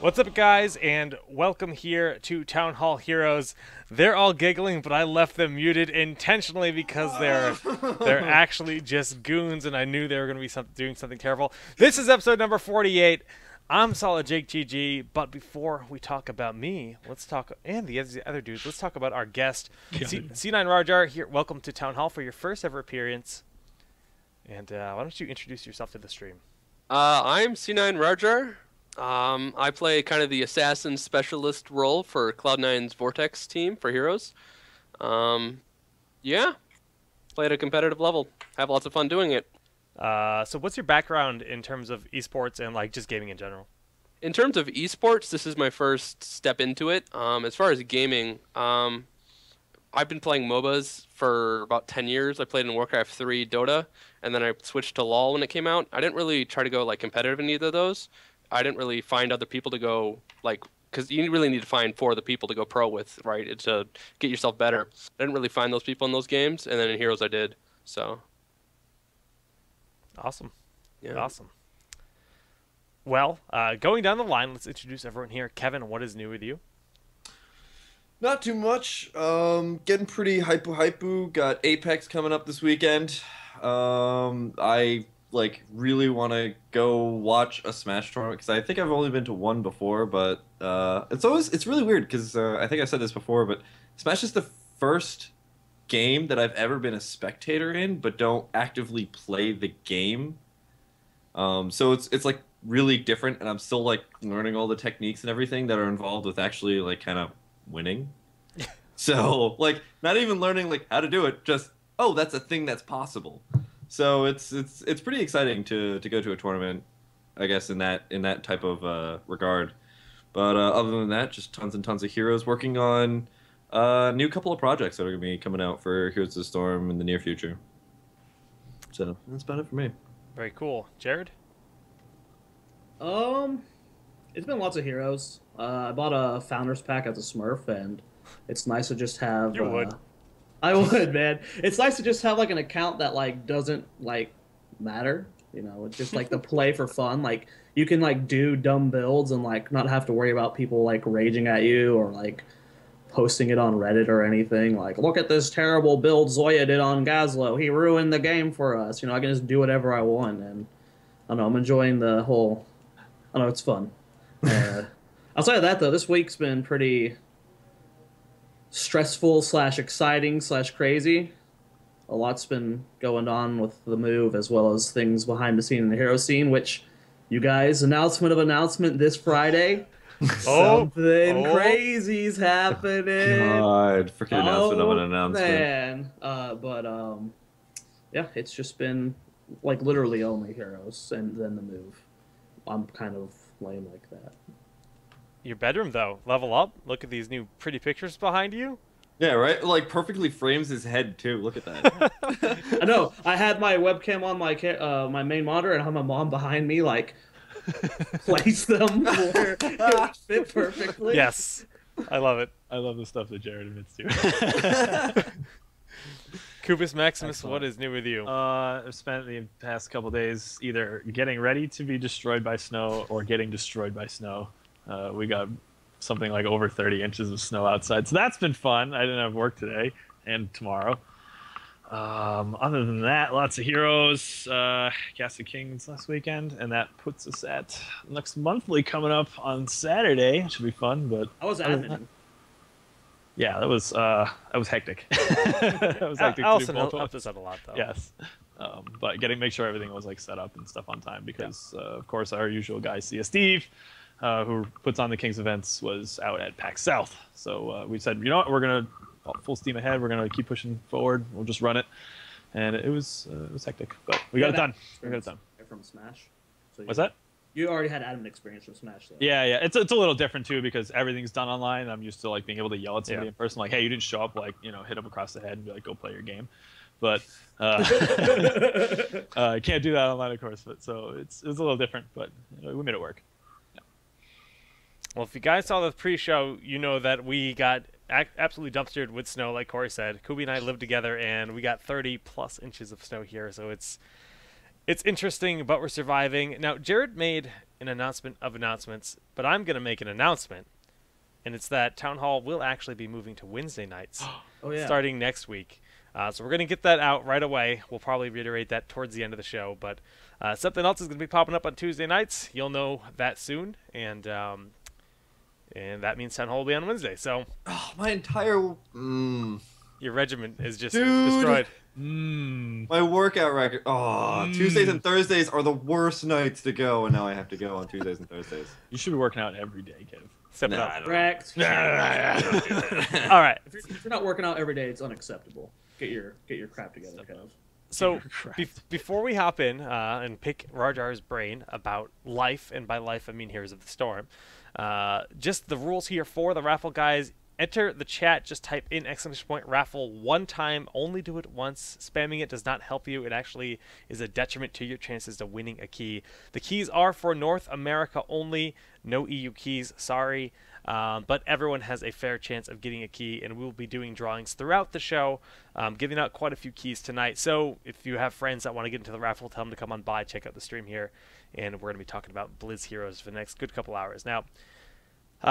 What's up, guys, and welcome here to Town Hall Heroes. They're all giggling, but I left them muted intentionally because they're actually just goons, and I knew they were going to be doing something terrible. This is episode number 48. I'm Solid Jake GG, but before we talk about me, let's talk, and the other dudes, let's talk about our guest, C9 RawrJar. Here, welcome to Town Hall for your first ever appearance. And why don't you introduce yourself to the stream? I'm C9 RawrJar. I play kind of the assassin specialist role for Cloud9's Vortex team for Heroes. Yeah, play at a competitive level. Have lots of fun doing it. So what's your background in terms of esports and like just gaming in general? In terms of esports, this is my first step into it. As far as gaming, I've been playing MOBAs for about 10 years. I played in Warcraft 3 Dota, and then I switched to LoL when it came out. I didn't really try to go like competitive in either of those. I didn't really find other people to go, like, because you really need to find 4 other people to go pro with, right, to get yourself better. I didn't really find those people in those games, and then in Heroes I did, so. Awesome. Yeah. Awesome. Well, going down the line, let's introduce everyone here. Kevin, what is new with you? Not too much. Getting pretty hypo. Got Apex coming up this weekend. I really want to go watch a Smash tournament because I think I've only been to one before, but it's really weird because I think I said this before, but Smash is the first game that I've ever been a spectator in, but don't actively play the game. So it's like really different, and I'm still like learning all the techniques and everything that are involved with actually like kind of winning. So like not even learning like how to do it, just that's a thing that's possible. So it's pretty exciting to go to a tournament, I guess in that type of regard. But other than that, just tons and tons of heroes working on new couple of projects that are going to be coming out for Heroes of the Storm in the near future. So that's about it for me. Very cool. Jared? It's been lots of heroes. I bought a Founders Pack as a Smurf, and it's nice to just have... You would. I would, man. It's nice to just have, like, an account that, like, doesn't, like, matter. You know, it's just, like, the play for fun. Like, you can, like, do dumb builds and, like, not have to worry about people, like, raging at you or, like, posting it on Reddit or anything. Like, look at this terrible build Zoya did on Gazlo. He ruined the game for us. You know, I can just do whatever I want, and I don't know, I'm enjoying the whole... I don't know, it's fun. Outside of that, though, this week's been pretty stressful / exciting / crazy. A lot's been going on with the move, as well as things behind the scene in the hero scene, which you guys, announcement this Friday. Something crazy's happening. God, freaking announcement of an announcement. Man. Yeah, it's just been like literally only heroes and then the move. I'm kind of lame like that. Your bedroom, though. Level up. Look at these new pretty pictures behind you. Yeah, right? Like, perfectly frames his head, too. Look at that. I know. I had my webcam on my main monitor, and I had my mom behind me, like, place them where it would fit perfectly. Yes. I love it. I love the stuff that Jared admits to. Cooby Maximus, Excellent. what is new with you? I've spent the past couple days either getting ready to be destroyed by snow or getting destroyed by snow. We got something like over 30 inches of snow outside, so that's been fun. I didn't have work today and tomorrow. Other than that, lots of heroes. Cast of Kings last weekend, and that puts us at next monthly coming up on Saturday. It should be fun, but I was admin. yeah, that was hectic. That was hectic. Allison helped us out a lot, though. Yes, but make sure everything was like set up and stuff on time because, of course, our usual guy, CS Steve, who puts on the Kings events, was out at PAX South. So we said, you know what, we're gonna full steam ahead. We're gonna keep pushing forward. We'll just run it, and it was hectic, but we got it done. We got it done. From Smash. So What's that? You already had admin experience from Smash, though. Yeah. It's a little different too because everything's done online. I'm used to like being able to yell at somebody in person, like, "Hey, you didn't show up!" Like, you know, hit them across the head and be like, "Go play your game." But I can't do that online, of course. But so it's a little different, but we made it work. Yeah. Well, if you guys saw the pre-show, you know that we got absolutely dumpstered with snow, like Corey said. Cooby and I lived together, and we got 30+ inches of snow here, so it's it's interesting, but we're surviving. Now, Jared made an announcement of announcements, but I'm going to make an announcement, and it's that Town Hall will actually be moving to Wednesday nights Oh yeah. starting next week. So we're going to get that out right away. We'll probably reiterate that towards the end of the show, but something else is going to be popping up on Tuesday nights. You'll know that soon, and that means Town Hall will be on Wednesday. So Oh, my entire your regiment is just Dude. destroyed. my workout record. Oh, Tuesdays and Thursdays are the worst nights to go, and now I have to go on Tuesdays and Thursdays. You should be working out every day, Kev. Step it Nah, up. I don't- Correct. All right. If you're not working out every day, it's unacceptable. Get your crap together, Kev. So Crap. before we hop in and pick RawrJar's brain about life, and by life I mean Heroes of the Storm, just the rules here for the raffle, guys. Enter the chat. Just type in !raffle one time. Only do it once. Spamming it does not help you. It actually is a detriment to your chances of winning a key. The keys are for North America only. No EU keys. Sorry. But everyone has a fair chance of getting a key, and we'll be doing drawings throughout the show, giving out quite a few keys tonight. So if you have friends that want to get into the raffle, tell them to come on by, check out the stream here, and we're going to be talking about Blizz Heroes for the next good couple hours. Now,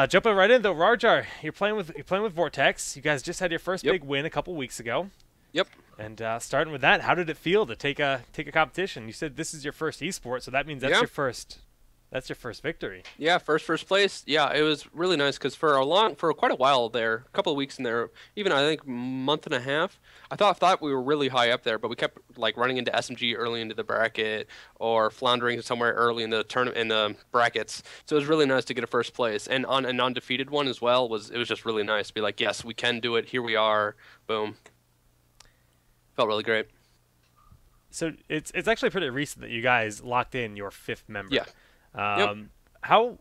jumping right in though, RawrJar, you're playing with Vortex. You guys just had your first big win a couple weeks ago. Yep. And starting with that, how did it feel to take a competition? You said this is your first esport, so that means that's Yeah. your first. That's your first victory. Yeah, first place. Yeah, it was really nice because for quite a while there, a couple of weeks in there, even I think month and a half, I thought we were really high up there, but we kept like running into SMG early into the bracket or floundering somewhere early in the tournament in the brackets. So it was really nice to get a first place, and on a non-defeated one as well. It was just really nice to be like, yes, we can do it. Here we are. Boom. Felt really great. So it's actually pretty recent that you guys locked in your fifth member. Yeah. How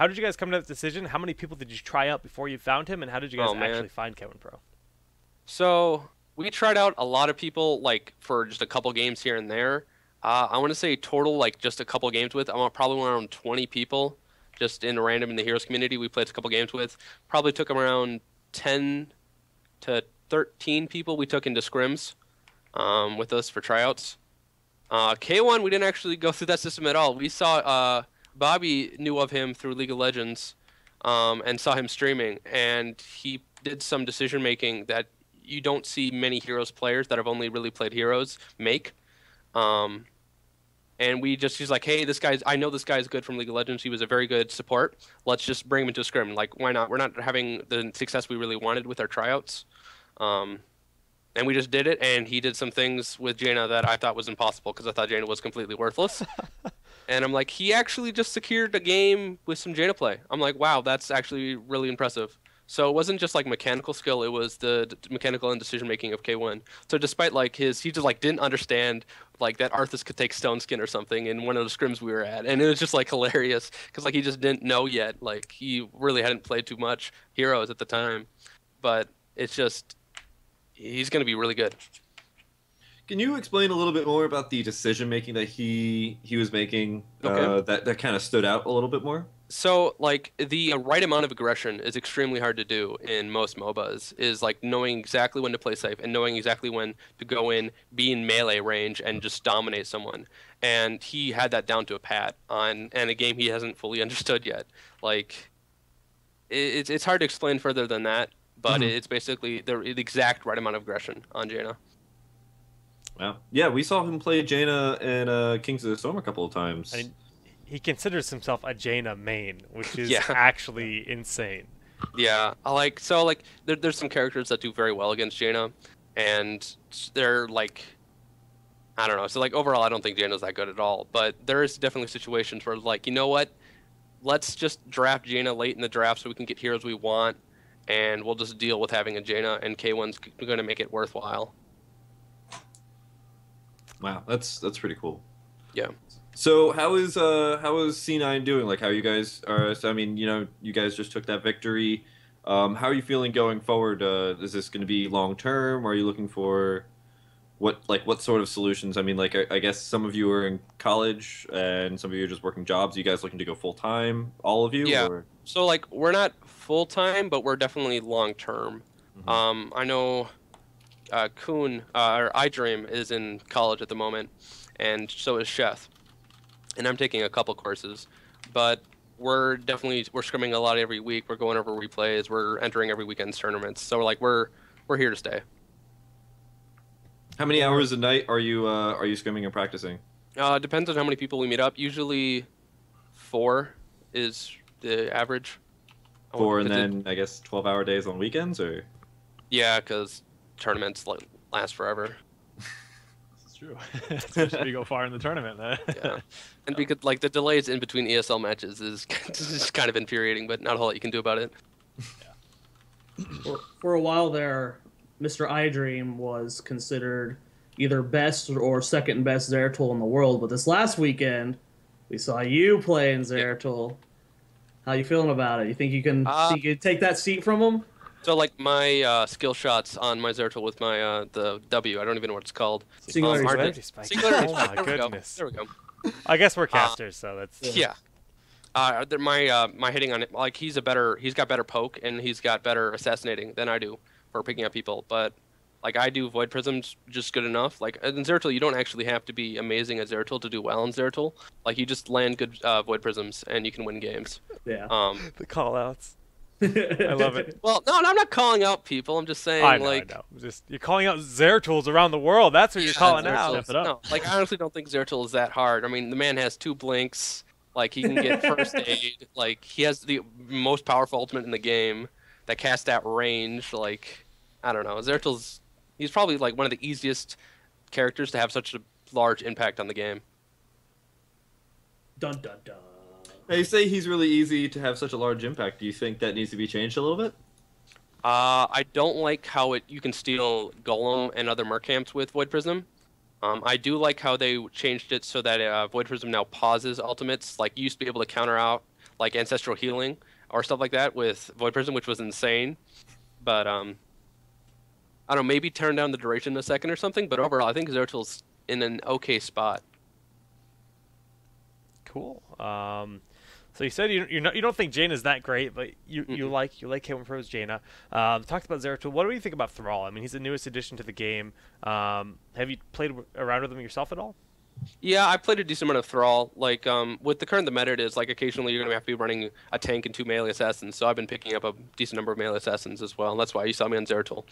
did you guys come to that decision? How many people did you try out before you found him, and how did you guys actually find Kevin Pro? So we tried out a lot of people, like for just a couple games here and there. I want to say total, like just a couple games with. I'm probably around 20 people, just in random in the Heroes community. We played a couple games with. Probably took around 10 to 13 people we took into scrims with us for tryouts. K1, we didn't actually go through that system at all. We saw Bobby knew of him through League of Legends and saw him streaming, and he did some decision making that you don't see many Heroes players that have only really played Heroes make. And he's like, hey, I know this guy's good from League of Legends. He was a very good support. Let's just bring him into a scrim. Like, why not? We're not having the success we really wanted with our tryouts. And we just did it, and he did some things with Jaina that I thought was impossible because I thought Jaina was completely worthless. And I'm like, he actually just secured a game with some Jaina play. I'm like, wow, that's actually really impressive. So it wasn't just like mechanical skill, it was the mechanical and decision making of K1. So despite like he just like didn't understand like that Arthas could take Stone Skin or something in one of the scrims we were at. And it was just like hilarious because like he just didn't know yet. Like he really hadn't played too much Heroes at the time. But it's just, he's going to be really good. Can you explain a little bit more about the decision making that he was making? Okay. That kind of stood out a little bit more. So like the right amount of aggression is extremely hard to do in most MOBAs. Is like knowing exactly when to play safe and knowing exactly when to go in, be in melee range, and just dominate someone. And he had that down to a pat on a game he hasn't fully understood yet. Like it's hard to explain further than that, but it's basically the exact right amount of aggression on Jaina. Wow. Yeah, we saw him play Jaina in Kings of the Storm a couple of times. I mean, he considers himself a Jaina main, which is Yeah. actually insane. Yeah, there's some characters that do very well against Jaina, and they're like, I don't know. So like overall, I don't think Jaina's that good at all. But there is definitely situations where like, you know what? Let's just draft Jaina late in the draft so we can get heroes we want, and we'll just deal with having a Jaina, and K1's going to make it worthwhile. Wow, that's pretty cool. Yeah. So how is C9 doing? Like, how you guys are? So, I mean, you guys just took that victory. How are you feeling going forward? Is this going to be long term? Are you looking for what sort of solutions? I mean, like, I guess some of you are in college and some of you are just working jobs. Are you guys looking to go full time? All of you? Yeah. Or? So like we're not full time, but we're definitely long term. I know Kuhn or iDream is in college at the moment, and so is Chef. And I'm taking a couple courses, but we're scrimming a lot every week. We're going over replays. We're entering every weekend's tournaments. So like we're here to stay. How many hours a night are you swimming and practicing? Depends on how many people we meet up. Usually 4 is the average. 4 and then I guess 12-hour days on weekends, or? Yeah, because tournaments last forever. It's true. Especially if you go far in the tournament. Yeah, and because like the delays in between ESL matches is just kind of infuriating, but not a whole lot you can do about it. For a while there, Mr. iDream was considered either best or second best Zeratul in the world, but this last weekend, we saw you playing Zeratul. How you feeling about it? You think you can take that seat from him? So like my skill shots on my Zeratul with my the W, I don't even know what it's called. Singularity Spike. Singularity Oh Spike. my There we go. goodness. There we go. I guess we're casters, so that's Yeah. My hitting on it, like he's got better poke and he's got better assassinating than I do for picking up people. But like I do Void Prisms just good enough. Like in Zeratul, you don't actually have to be amazing at Zeratul to do well in Zeratul. Like you just land good Void Prisms and you can win games. Yeah. the call-outs. I love it. Well, no, I'm not calling out people. I'm just saying I know. Just you're calling out Zeratools around the world. That's what you're calling out. Step it up. No, like I honestly don't think Zeratul is that hard. I mean, the man has 2 blinks. Like he can get first aid. Like he has the most powerful ultimate in the game that casts at range. Like I don't know. He's probably like one of the easiest characters to have such a large impact on the game. Dun dun dun. They say he's really easy to have such a large impact. Do you think that needs to be changed a little bit? I don't like how you can steal Golem and other Merc camps with Void Prism. I do like how they changed it so that Void Prism now pauses ultimates. Like you used to be able to counter out like Ancestral Healing or stuff like that with Void Prism, which was insane. But I don't know, maybe turn down the duration a second or something. But overall, I think Zeratul's in an okay spot. Cool. So you said you don't think Jaina's that great, but you like K1 Pro's Jaina. Talked about Zeratul. What do you think about Thrall? I mean, he's the newest addition to the game. Have you played around with him yourself at all? Yeah, I played a decent amount of Thrall. Like with the meta, it is like occasionally you're gonna have to be running a tank and 2 melee assassins. So I've been picking up a decent number of melee assassins as well. And that's why you saw me on Zeratul.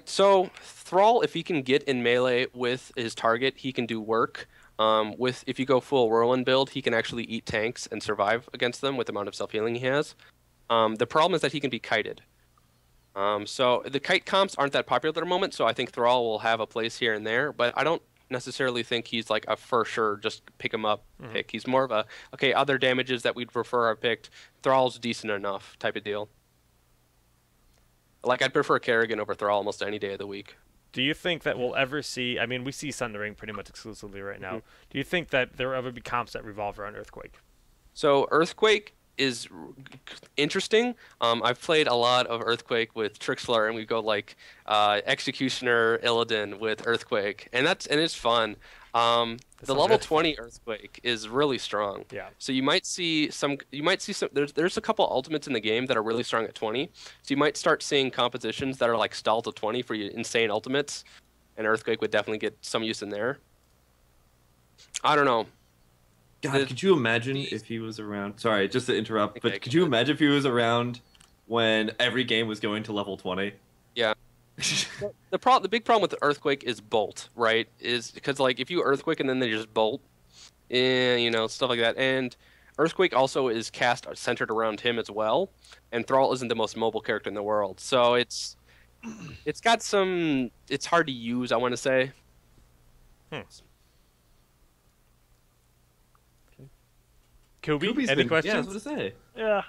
So Thrall, if he can get in melee with his target, he can do work. If you go full whirlwind build, he can actually eat tanks and survive against them with the amount of self-healing he has. The problem is that he can be kited. So the kite comps aren't that popular at the moment, so I think Thrall will have a place here and there, but I don't necessarily think he's like a for sure just pick him up pick. He's more of a, okay, other damages that we'd prefer are picked. Thrall's decent enough type of deal. Like I'd prefer Kerrigan over Thrall almost any day of the week. Do you think that we'll ever see? I mean, we see Sundering pretty much exclusively right now. Do you think that there will ever be comps that revolve around Earthquake? So Earthquake is interesting. I've played a lot of Earthquake with Trixler, and we go like Executioner Illidan with Earthquake, and it's fun. The level 20 Earthquake is really strong. Yeah. So you might see some. There's a couple ultimates in the game that are really strong at 20. So you might start seeing compositions that are like stalled to 20 for insane ultimates, and Earthquake would definitely get some use in there. I don't know. God, could you imagine if he was around? Sorry, just to interrupt, but could you imagine if he was around when every game was going to level 20? Yeah. The big problem with the Earthquake is bolt, right? Is because like if you Earthquake and then they just bolt, stuff like that. And Earthquake also is cast centered around him as well. And Thrall isn't the most mobile character in the world, so it's got some. It's hard to use, I want to say. Cooby, any questions? Yeah, I was going to say. Yeah.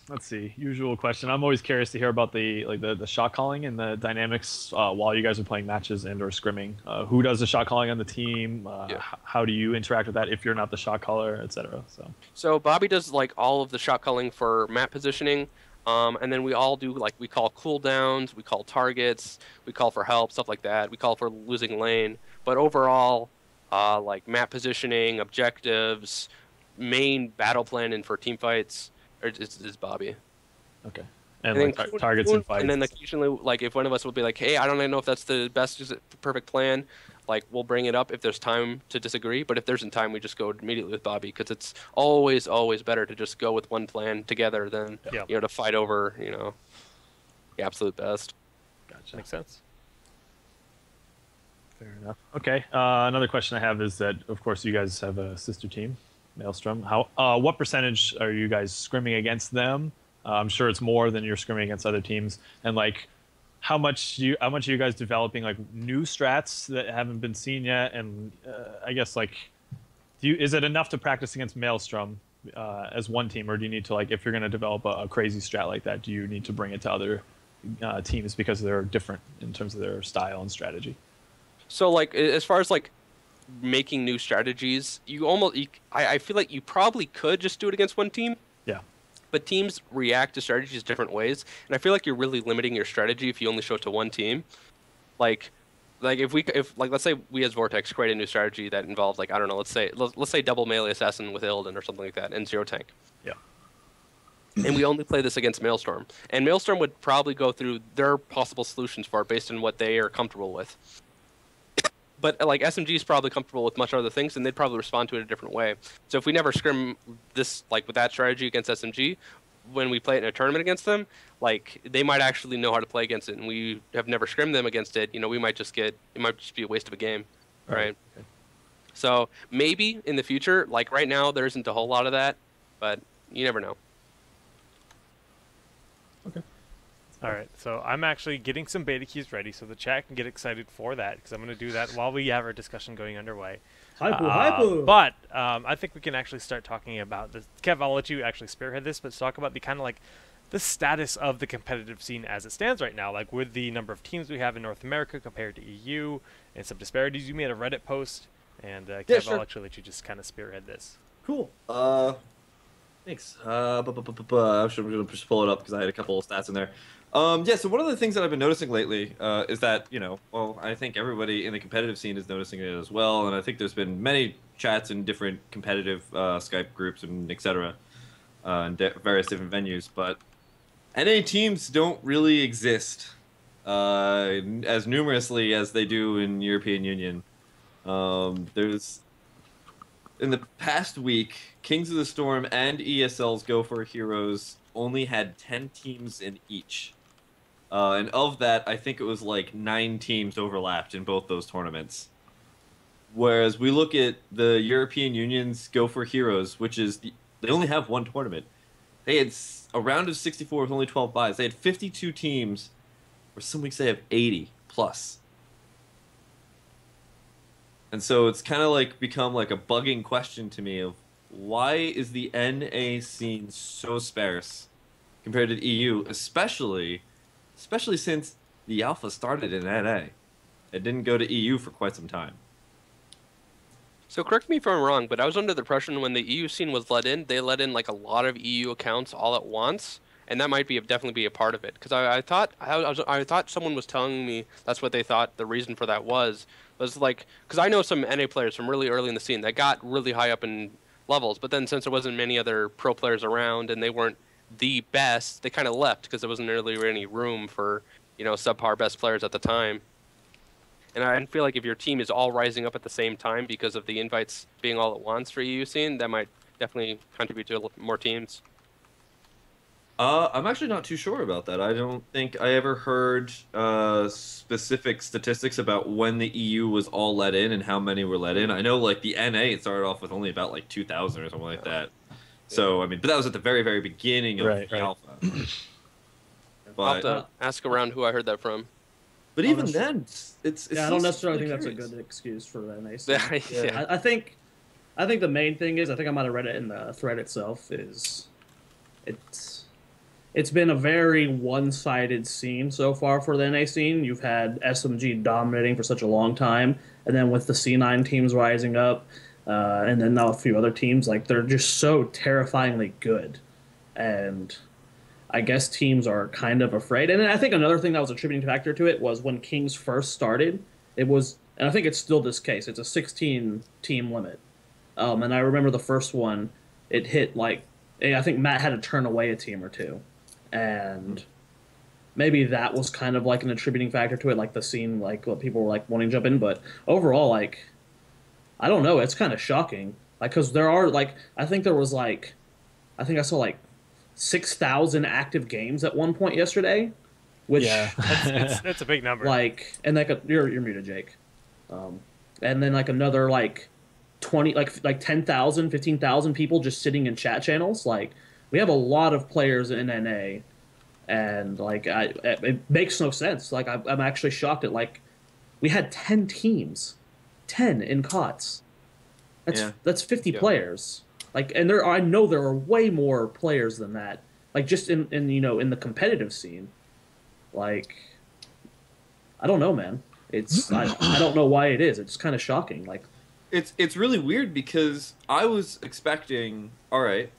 Let's see. Usual question. I'm always curious to hear about the shot calling and the dynamics while you guys are playing matches and or scrimming. Who does the shot calling on the team? How do you interact with that if you're not the shot caller, etc. So Bobby does like all of the shot calling for map positioning, and then we all do like we call cooldowns, we call targets, we call for help, stuff like that. We call for losing lane. But overall, like map positioning, objectives, main battle plan, and for team fights. Is Bobby. Okay. and then like targets and fights. And then occasionally, like if one of us will be like, "Hey, I don't know if that's the best, perfect plan," like we'll bring it up if there's time to disagree. But if there isn't time, we just go immediately with Bobby because it's always better to just go with one plan together than to fight over the absolute best. Gotcha. Makes sense. Fair enough. Okay. Another question I have is that, of course, you guys have a sister team, Maelstrom. What percentage are you guys scrimming against them? I'm sure it's more than you're scrimming against other teams. And like, how much are you guys developing like new strats that haven't been seen yet? And I guess like, is it enough to practice against Maelstrom as one team, or do you need to like, if you're going to develop a crazy strat like that, do you need to bring it to other teams because they're different in terms of their style and strategy? So like as far as like making new strategies, I feel like you probably could just do it against one team. Yeah. But teams react to strategies different ways, and I feel like you're really limiting your strategy if you only show it to one team. Like if let's say we as Vortex create a new strategy that involved like I don't know, let's say double melee assassin with Illidan or something like that and zero tank. Yeah. And we only play this against Maelstrom, and Maelstrom would probably go through their possible solutions for it based on what they are comfortable with. But like SMG is probably comfortable with much other things, and they'd probably respond to it a different way. So if we never scrim this like with that strategy against SMG, when we play it in a tournament against them, like they might actually know how to play against it, and we have never scrimmed them against it. We might just it might just be a waste of a game, right? Okay. So maybe in the future, like right now, there isn't a whole lot of that, but you never know. Okay. All right, so I'm actually getting some beta keys ready so the chat can get excited for that because I'm going to do that while we have our discussion going underway. Hypo. But I think we can actually start talking about this. Kev, I'll let you actually spearhead this, but talk about the kind of like the status of the competitive scene as it stands right now, like with the number of teams we have in North America compared to EU and some disparities. You made a Reddit post, and Kev, sure. I'll actually let you just kind of spearhead this. Cool. Thanks. I'm going to just pull it up because I had a couple of stats in there. So one of the things that I've been noticing lately is that, I think everybody in the competitive scene is noticing it as well, and I think there's been many chats in different competitive Skype groups and etc. In various different venues, but NA teams don't really exist as numerously as they do in European Union. There's in the past week, Kings of the Storm and ESL's Go for Heroes only had 10 teams in each. And of that, I think it was like 9 teams overlapped in both those tournaments. Whereas we look at the European Union's Go for Heroes, which is they only have one tournament. They had a round of 64 with only 12 buys. They had 52 teams, or some weeks they have 80 plus. And so it's kind of like become like a bugging question to me of why is the NA scene so sparse compared to the EU, especially since the alpha started in NA. It didn't go to EU for quite some time. So correct me if I'm wrong, but I was under the impression when the EU scene was let in, they let in like a lot of EU accounts all at once, and that might definitely be a part of it. Because I thought someone was telling me that's what they thought the reason for that was like, because I know some NA players from really early in the scene that got really high up in levels, but then since there wasn't many other pro players around and they weren't the best, they kind of left because there wasn't really any room for subpar best players at the time. And I feel like if your team is all rising up at the same time because of the invites being all at once for EU scene, that might definitely contribute to more teams. I'm actually not too sure about that. I don't think I ever heard specific statistics about when the EU was all let in and how many were let in. I know like the NA, it started off with only about like 2,000 or something like that. So, I mean, but that was at the very, very beginning of the alpha. I'll have to ask around who I heard that from. But even then, it's I don't necessarily think that's a good excuse for the NA scene. Yeah. I think the main thing is, I think I might have read it in the thread itself, is it's been a very one-sided scene so far for the NA scene. You've had SMG dominating for such a long time, and then with the C9 teams rising up, and then now a few other teams, like they're just so terrifyingly good. And I guess teams are kind of afraid. And I think another thing that was a contributing factor to it was when Kings first started, it was, and I think it's still this case, it's a 16-team limit. And I remember the first one, it hit like, I think Matt had to turn away a team or two. and maybe that was kind of like an attributing factor to it, like the scene, like what people were like wanting to jump in. But overall, like I don't know, it's kind of shocking, like because there are like I think there was like I think I saw like 6,000 active games at one point yesterday, which Yeah. That's a big number. like and like you're muted, Jake, and then like another like 20 like 10,000, 15,000 people just sitting in chat channels. Like we have a lot of players in NA, and like it makes no sense. Like I'm actually shocked at like we had 10 teams, 10 in COTS. That's 50 players. Like, and I know there are way more players than that. Like just in in the competitive scene. Like I don't know, man. It's I don't know why it is. It's kind of shocking. Like It's really weird because I was expecting, all right,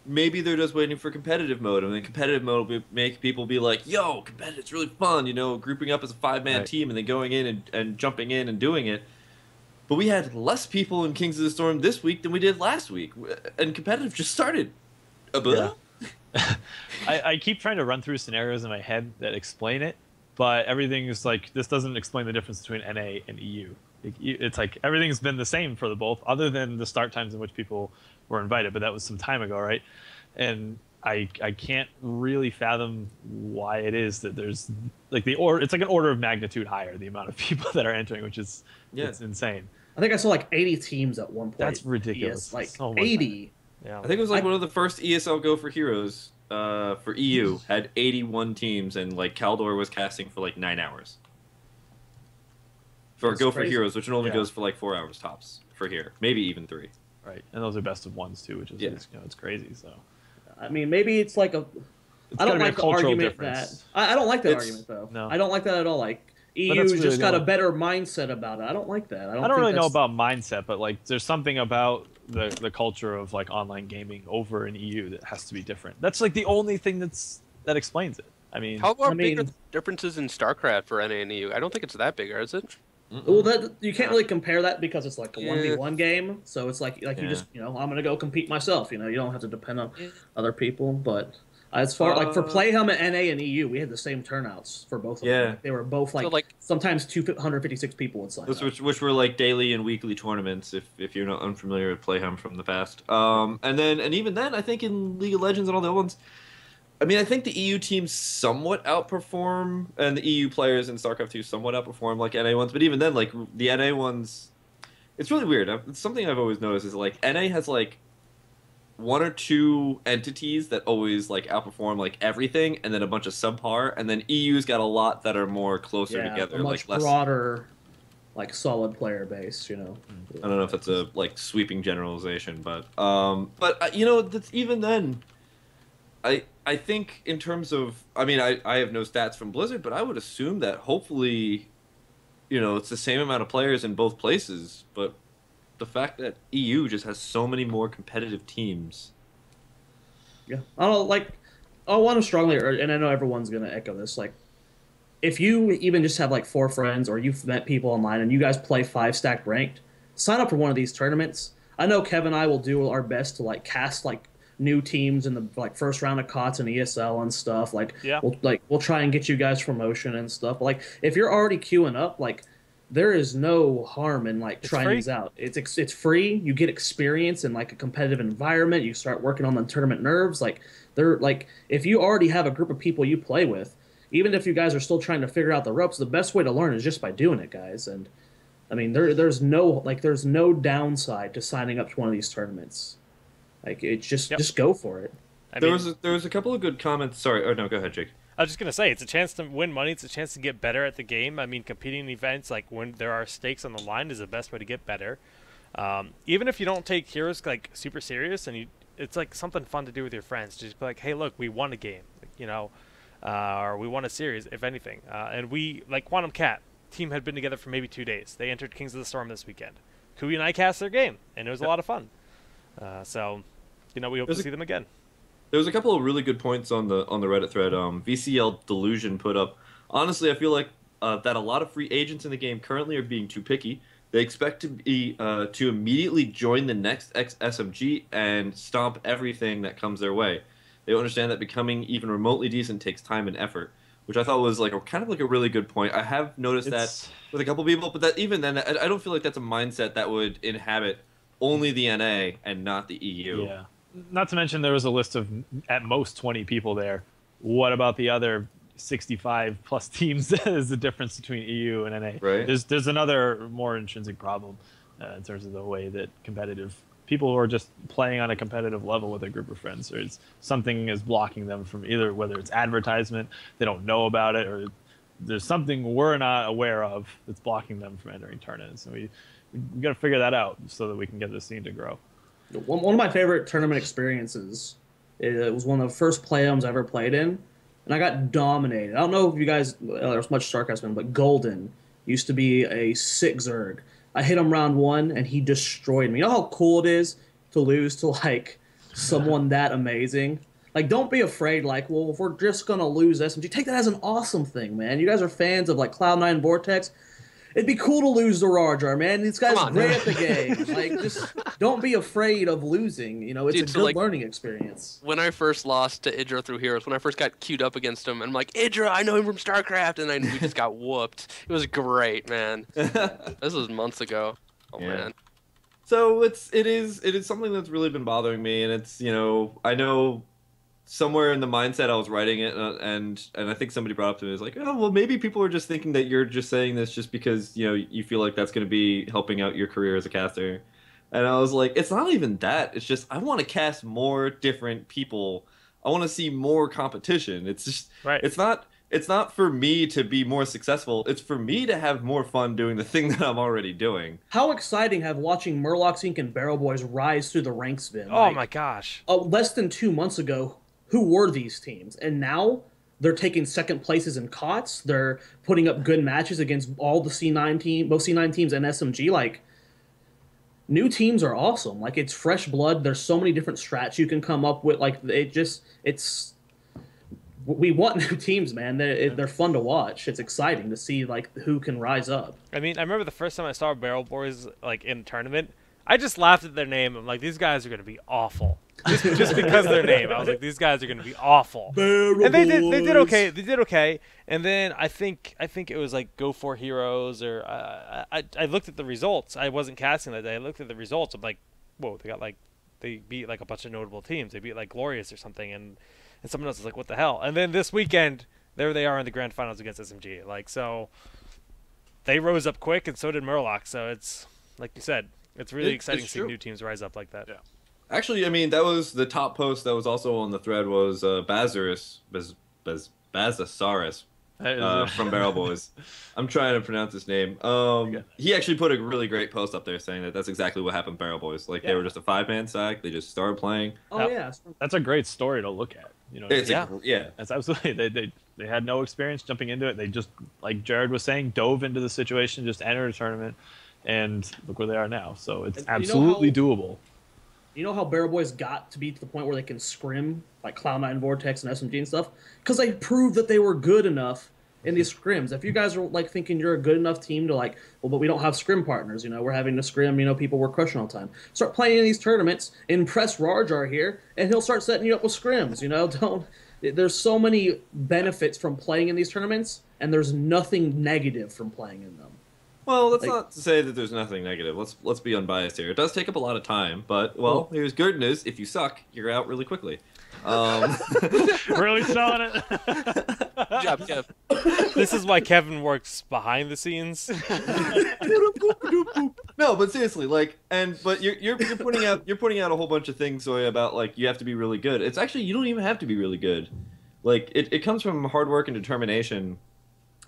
maybe they're just waiting for competitive mode, and then competitive mode will make people be like, yo, competitive, it's really fun, grouping up as a 5-man team and then going in and jumping in and doing it. But we had less people in Kings of the Storm this week than we did last week, and competitive just started. I keep trying to run through scenarios in my head that explain it, but everything is like, this doesn't explain the difference between NA and EU. It's like everything's been the same for the both, other than the start times in which people were invited, but that was some time ago, right? And I can't really fathom why it is that there's like it's like an order of magnitude higher, the amount of people that are entering, which is it's insane. I think I saw like 80 teams at one point. That's ridiculous. Yes, like so 80. Yeah. I think it was like one of the first ESL Go for Heroes for EU had 81 teams, and like Caldor was casting for like 9 hours. For Go for Heroes, which only goes for like 4 hours tops for here, maybe even 3. Right, and those are best of ones too, which is it's crazy. So, I mean, maybe it's like I don't like the argument that I don't like that argument though. No. I don't like that at all. Like EU's really just got a better mindset about it. I don't like that. I don't really know about mindset, but like there's something about the culture of like online gaming over in EU that has to be different. That's like the only thing that explains it. I mean, how big are the differences in StarCraft for NA and EU? I don't think it's that big, is it? Well, that you can't really compare that because it's like a 1v1 game, so it's like you just I'm gonna go compete myself. You don't have to depend on other people. But as far like for Playhum at NA and EU, we had the same turnouts for both of them. Like, they were both like sometimes 256 people would sign up. Which were like daily and weekly tournaments. If you're not unfamiliar with Playhum from the past, and even then, I think in League of Legends and all the other ones. I mean, I think the EU teams somewhat outperform, and the EU players in StarCraft 2 somewhat outperform like NA ones. But even then, like the NA ones, it's really weird. It's something I've always noticed is like NA has like 1 or 2 entities that always like outperform like everything, and then a bunch of subpar, and then EU's got a lot that are more closer together, a much like broader, like solid player base. I don't know if that's a like sweeping generalization, but that's even then. I think in terms of, I mean, I have no stats from Blizzard, but I would assume that hopefully, it's the same amount of players in both places. But the fact that EU just has so many more competitive teams. Yeah, I want to strongly, and I know everyone's gonna echo this. Like, if you even just have like 4 friends, or you've met people online, and you guys play 5-stack ranked, sign up for one of these tournaments. I know Kevin and I will do our best to like cast like new teams in the like first round of COTS and ESL and stuff. We'll try and get you guys promotion and stuff. But, like if you're already queuing up, like there is no harm in like trying these out. It's free. You get experience in like a competitive environment. You start working on the tournament nerves. Like they're like if you already have a group of people you play with, even if you guys are still trying to figure out the ropes, the best way to learn is just by doing it, guys. And I mean there's no downside to signing up to one of these tournaments. Like it's just go for it. There was a couple of good comments. Sorry, no, go ahead, Jake. I was just gonna say it's a chance to win money. It's a chance to get better at the game. I mean, competing in events like when there are stakes on the line is the best way to get better. Even if you don't take heroes like super serious, and it's like something fun to do with your friends. Just be like, hey, look, we won a game, or we won a series, if anything. And we like Quantum Cat team had been together for maybe 2 days. They entered Kings of the Storm this weekend. Cooby and I cast their game, and it was a lot of fun. We hope to see them again. There was a couple of really good points on the Reddit thread. VCL Delusion put up. Honestly, I feel like that a lot of free agents in the game currently are being too picky. They expect to immediately join the next SMG and stomp everything that comes their way. They don't understand that becoming even remotely decent takes time and effort, which I thought was like a kind of like a really good point. I have noticed that with a couple people, but that even then, I don't feel like that's a mindset that would inhabit only the NA and not the EU. Yeah. Not to mention there was a list of at most 20 people there. What about the other 65 plus teams? That is the difference between EU and NA. Right. There's another more intrinsic problem in terms of the way that competitive people who are just playing on a competitive level with a group of friends, or something is blocking them from either, whether it's advertisement, they don't know about it, or there's something we're not aware of that's blocking them from entering tournaments. And we got to figure that out so that we can get this scene to grow. One of my favorite tournament experiences, it was one of the first play-ums I ever played in, and I got dominated. I don't know if you guys, there's much sarcasm, but Golden used to be a sick Zerg. I hit him round 1, and he destroyed me. You know how cool it is to lose to, like, someone that amazing? Like, don't be afraid, like, well, if we're just going to lose SMG, take that as an awesome thing, man. You guys are fans of, like, Cloud9 Vortex. It'd be cool to lose to RawrJar, man. This guy's great at the game. Like, just don't be afraid of losing. You know, it's a good learning experience. When I first lost to Idra through Heroes, when I first got queued up against him, I'm like, Idra, I know him from StarCraft, and we just got whooped. It was great, man. This was months ago. Oh yeah. Man. So it is something that's really been bothering me, and it's, you know, I know somewhere in the mindset I was writing it, and I think somebody brought up to me, was like, oh, well, maybe people are just thinking that you're just saying this just because, you know, you feel like that's going to be helping out your career as a caster. And I was like, it's not even that. It's just I want to cast more different people. I want to see more competition. It's just right. It's not for me to be more successful. It's for me to have more fun doing the thing that I'm already doing. How exciting have watching Murlocs Inc. and Barrel Boys rise through the ranks been? Oh my gosh. Less than 2 months ago, who were these teams? And now they're taking second places in COTS. They're putting up good matches against all the C9 team, both C9 teams and SMG. Like, new teams are awesome. Like, it's fresh blood. There's so many different strats you can come up with. Like, we want new teams, man. They're fun to watch. It's exciting to see, like, who can rise up. I mean, I remember the first time I saw Barrel Boys, like, in a tournament, I just laughed at their name. I'm like, these guys are going to be awful. Just because of their name. I was like, these guys are going to be awful. Barrel and they Boys. did okay. They did okay. And then I think it was like Go for Heroes, or I looked at the results. I wasn't casting that day. I looked at the results. I'm like, whoa, they beat like a bunch of notable teams. They beat like Glorious or something, and someone else was like, what the hell? And then this weekend, there they are in the grand finals against SMG. Like, so they rose up quick, and so did Murloc. So it's like you said, it's really exciting seeing new teams rise up like that. Yeah. Actually, I mean, that was the top post that was also on the thread was Bazasaurus from Barrel Boys. I'm trying to pronounce his name. He actually put a really great post up there saying that that's exactly what happened to Barrel Boys. Like, they were just a 5-man stack. They just started playing. Oh, yeah. That's a great story to look at. You know, Yeah. That's absolutely. They had no experience jumping into it. They just, like Jared was saying, dove into the situation, just entered a tournament, and look where they are now. So it's absolutely doable. You know how Barrel Boys got to be to the point where they can scrim, like Cloud9 Vortex and SMG and stuff? Because they proved that they were good enough in these scrims. If you guys are like thinking you're a good enough team to like, well, but we don't have scrim partners, you know, we're having to scrim, you know, people we're crushing all the time. Start playing in these tournaments, impress RawrJar here, and he'll start setting you up with scrims, you know? There's so many benefits from playing in these tournaments, and there's nothing negative from playing in them. Well, that's not to say that there's nothing negative. Let's be unbiased here. It does take up a lot of time, but, well, here's good news. If you suck, you're out really quickly. Really selling it. Good job, Kev. This is why Kevin works behind the scenes. No, but seriously, like, but you're putting out a whole bunch of things, Zoya, about like you have to be really good. It's actually, you don't even have to be really good. Like, it comes from hard work and determination.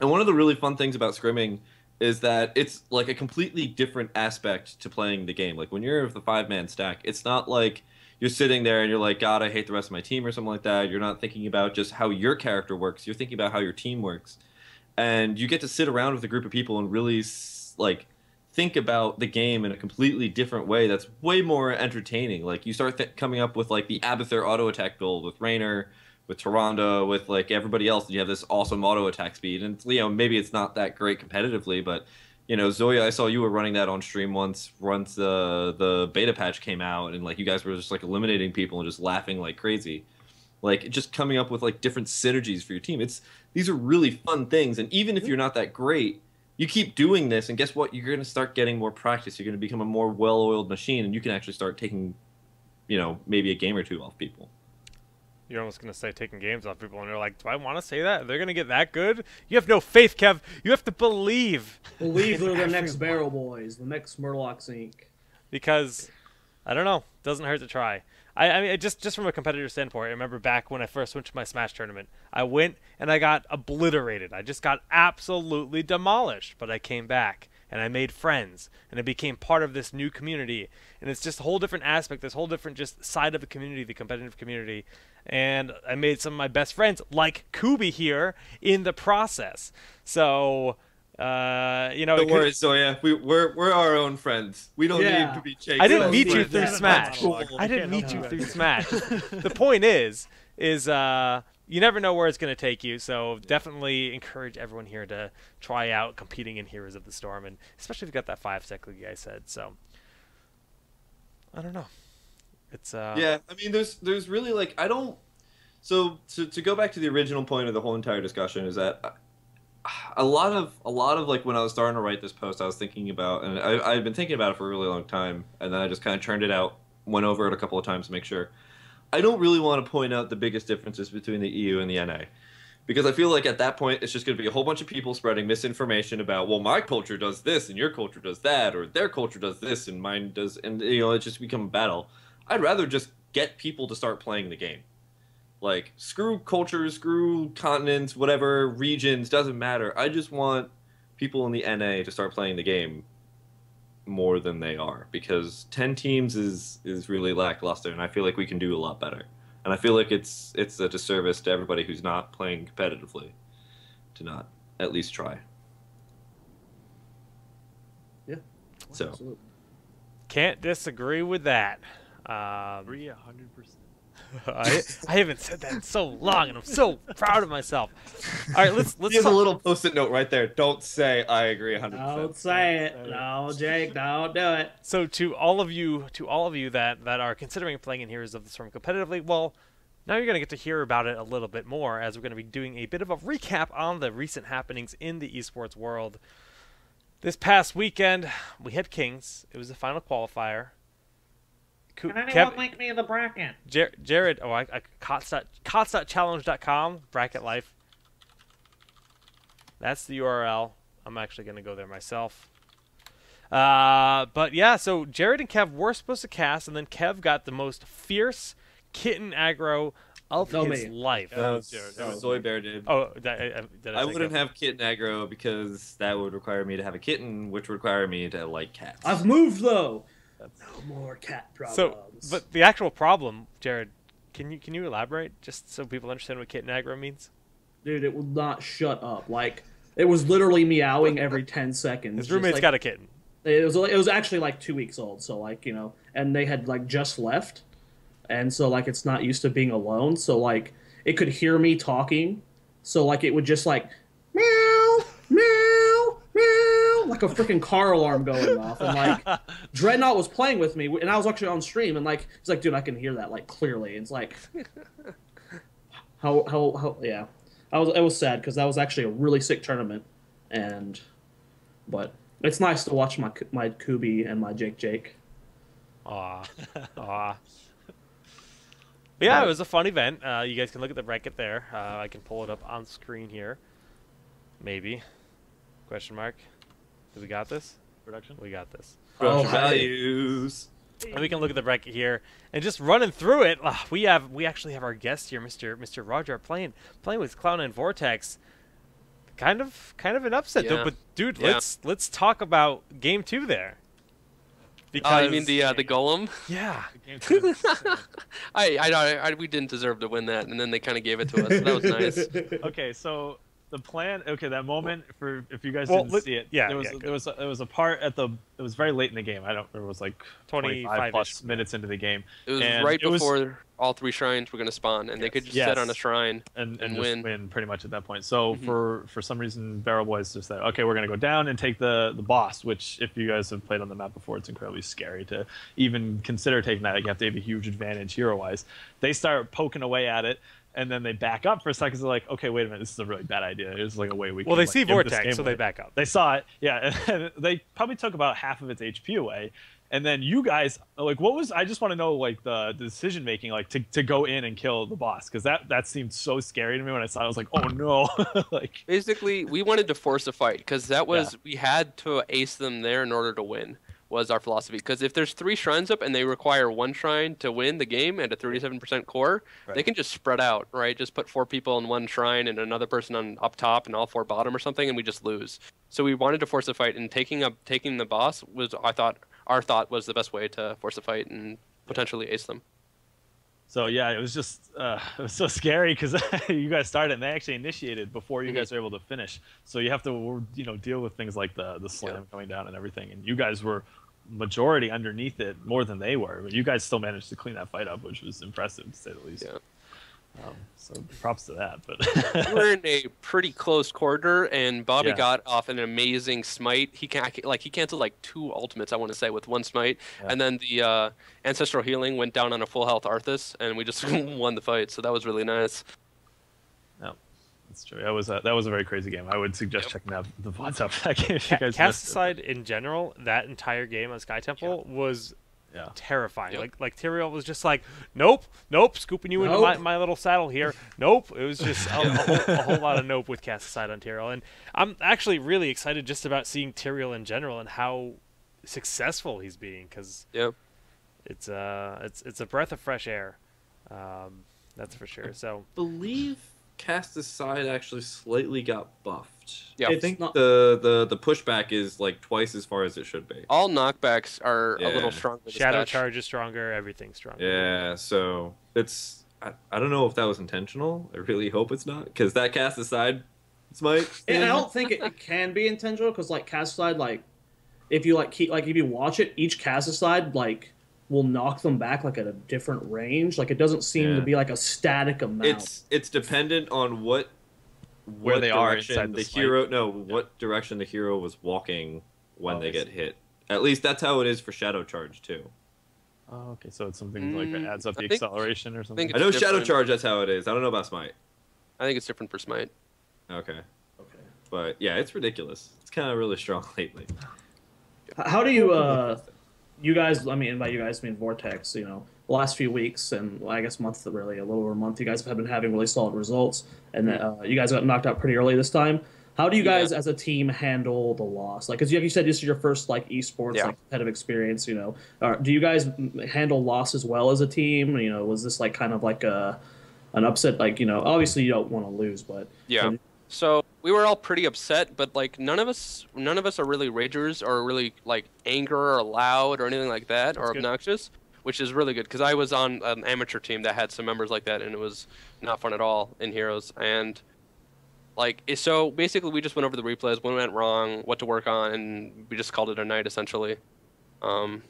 And one of the really fun things about scrimming is that it's like a completely different aspect to playing the game. Like, when you're the 5-man stack, it's not like you're sitting there and you're like, God, I hate the rest of my team or something like that. You're not thinking about just how your character works. You're thinking about how your team works. And you get to sit around with a group of people and really, like, think about the game in a completely different way that's way more entertaining. Like, you start coming up with, like, the Abathur auto attack build with Raynor, with Tyrande, with, like, everybody else, and you have this awesome auto attack speed. And, you know, maybe it's not that great competitively, but, you know, Zoya, I saw you were running that on stream once the beta patch came out, and, like, you guys were just, like, eliminating people and just laughing like crazy. like just coming up with like different synergies for your team. These are really fun things, and even if you're not that great, you keep doing this, and guess what? You're going to start getting more practice. You're going to become a more well-oiled machine, and you can actually start taking, maybe a game or two off people. You're almost going to say taking games off people, and they're like, do I want to say that? They're going to get that good? You have no faith, Kev. You have to believe. Believe they're the next Barrel Boys, the next Murlocs Inc. Because, I don't know, doesn't hurt to try. I mean, just from a competitor standpoint, I remember back when I first went to my Smash tournament, I went and I got obliterated. I just got absolutely demolished, but I came back and I made friends and I became part of this new community. And it's just a whole different aspect, this whole different just side of the community, the competitive community. And I made some of my best friends, like Cooby here, in the process. So... Don't worry, Zoya. We're our own friends. We don't need to be chased. I didn't meet you through Smash. I didn't meet you through Smash. The point is you never know where it's going to take you. So definitely encourage everyone here to try out competing in Heroes of the Storm, and especially if you got that 5-sec like you guys said. So I don't know. It's yeah. I mean, there's really like I don't. So to go back to the original point of the whole entire discussion is that. A lot of like when I was starting to write this post, I was thinking about, and I've been thinking about it for a really long time, and then I just kind of churned it out, went over it a couple of times to make sure. I don't really want to point out the biggest differences between the EU and the NA, because I feel like at that point it's just going to be a whole bunch of people spreading misinformation about, well, my culture does this and your culture does that, or their culture does this and mine does, and it's just become a battle. I'd rather just get people to start playing the game. Like, screw cultures, screw continents, whatever, regions, doesn't matter. I just want people in the NA to start playing the game more than they are. Because 10 teams is really lackluster, and I feel like we can do a lot better. And I feel like it's a disservice to everybody who's not playing competitively to not at least try. Yeah. So. Absolutely. Can't disagree with that. Agree 100%. I haven't said that in so long, and I'm so proud of myself. All right, let's Here's a little post-it note right there. Don't say I agree 100%. Don't say it. No, Jake, don't do it. So to all of you that are considering playing in Heroes of the Storm competitively, well, now you're going to get to hear about it a little bit more, as we're going to be doing a bit of a recap on the recent happenings in the esports world. This past weekend, we had Kings. It was the final qualifier. Can anyone link me in the bracket? Jared, cots.challenge.com, bracket life. That's the URL. I'm actually going to go there myself. But yeah, so Jared and Kev were supposed to cast, and then Kev got the most fierce kitten aggro of his life. Zoe Bear did. Oh, I wouldn't have kitten aggro because that would require me to have a kitten, which would require me to like cats. I've moved though. No more cat problems. So, but the actual problem, Jared, can you elaborate just so people understand what kitten aggro means? Dude, it would not shut up. Like, it was literally meowing every 10 seconds. His roommate's got a kitten. It was actually like 2 weeks old, so like, and they had like just left, and so like it's not used to being alone, so like it could hear me talking, so like it would just like meow, meow, meow, like a freaking car alarm going off, and like Dreadnought was playing with me, and I was actually on stream, and like he's like, dude, I can hear that like clearly. It's like how yeah. It was sad because that was actually a really sick tournament, but it's nice to watch my Cooby and my Jake. Aw. But yeah, it was a fun event. You guys can look at the bracket there. I can pull it up on screen here. Maybe. Question mark. Do we got this? Production? We got this. Values. And we can look at the bracket here and just running through it. We actually have our guest here, Mr. RawrJar, playing with Cloud and Vortex. Kind of an upset though. But dude, let's talk about game 2 there. Because you mean the golem? Yeah. We didn't deserve to win that, and then they kind of gave it to us. So that was nice. Okay, so the plan. Okay, that moment for if you guys didn't see it. Yeah. There was a part at the. It was very late in the game. I don't. It was like 25 plus minutes into the game. It was right before all 3 shrines were going to spawn, and they could just sit on a shrine and just win pretty much at that point. So for some reason, Barrel Boys just said, okay, we're going to go down and take the boss. Which, if you guys have played on the map before, it's incredibly scary to even consider taking that. Like, you have to have a huge advantage hero wise. They start poking away at it. and then they back up for a second. They're like, okay, wait a minute, this is a really bad idea. There's like a way we Well, can, they like, see give this Vortex, game so away. they back up. They saw it, yeah, and they probably took about half of its HP away. And then you guys, like, what was? I just want to know, like, the decision making, like, to go in and kill the boss, because that seemed so scary to me when I saw it. I was like, oh no, like. Basically, we wanted to force a fight because that was we had to ace them there in order to win. Was our philosophy. Because if there's 3 shrines up and they require 1 shrine to win the game and a 37% core, they can just spread out, right? Just put 4 people in 1 shrine and another person on up top and all 4 bottom or something, and we just lose. So we wanted to force a fight, and taking the boss was, our thought was the best way to force a fight and potentially ace them. So yeah, it was just it was so scary because you guys started and they actually initiated before you guys were able to finish. So you have to deal with things like the slam coming down and everything. And you guys were majority underneath it more than they were, but you guys still managed to clean that fight up, which was impressive to say the least. Yeah. So props to that. But we were in a pretty close quarter, and Bobby got off an amazing smite. He canceled like 2 ultimates, I want to say, with 1 smite, and then the ancestral healing went down on a full health Arthas, and we just won the fight. So that was really nice. No, that's true. That was a very crazy game. I would suggest checking out the VODs up for that game. If you guys Cast Aside in general, that entire game on Sky Temple was terrifying. Like Tyrael was just like, nope, scooping you into my little saddle here. Nope. It was just a whole lot of nope with Cast Aside on Tyrael. And I'm actually really excited just about seeing Tyrael in general and how successful he's being, because it's a breath of fresh air. That's for sure. So I believe Cast Aside actually slightly got buffed. Yeah, I think the pushback is like twice as far as it should be. All knockbacks are a little stronger. Shadow charge is stronger. Everything's stronger. Yeah, so it's I don't know if that was intentional. I really hope it's not, because that Cast Aside smite. And I don't think it can be intentional, because like Cast Aside, like if you if you watch it, each Cast Aside like will knock them back like at a different range. Like it doesn't seem to be like a static amount. It's dependent on what where they are direction inside the the hero. No, what direction the hero was walking when they get hit. At least that's how it is for Shadow Charge too. Oh, okay. So it's something like that adds up the acceleration or something. I know Shadow Charge. That's how it is. I don't know about Smite. I think it's different for Smite. Okay. But yeah, it's ridiculous. It's kind of really strong lately. How do you you guys, I mean, by you guys, I mean Vortex, the last few weeks, and I guess month, really, a little over a month, you guys have been having really solid results, and you guys got knocked out pretty early this time. How do you guys, as a team, handle the loss? Like, because like you said, this is your first, esports, competitive experience, do you guys handle loss as well as a team? Was this, kind of like an upset, obviously you don't want to lose, but... Yeah. So we were all pretty upset, but none of us are really ragers or really anger or loud or anything like that. That's or obnoxious, which is really good, because I was on an amateur team that had some members like that, and it was not fun at all in Heroes. And so basically we just went over the replays, what went wrong, what to work on, and we just called it a night essentially. So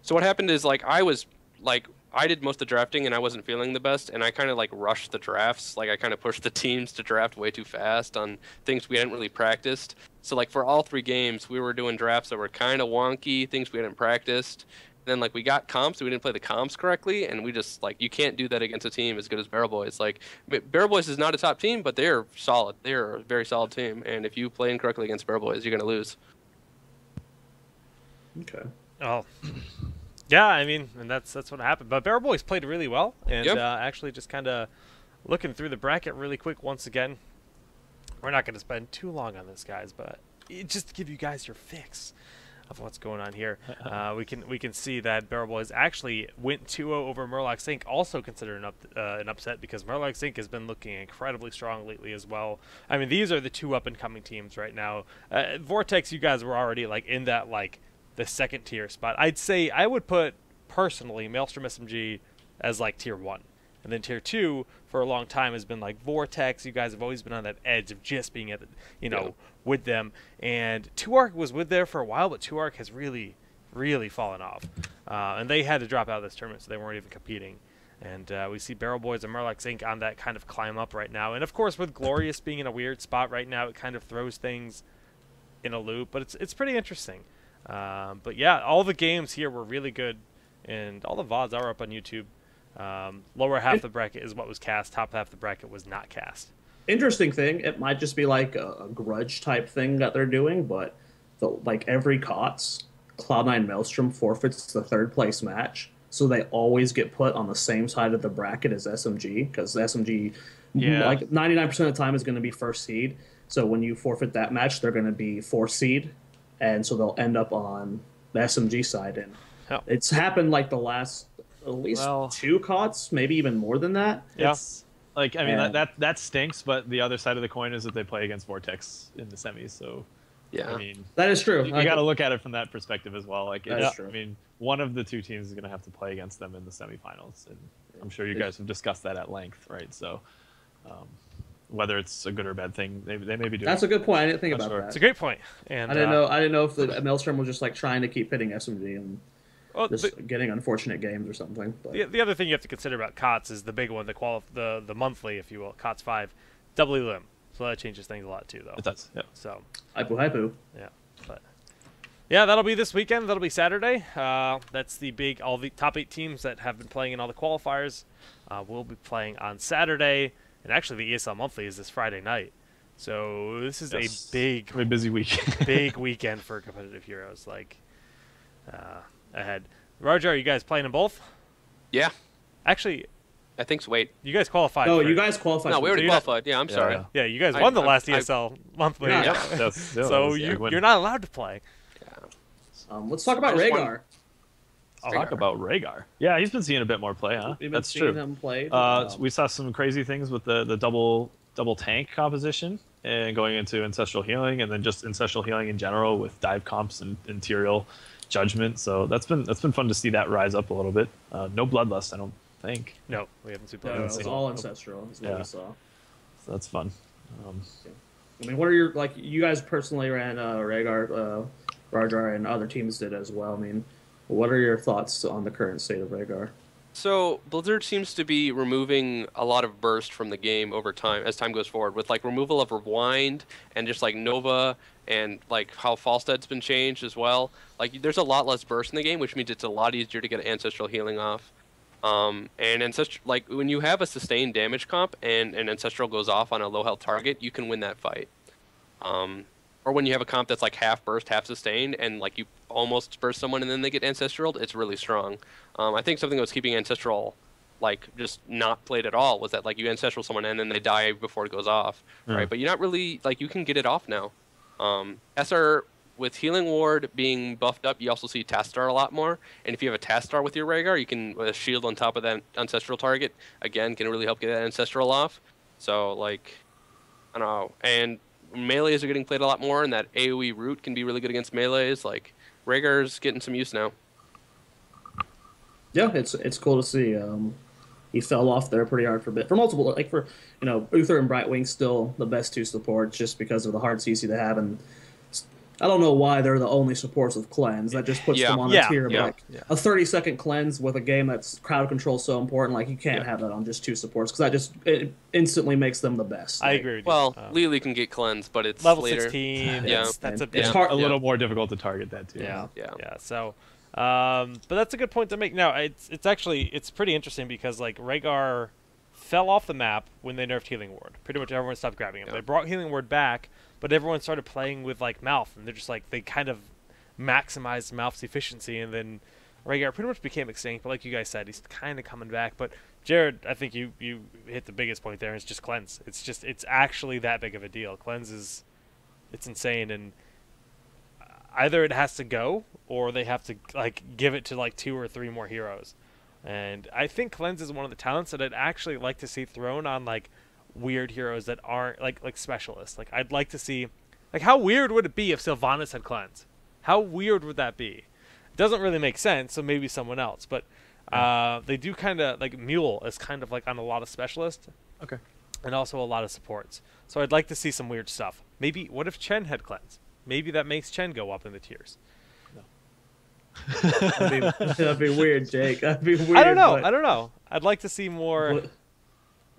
what happened is I did most of the drafting, and I wasn't feeling the best, and I kind of rushed the drafts. I kind of pushed the teams to draft way too fast on things we hadn't really practiced. So for all 3 games, we were doing drafts that were kind of wonky, things we hadn't practiced. And then we got comps, we didn't play the comps correctly, and we just you can't do that against a team as good as Barrel Boys. Barrel Boys is not a top team, but they're solid. They're a very solid team, and if you play incorrectly against Barrel Boys, you're gonna lose. Okay. Oh. Yeah, I mean, and that's what happened. But Barrel Boys played really well, and actually just kind of looking through the bracket really quick once again. We're not going to spend too long on this, guys, but just to give you guys your fix of what's going on here, we can see that Barrel Boys actually went 2-0 over Murloc Sync, also considered an upset, because Murloc Sync has been looking incredibly strong lately as well. I mean, these are the 2 up-and-coming teams right now. Vortex, you guys were already in that the second tier spot. I'd say I would put personally Maelstrom SMG as tier 1, and then tier 2 for a long time has been Vortex. You guys have always been on that edge of just being at the, with them, and 2Arc was with there for a while, but 2Arc has really fallen off, and they had to drop out of this tournament, so they weren't even competing. And we see Barrel Boys and Murloc Sync on that kind of climb up right now, and of course with Glorious being in a weird spot right now, it kind of throws things in a loop, but it's pretty interesting. But yeah, all the games here were really good, and all the VODs are up on YouTube. Lower half of the bracket is what was cast. Top half of the bracket was not cast. Interesting thing. It might just be like a grudge type thing that they're doing, but like every COTS, Cloud9 Maelstrom forfeits the third place match, so they always get put on the same side of the bracket as SMG, because SMG, like 99% of the time, is going to be first seed. So when you forfeit that match, they're going to be fourth seed, and so they'll end up on the SMG side. And it's happened like the last at least 2 COTS, maybe even more than that. Yeah. It's, like, I mean, that stinks, but the other side of the coin is that they play against Vortex in the semis, so Yeah, I mean, that is true. You got to look at it from that perspective as well. Like, That is true. I mean, one of the two teams is going to have to play against them in the semifinals, and I'm sure you guys have discussed that at length, right? So, whether it's a good or bad thing, they may be doing. That's a good point. I didn't think about sure. that. It's a great point. And I didn't know if the Maelstrom was just like trying to keep hitting SMG and just getting unfortunate games or something. But. The other thing you have to consider about COTS is the big one, the monthly, if you will, COTS 5, doubly limb. So that changes things a lot too, though. It does. Yeah. So. Hypo. Yeah. But. Yeah, that'll be this weekend. That'll be Saturday. That's all the top 8 teams that have been playing in all the qualifiers will be playing on Saturday. And actually, the ESL Monthly is this Friday night. So this is a very busy week. big weekend for competitive heroes. Like ahead. RawrJar, you guys playing in both? Yeah. Actually, I think so. Wait. you guys qualified. No, for you it. guys qualified. No, we already qualified. Yeah, I'm sorry. Yeah. Yeah, you guys won the last ESL Monthly. Yeah. So you're not allowed to play. Let's talk about I just Rhaegar. I'll talk about Rhaegar. Yeah, he's been seeing a bit more play, huh? We've been That's seeing true. him play. We saw some crazy things with the double tank composition and going into ancestral healing, and then just ancestral healing in general with dive comps and Tyrael judgment. So that's been fun to see that rise up a little bit. No bloodlust, I don't think. No, we haven't seen No, play. it was all ancestral. Is what we saw. So that's fun. I mean, what are your you guys personally ran Rhaegar, RawrJar, and other teams did as well. I mean, what are your thoughts on the current state of Rhaegar? So Blizzard seems to be removing a lot of burst from the game over time as time goes forward, with like removal of Rewind and just like Nova and like how Falstead's been changed as well. Like there's a lot less burst in the game, which means it's a lot easier to get ancestral healing off. And ancestral, like when you have a sustained damage comp and an ancestral goes off on a low health target, you can win that fight. Or when you have a comp that's like half burst, half sustained, and like you almost burst someone and then they get ancestral, it's really strong. I think something that was keeping ancestral like just not played at all was that like you ancestral someone and then they die before it goes off, right? But you're not really like you can get it off now. SR with Healing Ward being buffed up, you also see Tastar a lot more. And if you have a Tastar with your Rhaegar, you can with a shield on top of that ancestral target again can really help get that ancestral off. So like I don't know, and melees are getting played a lot more, and that AoE root can be really good against melees. Like Rhaegar's getting some use now. Yeah, it's cool to see. He fell off there pretty hard for a bit. For multiple, like for Uther and Brightwing still the best 2 supports just because of the hard CC they have, and I don't know why they're the only supports with cleanse. That just puts them on a tier of like a 30-second cleanse with a game that's crowd control so important. Like you can't have that on just 2 supports because that just it instantly makes them the best. I agree with you. Well, Lily can get cleansed, but it's level later. 16. Yeah. That's It's hard. A little more difficult to target that too. Yeah. Yeah. So, but that's a good point to make. Now, it's pretty interesting because like Rhaegar fell off the map when they nerfed Healing Ward. Pretty much everyone stopped grabbing him. Yeah. They brought Healing Ward back, but everyone started playing with like Mouth, and they're just like they kind of maximized Mouth's efficiency, and then Rhaegar pretty much became extinct. But like you guys said, he's kind of coming back. But Jared, I think you hit the biggest point there. It's just cleanse. It's actually that big of a deal. Cleanse it's insane, and either it has to go or they have to like give it to like 2 or 3 more heroes. And I think cleanse is one of the talents that I'd actually like to see thrown on like weird heroes that aren't like specialists. Like I'd like to see, like how weird would it be if Sylvanas had cleanse? How weird would that be? It doesn't really make sense, so maybe someone else. But they do kind of like Mule is kind of like on a lot of specialists. Okay. And also a lot of supports. So I'd like to see some weird stuff. Maybe what if Chen had cleanse? Maybe that makes Chen go up in the tiers. That'd be weird, Jake. That'd be weird. I don't but know. I'd like to see more.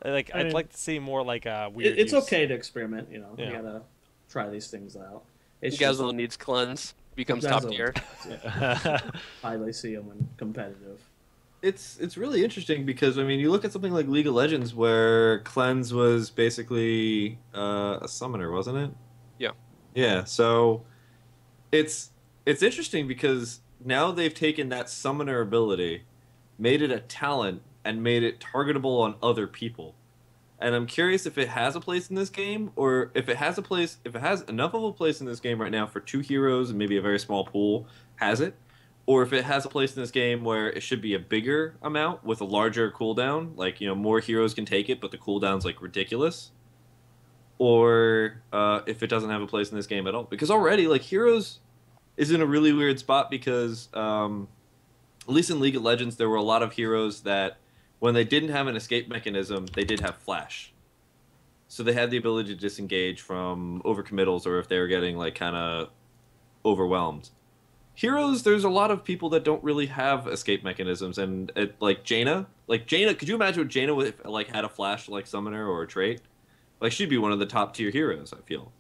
Like I'd like to see more like weird. It's use. okay to experiment. You Yeah. gotta try these things out. It's Gazel needs cleanse, becomes top Gazel. tier. Highly see him in competitive. it's really interesting because I mean you look at something like League of Legends where cleanse was basically a summoner, wasn't it? Yeah. Yeah. So it's interesting because now they've taken that summoner ability, made it a talent, and made it targetable on other people. And I'm curious if it has a place in this game, or if it has a place, if it has enough of a place in this game right now for 2 heroes and maybe a very small pool, has it? Or if it has a place in this game where it should be a bigger amount with a larger cooldown, like, more heroes can take it, but the cooldown's like ridiculous. Or if it doesn't have a place in this game at all. Because already, like, heroes is in a really weird spot because, at least in League of Legends, there were a lot of heroes that when they didn't have an escape mechanism, they did have flash. So they had the ability to disengage from overcommittals or if they were getting like kind of overwhelmed. Heroes, there's a lot of people that don't really have escape mechanisms, and like Jaina, could you imagine what Jaina would if, like had a flash like summoner or a trait? Like she'd be one of the top tier heroes, I feel.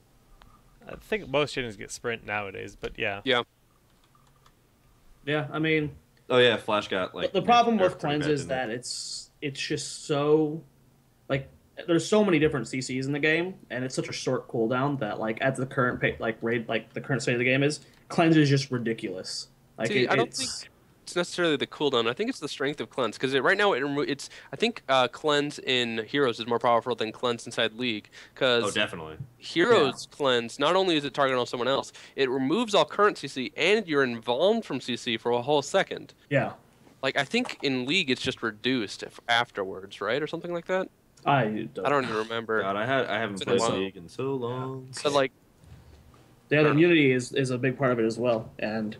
I think most Jainas get sprint nowadays, but yeah. Yeah. Yeah, I mean, Oh yeah, flash got like the problem nerfed with pretty cleanse bad, is didn't it? that it's just so like there's so many different CCs in the game, and it's such a short cooldown that like at the current the current state of the game is cleanse is just ridiculous. Like See, I don't it's think it's necessarily the cooldown. I think it's the strength of cleanse because right now it's. I think cleanse in heroes is more powerful than cleanse inside league because Oh, definitely. heroes cleanse. Not only is it targeting on someone else, it removes all current CC and you're involved from CC for a whole second. yeah. Like I think in league it's just reduced afterwards, right, or something like that. I I don't even remember. God, I haven't It's been a played while. League in so long. But like, Yeah, the immunity is a big part of it as well, and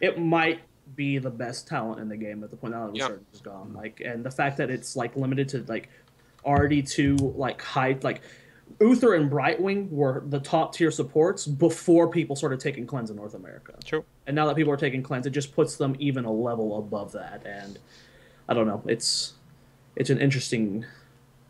it might be the best talent in the game at the point now that research is gone. Like, and the fact that it's like limited to like RD2 like high like Uther and Brightwing were the top tier supports before people started taking cleanse in North America. True. And now that people are taking cleanse, it just puts them even a level above that. And I don't know, it's an interesting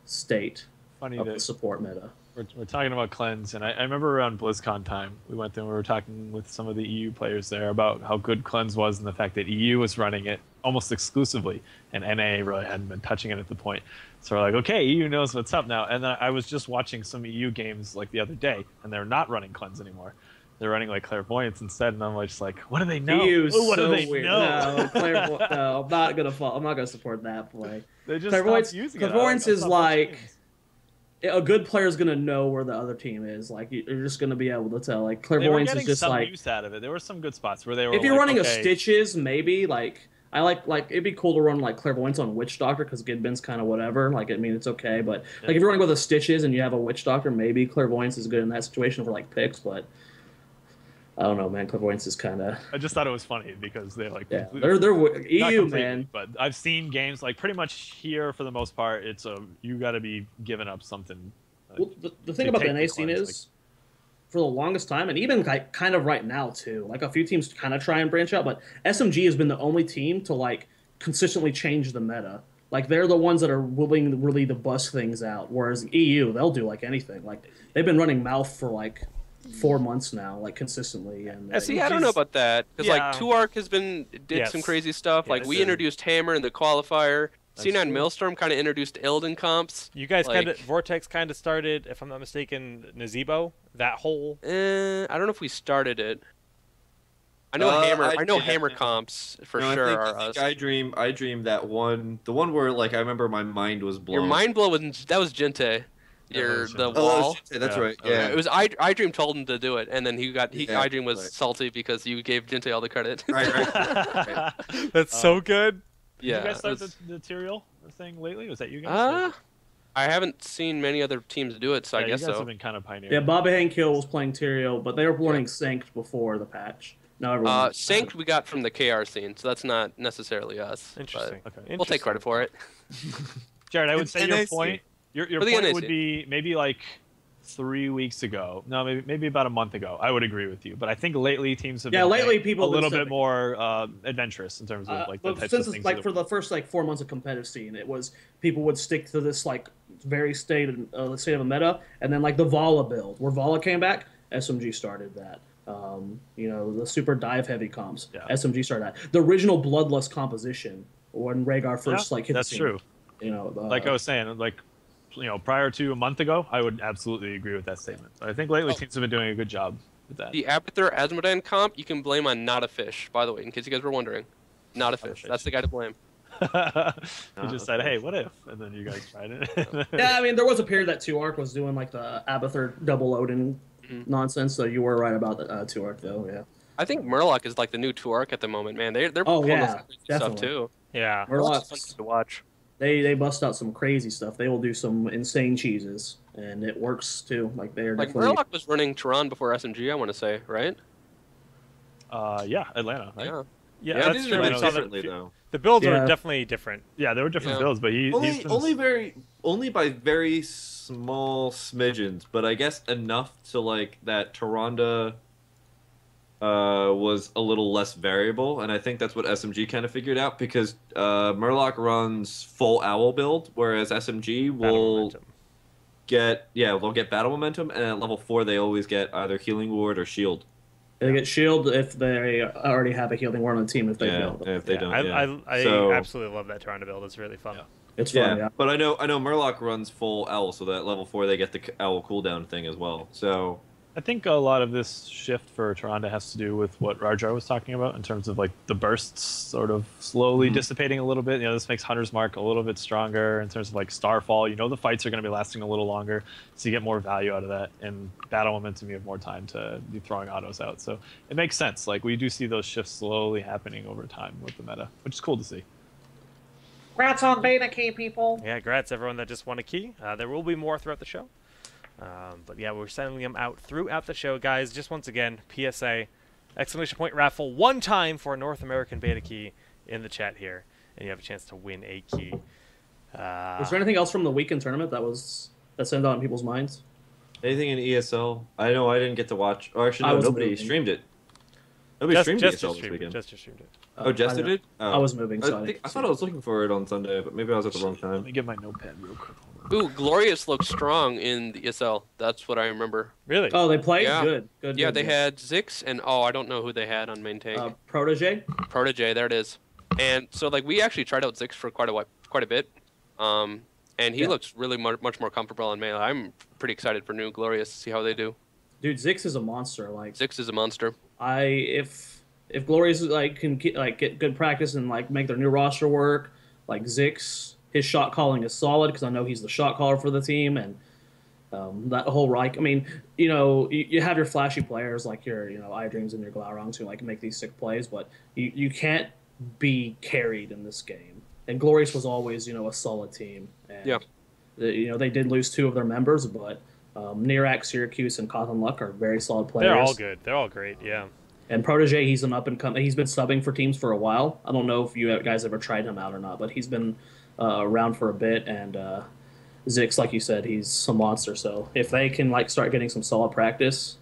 state Funny of the that support meta. we're talking about cleanse, and I remember around BlizzCon time we went there and we were talking with some of the EU players there about how good cleanse was and the fact that EU was running it almost exclusively and NA really hadn't been touching it at the point. So we're like, okay, EU knows what's up now. And then I was just watching some EU games like the other day, and they're not running cleanse anymore. They're running like clairvoyance instead, and I'm just like, what do they know? EU's What so do they weird. know? No, no, I'm not gonna support that play. They just Clairvoyance, stopped using it. clairvoyance I is stopped watching like games. a good player is gonna know where the other team is. Like you're just gonna be able to tell. Like They were clairvoyance getting is just some like use out of it. There were some good spots where they were. if you're like, running okay, a Stitches, maybe like I like it'd be cool to run like clairvoyance on Witch Doctor because Gidbin's kind of whatever. Like I mean it's okay, but like if you're running with a Stitches and you have a Witch Doctor, maybe clairvoyance is good in that situation for like picks. But I don't know, man. Clairvoyance is kind of I just thought it was funny because they like yeah. completely- They're not EU completely, man. but I've seen games like pretty much here for the most part. It's you got to be giving up something. Well, the thing to about the take NA the scene cleanse, is, for the longest time, and even like kind of right now too, like a few teams kind of try and branch out, but SMG has been the only team to like consistently change the meta. Like they're the ones that are willing really to bust things out, whereas EU they'll do like anything. Like they've been running mouth for like 4 months now, like consistently. And see, I don't know about that because Yeah. like 2Arc has did Yes. some crazy stuff. Yeah, like it's we true. introduced Hammer in the qualifier. C9 true. Maelstrom kind of introduced Illidan comps. You guys Like- kind of Vortex kind of started, if I'm not mistaken, Nazebo. That whole I don't know if we started it. I know I know Hammer comps for No, sure I are think us. I dream that one, the one where like I remember my mind was blown. Your mind blow was that was Gente. Your was the Gente. Oh, wall. that's Yeah. right. Oh, Yeah. It was I Dream told him to do it, and then Yeah, iDream was right. salty because you gave Gente all the credit. Right. that's so good. Did yeah. you guys it start was- the Tyrael thing lately? Was that you guys? I haven't seen many other teams do it, so I Yeah, guess you guys so. have been kind of pioneering. yeah, Bobby Hankill was playing Tyrael, but they were running Synced before the patch. Now everyone. Synced we got from the KR scene, so that's not necessarily us. but Interesting. Okay. We'll take credit for it. Jared, I would It's say your NAC. point. Your For the point NAC. would be maybe like 3 weeks ago. No, maybe about a month ago. I would agree with you. But I think lately teams have Yeah, been lately like, people a have been little bit stepping- more adventurous in terms of like the But types since of it's things. like that- for the first like 4 months of competitive scene, it was people would stick to this like very state of a meta, and then like the Vala build where Vala came back, SMG started that. The super dive heavy comps. Yeah. SMG started that. The original Bloodlust composition when RawrJar first hit that's the scene. true. Like I was saying, prior to a month ago, I would absolutely agree with that statement. But I think lately teams have been doing a good job with that. The Abathur Asmodine comp, you can blame on Not a Fish, by the way, in case you guys were wondering. Not a Fish. That's the guy to blame. He just said, "Hey, what if?" And then you guys tried it. Yeah, I mean, there was a period that 2-Arc was doing like the Abathur double loading nonsense. So you were right about the 2-Arc, though. Yeah. I think Murloc is like the new 2-Arc at the moment, man. They're pulling yeah, stuff definitely. too. Yeah. Murloc's fun Murloc's to watch. they bust out some crazy stuff. They will do some insane cheeses, and it works too. Like they're Like definitely. Murloc was running Tehran before SMG, I want to say, right? Yeah, Atlanta, right? Yeah. Yeah, They that's did true. it I saw that differently though. the builds Yeah. were definitely different. Yeah, there were different Yeah. builds, but Only by very small smidgens, but I guess enough to like that Tyrande was a little less variable, and I think that's what SMG kind of figured out because Murloc runs full owl build, whereas SMG Battle will momentum. they'll get battle momentum, and at level 4 they always get either healing ward or shield. They get shield if they already have a healing ward on the team. If they Yeah, don't, if they Yeah, don't. I So- absolutely love that Toronto build. It's really fun. Yeah. it's fun. Yeah. But I know Murloc runs full owl, so that at level 4 they get the owl cooldown thing as well. So I think a lot of this shift for Tyrande has to do with what RawrJar was talking about in terms of like the bursts sort of slowly dissipating a little bit. This makes Hunter's Mark a little bit stronger in terms of like Starfall. The fights are going to be lasting a little longer, so you get more value out of that. And battle momentum, you have more time to be throwing autos out. So it makes sense. Like we do see those shifts slowly happening over time with the meta, which is cool to see. Congrats on beta key, people. Yeah, congrats everyone that just won a key. There will be more throughout the show. But yeah, we're sending them out throughout the show, guys. Just once again, PSA, exclamation point raffle one time for a North American beta key in the chat here, and you have a chance to win a key. Was there anything else from the weekend tournament that sent out in people's minds? anything in ESL? I know I didn't get to watch. Or actually, I no, was nobody moving. streamed it. Nobody streamed ESL this weekend. Just streamed it. Oh, Jester I know. did? Oh. I was moving, so I didn't I see thought it. I was looking for it on Sunday, but maybe I was at the wrong Let time. me get my notepad real quick. Hold on. Ooh, Glorious looked strong in the ESL. That's what I remember. Really? Oh, they played Yeah. good. Yeah, they had Zix and I don't know who they had on main tank. Protege. Protege, there it is. And so like we actually tried out Zix for quite a bit. And he Yeah. looks really much more comfortable on melee. I'm pretty excited for new Glorious to see how they do. Dude, Zix is a monster. Like Zix is a monster. if Glorious can get good practice and make their new roster work, like Zix, his shot calling is solid because I know he's the shot caller for the team, and that whole Reich. I mean, you have your flashy players like your iDreams and your Glaurongs who make these sick plays, but you can't be carried in this game. And Glorious was always a solid team. And, Yeah. They did lose 2 of their members, but Nirak, Syracuse, and Cotton Luck are very solid players. They're all good. They're all great. Yeah. And Protege, he's an up and coming. He's been subbing for teams for a while. I don't know if you guys ever tried him out or not, but he's been around for a bit. And Zix, like you said, he's a monster. So if they can start getting some solid practice,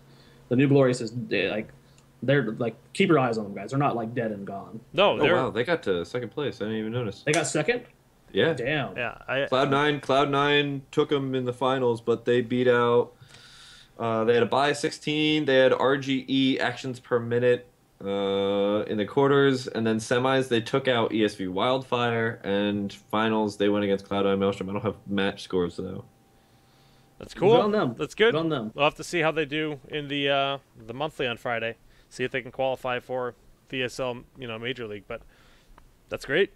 the new Glorious is they're keep your eyes on them, guys. They're not dead and gone. No, Oh they're wow, they got to second place. I didn't even notice. They got second. Yeah. Damn. yeah. Cloud9 took them in the finals, but they beat out. They had a bye 16. They had RGE actions per minute in the quarters, and then semis they took out ESV Wildfire, and finals they went against Cloud9 Maelstrom. I don't have match scores though. That's cool. Good on them. That's good. Good on them. We'll have to see how they do in the monthly on Friday. See if they can qualify for VSL, Major League. But that's great.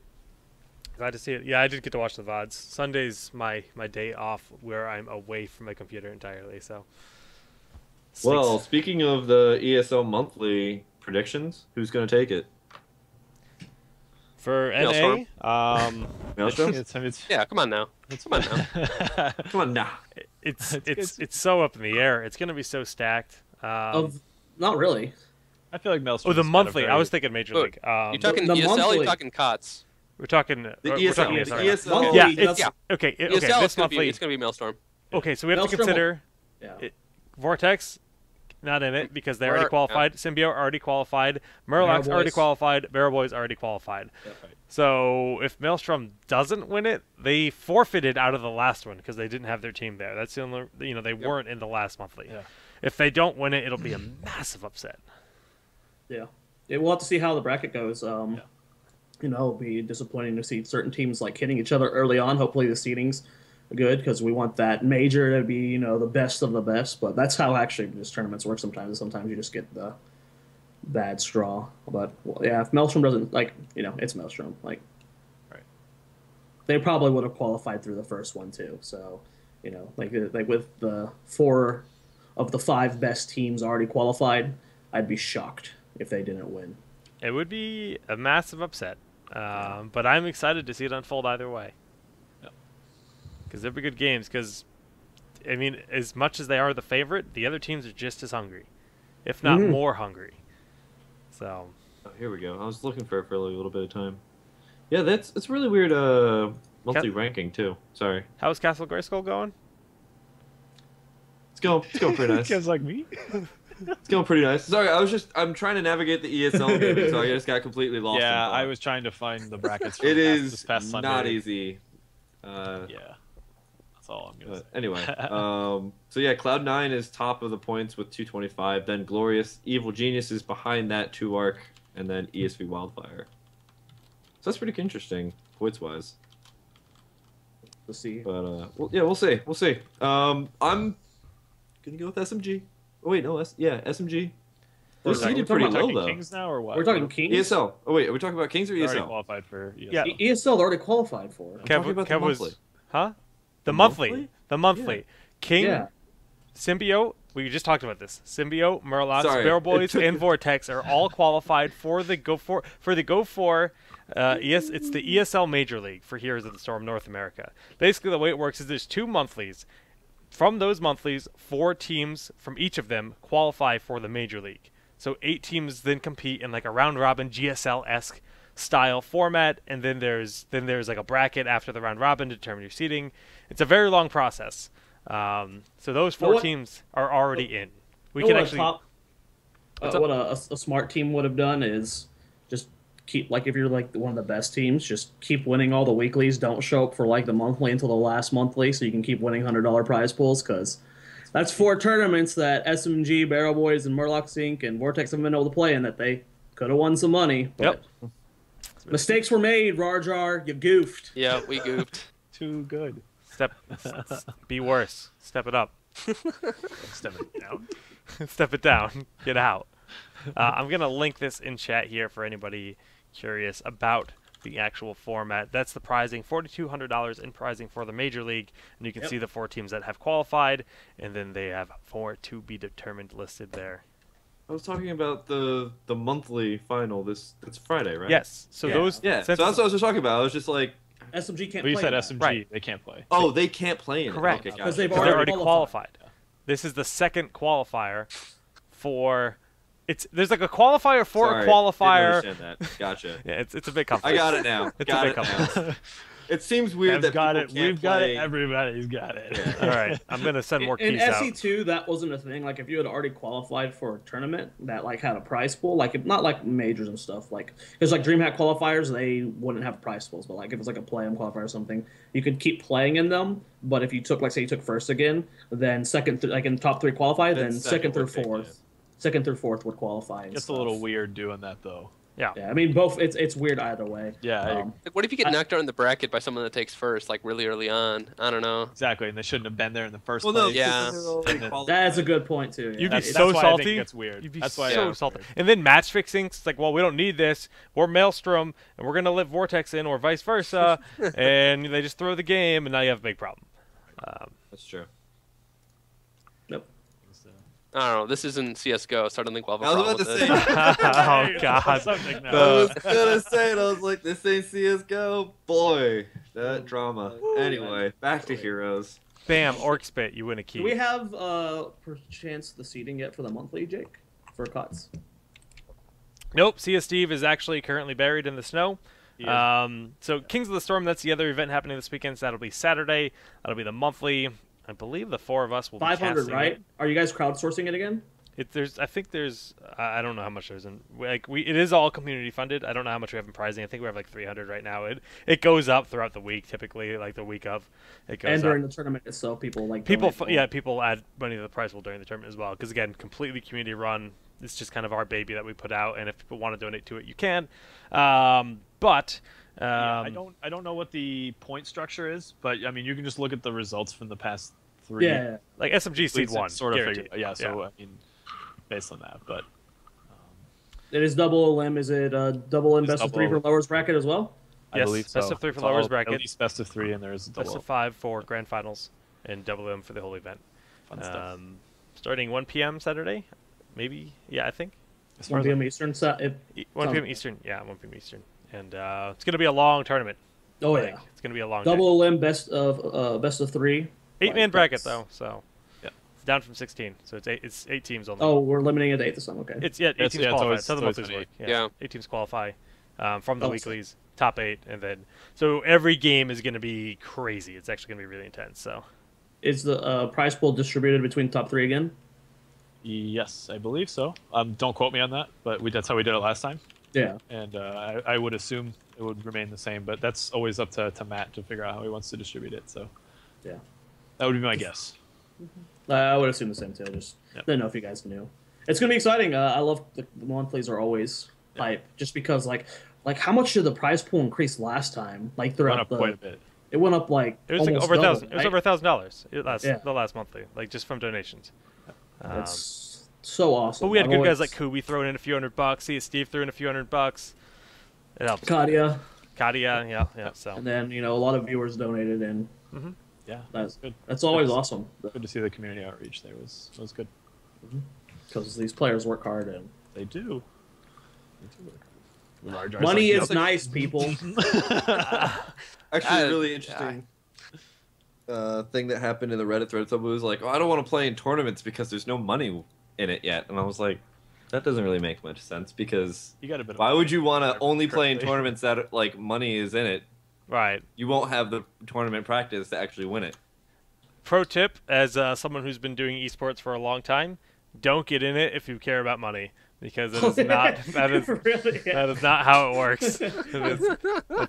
Glad to see it. Yeah, I did get to watch the VODs. Sunday's my day off where I'm away from my computer entirely. So. Well, speaking of the ESL monthly predictions, who's going to take it? For Maelstrom. NA, Maelstrom? It's Yeah, come on now. Come on now. Come on now. it's so up in the air. It's gonna be so stacked. Not really. I feel like Maelstrom. Oh, the monthly. I was thinking Major Look, League. You talking the ESL or monthly- you talking COTS? We're talking. The we're ESL. talking The ESL. ESL. Monthly, Yeah, that's- yeah. Okay. ESL, This it's gonna monthly. be Maelstrom. Okay, so we have to Maelstrom consider Yeah. Vortex. Not in it because they already Or- qualified. Symbio already qualified. Murloc's already Boys. qualified. Bear Boys already qualified. Yep. So if Maelstrom doesn't win it, they forfeited out of the last one because they didn't have their team there. That's the only. They weren't in the last monthly. Yeah. If they don't win it, it'll be a massive upset. Yeah. We'll have to see how the bracket goes. You know, it'll be disappointing to see certain teams like hitting each other early on. Hopefully the seeding's good because we want that major to be, you know, the best of the best. But that's how actually just tournaments work sometimes. Sometimes you just get the bad straw. But well, yeah, if Maelstrom doesn't, like, you know, it's Maelstrom. Like, Right. They probably would have qualified through the first one too. So, you know, like with the 4 of the 5 best teams already qualified, I'd be shocked if they didn't win. It would be a massive upset. But I'm excited to see it unfold either way. Because they'll be good games. Because, I mean, as much as they are the favorite, the other teams are just as hungry, if not more hungry. So. Oh, here we go. I was looking for it for a little bit of time. Yeah, it's really weird. Monthly ranking too. Sorry. How's Castle Grayskull going? It's going pretty nice. Kids like me. It's going pretty nice. Sorry, I'm trying to navigate the ESL game, so I just got completely lost. Yeah, I was trying to find the brackets. For It this is past Sunday. not easy. Yeah, that's all I'm gonna say. Anyway, so yeah, Cloud9 is top of the points with 225. Then Glorious Evil Genius is behind that 2 arc, and then ESV Wildfire. So that's pretty interesting points wise. We'll see. But well, yeah, we'll see. We'll see. I'm gonna go with SMG. Oh wait, no, SMG. They're seeded pretty low talking though. Kings now or what? We're talking Kings. ESL. Oh wait, are we talking about Kings or They're already ESL? qualified for ESL. Yeah. ESL already qualified for. I'm talking about the monthly. Huh? The monthly? monthly. The monthly. Yeah. King, Yeah. Symbiote, we just talked about this. Symbiote, Murlocs, Sorry. Barrel Boys, and Vortex are all qualified for the Go For it's the ESL Major League for Heroes of the Storm North America. Basically, the way it works is there's 2 monthlies. From those monthlies, 4 teams from each of them qualify for the Major League. So 8 teams then compete in like a round robin GSL-esque style format, and then there's like a bracket after the round robin to determine your seeding. It's a very long process. So those 4 teams are already in. We can actually. What a smart team would have done is just keep, like, if you're like one of the best teams, just keep winning all the weeklies. Don't show up for like the monthly until the last monthly, so you can keep winning $100 prize pools. Because that's 4 tournaments that SMG, Barrel Boys, and Murlocs Inc. and Vortex have been able to play in that they could have won some money. But mistakes were made. RawrJar, you goofed. Yeah, we goofed. Too good. Be worse. Step it up. Step it down. Step it down. Get out. I'm going to link this in chat here for anybody curious about the actual format. That's the prizing, $4,200 in prizing for the Major League, and you can see the 4 teams that have qualified, and then they have 4 to be determined listed there. I was talking about the monthly final. It's Friday, right? Yes. So those. Yeah. So that's what I was just talking about. I was just like, SMG can't Well, you play. said that. SMG. Right. They can't play. oh, they can't play in it. Correct. Okay, gotcha. Because they've They're already qualified. qualified. This is the second qualifier for. There's like a qualifier for Sorry, a qualifier. Didn't understand that. Gotcha. Yeah, it's a bit complicated. I got it now. It's got a it bit now. complicated. It seems weird that got people it. can't We've got play. it. Everybody's got it. All right, I'm gonna send more In keys out. SE2, that wasn't a thing. Like, if you had already qualified for a tournament that like had a prize pool, like if not like majors and stuff, like because like DreamHack qualifiers, they wouldn't have prize pools. But like if it was like a play-in qualifier or something, you could keep playing in them. But if you took, like, say you took first again, then second, like in top 3 qualify, then second through fourth would qualify. It's a little weird doing that though. Yeah. Yeah, I mean both. It's weird either way. Yeah, Like, what if you get knocked out in the bracket by someone that takes first, like really early on? I don't know. exactly. And they shouldn't have been there in the first Well, no, place. Yeah. That's a good point too. You'd Yeah. be That's so why I salty. think it's weird. You'd be That's why so it's salty. weird. And then match fixing. It's like, well, we don't need this. We're Maelstrom, and we're gonna let Vortex in, or vice versa. And they just throw the game, and now you have a big problem. That's true. Nope. I don't know. This isn't CS:GO, so I don't think we'll have a I was problem about with to it. say. Oh God. Something now. I was gonna say it. I was like, this ain't CS:GO. Boy, that drama. Anyway, back to Heroes. Bam, Orc Spit, you win a key. Do we have perchance the seating yet for the monthly, Jake? For cuts? Nope, CS Steve is actually currently buried in the snow. Yeah. So Kings of the Storm, that's the other event happening this weekend. So that'll be Saturday. That'll be the monthly. I believe the 4 of us will be 500, casting right? it. Are you guys crowdsourcing it again? I think there's I don't know how much there's in it is all community funded. I don't know how much we have in prizing. I think we have like 300 right now. It goes up throughout the week, typically like the week of it goes And during up. the tournament itself, people People add money to the prize pool during the tournament as well, because again, completely community run. It's just kind of our baby that we put out, and if people want to donate to it, you can. But I don't know what the point structure is, but I mean you can just look at the results from the past 3. Yeah. like SMG seed 1 sort of guaranteed. figure. Yeah, so I mean based on that, but It is double limb. Is it double limb It's best of 3 for double- lowers bracket as well? I Yes, believe so. best of 3 for It's lowers all bracket. At least best of 3, and there's Best of 5 for grand finals, and double M for the whole event. fun stuff. Starting 1 p.m. Saturday, maybe. Yeah, I think. As far 1 as p.m. Eastern. 1 p.m. Eastern. Yeah, 1 p.m. Eastern. And it's gonna be a long tournament. Oh I yeah. think. It's gonna be a long Double limb best of 3. 8-man bracket though, so Yeah. it's down from 16. So it's 8 teams only. Oh, we're limiting it to 8 this time. Okay. It's 8 It's- teams yeah, it's qualify. always- That's how the it's always monthlies an work. Yeah. 8 teams qualify from the Oh, weeklies, top 8, and then so every game is gonna be crazy. It's actually gonna be really intense. So Is the prize pool distributed between the top 3 again? Yes, I believe so. Don't quote me on that, but that's how we did it last time, Yeah. and I would assume it would remain the same. But that's always up to Matt to figure out how he wants to distribute it. So Yeah. that would be my guess. I would assume the same too. Just Yep. didn't know if you guys knew. It's gonna be exciting. I love the monthlies are always hype, just because like how much did the prize pool increase last time? Like Went throughout up quite a bit. it went up like it was like almost over double, $1,000. It was right? over $1,000 Yeah. the last monthly, like just from donations. That's so awesome. But we had I've good always- guys like Cooby throwing in a few $100. See, Steve threw in a few $100. It helps. Kadia, Kadia, yeah. So and then a lot of viewers donated, and Yeah, that's good. that's always awesome Good to see the community outreach there was good. because these players work hard and They do. RawrJar's money like, is nice, people. Actually, Uh, really interesting thing that happened in the Reddit thread. Someone was like, "Oh, I don't want to play in tournaments because there's no money in it yet," and I was like, "That doesn't really make much sense because You got a bit. why would you want to only play in correctly. tournaments that like money is in it? right. You won't have the tournament practice to actually win it." Pro tip, as someone who's been doing esports for a long time, don't get in it if you care about money, because it is not Really, yeah. that is not how it works.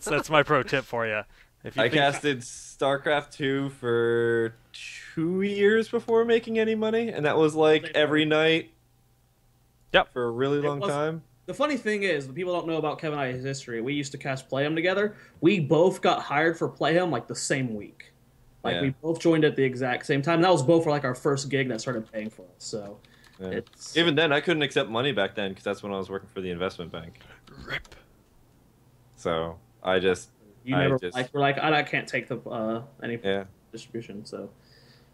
That's my pro tip for you. If you I think- casted StarCraft 2 for 2 years before making any money, and that was like every night. Yep. For a really long was- time. The funny thing is, the people don't know about Kevin and I's history. We used to cast Playham together. We both got hired for Playham like the same week. Like Yeah. we both joined at the exact same time. That was both for like our first gig that started paying for us. So Yeah. it's Even then, I couldn't accept money back then because that's when I was working for the investment bank. Rip. So I just, you I never just- like we're like I can't take the any yeah. distribution. So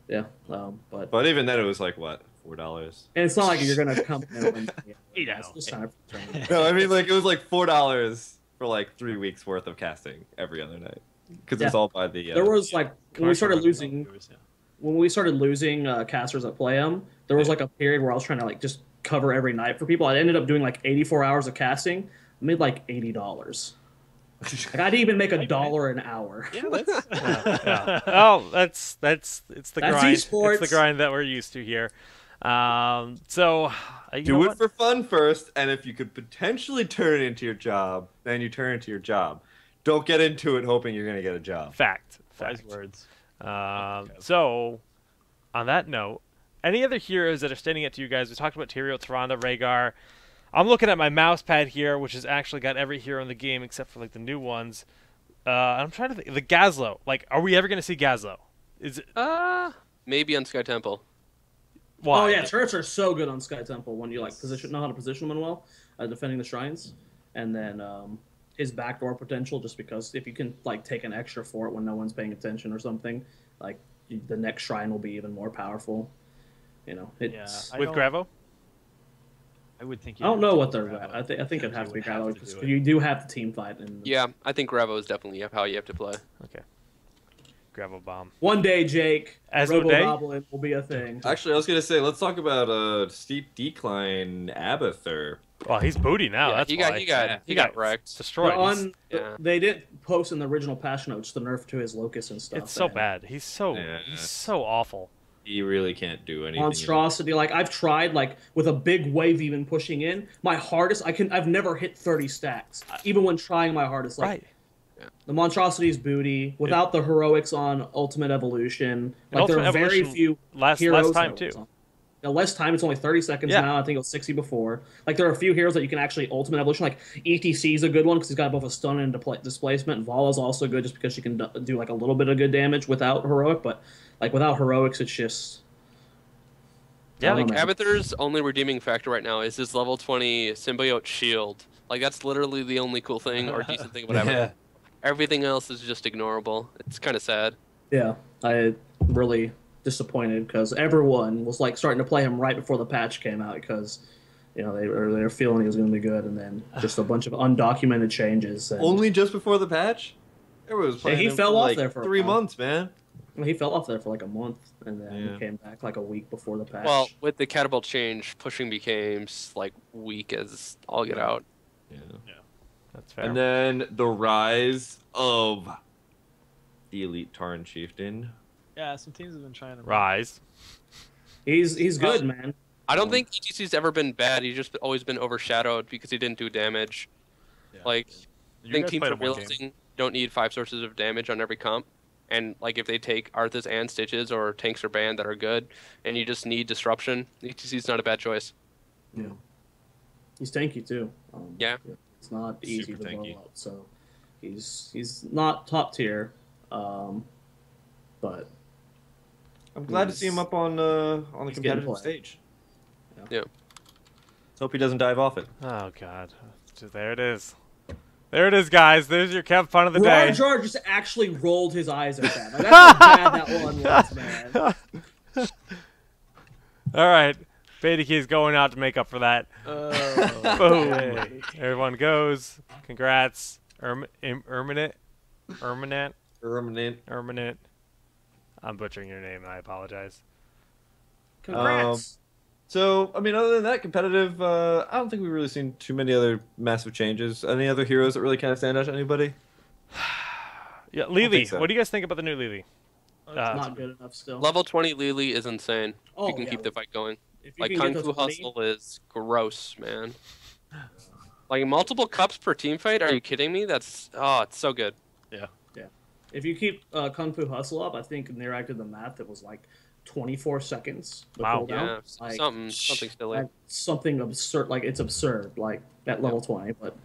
yeah, but But even then, it was like what, $4? and it's not like you're gonna come in and $8. it's just time for the tournament. No, I mean like it was like $4 for like 3 weeks worth of casting every other night because it's Yeah. all by the. There was like when we started losing Yeah. when we started losing casters at Playham, there was like a period where I was trying to like just cover every night for people. I ended up doing like 84 hours of casting. I made like $80. Like I didn't even make $1 an hour. Yeah, that's Yeah. Oh, it's the That's grind. esports. It's the grind that we're used to here. So you know Do it what? for fun first, and if you could potentially turn it into your job, then you turn it into your job. Don't get into it hoping you're gonna get a job. Fact. wise Fact. words. So, on that note, any other heroes that are standing out to you guys? We talked about Tyrael, Tyrande, Rhaegar. I'm looking at my mouse pad here, which has actually got every hero in the game except for like the new ones. I'm trying to think. The Gazlo. Like, are we ever going to see Gazlo? Is it Maybe on Sky Temple. why? Oh yeah, turrets are so good on Sky Temple when you like know how to position them well, defending the shrines, and then his backdoor potential. Just because if you can like take an extra fort when no one's paying attention or something, like the next shrine will be even more powerful. You know, it's. I with don't- Gravo? I would think. I don't know what they're at. I think it'd have to be Gravo because you do have the team fight. And Yeah, I think Gravo is definitely how you have to play. Okay. Gravo bomb. One day, Jake, As Robo day? Goblin will be a thing. Actually, I was gonna say let's talk about steep decline Abathur. Well, he's booty now. Yeah, That's he why. got wrecked. destroyed. Yeah. They didn't post in the original patch notes the nerf to his locus and stuff. It's so and bad. He's so Yeah. he's so awful. He really can't do anything. Monstrosity. Like I've tried, like with a big wave even pushing in. My hardest, I've never hit 30 stacks, even when trying my hardest. Like, Right. The Monstrosity's booty without the heroics on Ultimate Evolution. Like there are Ultimate very Evolution few less heroes time that too. was on. Now, less time. It's only 30 seconds Yeah. now. I think it was 60 before. Like there are a few heroes that you can actually Ultimate Evolution. Like ETC is a good one because he's got both a stun and displacement. Vala is also good just because she can do like a little bit of good damage without heroic. But like without heroics, it's just Yeah, I don't know, man. Abathur's only redeeming factor right now is his level 20 symbiote shield. Like that's literally the only cool thing or decent thing about Abathur. Everything else is just ignorable. It's kind of sad. Yeah, I really disappointed because everyone was like starting to play him right before the patch came out because they were feeling he was going to be good, and then just a bunch of undocumented changes. And, Only just before the patch. Everyone was playing he him fell for off like there for a 3 while. months, man. well, he fell off there for like a month, and then Yeah. he came back like a week before the patch. Well, with the catapult change, pushing became like weak as all get out. Yeah. That's fair. And then the rise of the Elite Tarn Chieftain. Yeah, some teams have been trying to Rise. he's good, man. I don't think ETC's ever been bad. He's just always been overshadowed because he didn't do damage. Yeah. Like, You I think guys teams played are him one game. realizing you don't need 5 sources of damage on every comp. And like if they take Arthas and Stitches or tanks or band that are good, and you just need disruption, ETC's not a bad choice. Yeah, he's tanky too. Yeah. it's not easy Super to blow tanky. up, so he's not top tier, but I'm glad to see him up on the He's getting competitive play. stage. Yeah. Let's hope he doesn't dive off it. Oh god. There it is. There it is, guys. There's your camp fun of the day. RawrJar just actually rolled his eyes at that. Like, that's how bad that one was, man. All right. Beta Key's going out to make up for that. Boom. Everyone goes. Congrats. Erminate. I'm butchering your name. I apologize. Congrats. So, I mean, other than that, competitive, I don't think we've really seen too many other massive changes. Any other heroes that really kind of stand out to anybody? Yeah, Lily. think so. What do you guys think about the new Lily? It's not good enough still. Level 20 Lily is insane. Oh, you can yeah. keep the fight going. If you Like can Kung get Fu to 20, Hustle is gross, man. Like multiple cups per team fight? Are you kidding me? That's it's so good. if you keep Kung Fu Hustle up, I think near I did the math. It was like 24 seconds. The Wow. cooldown. Yeah, Like, something silly. Like, something absurd. Like it's absurd. Like at level 20, but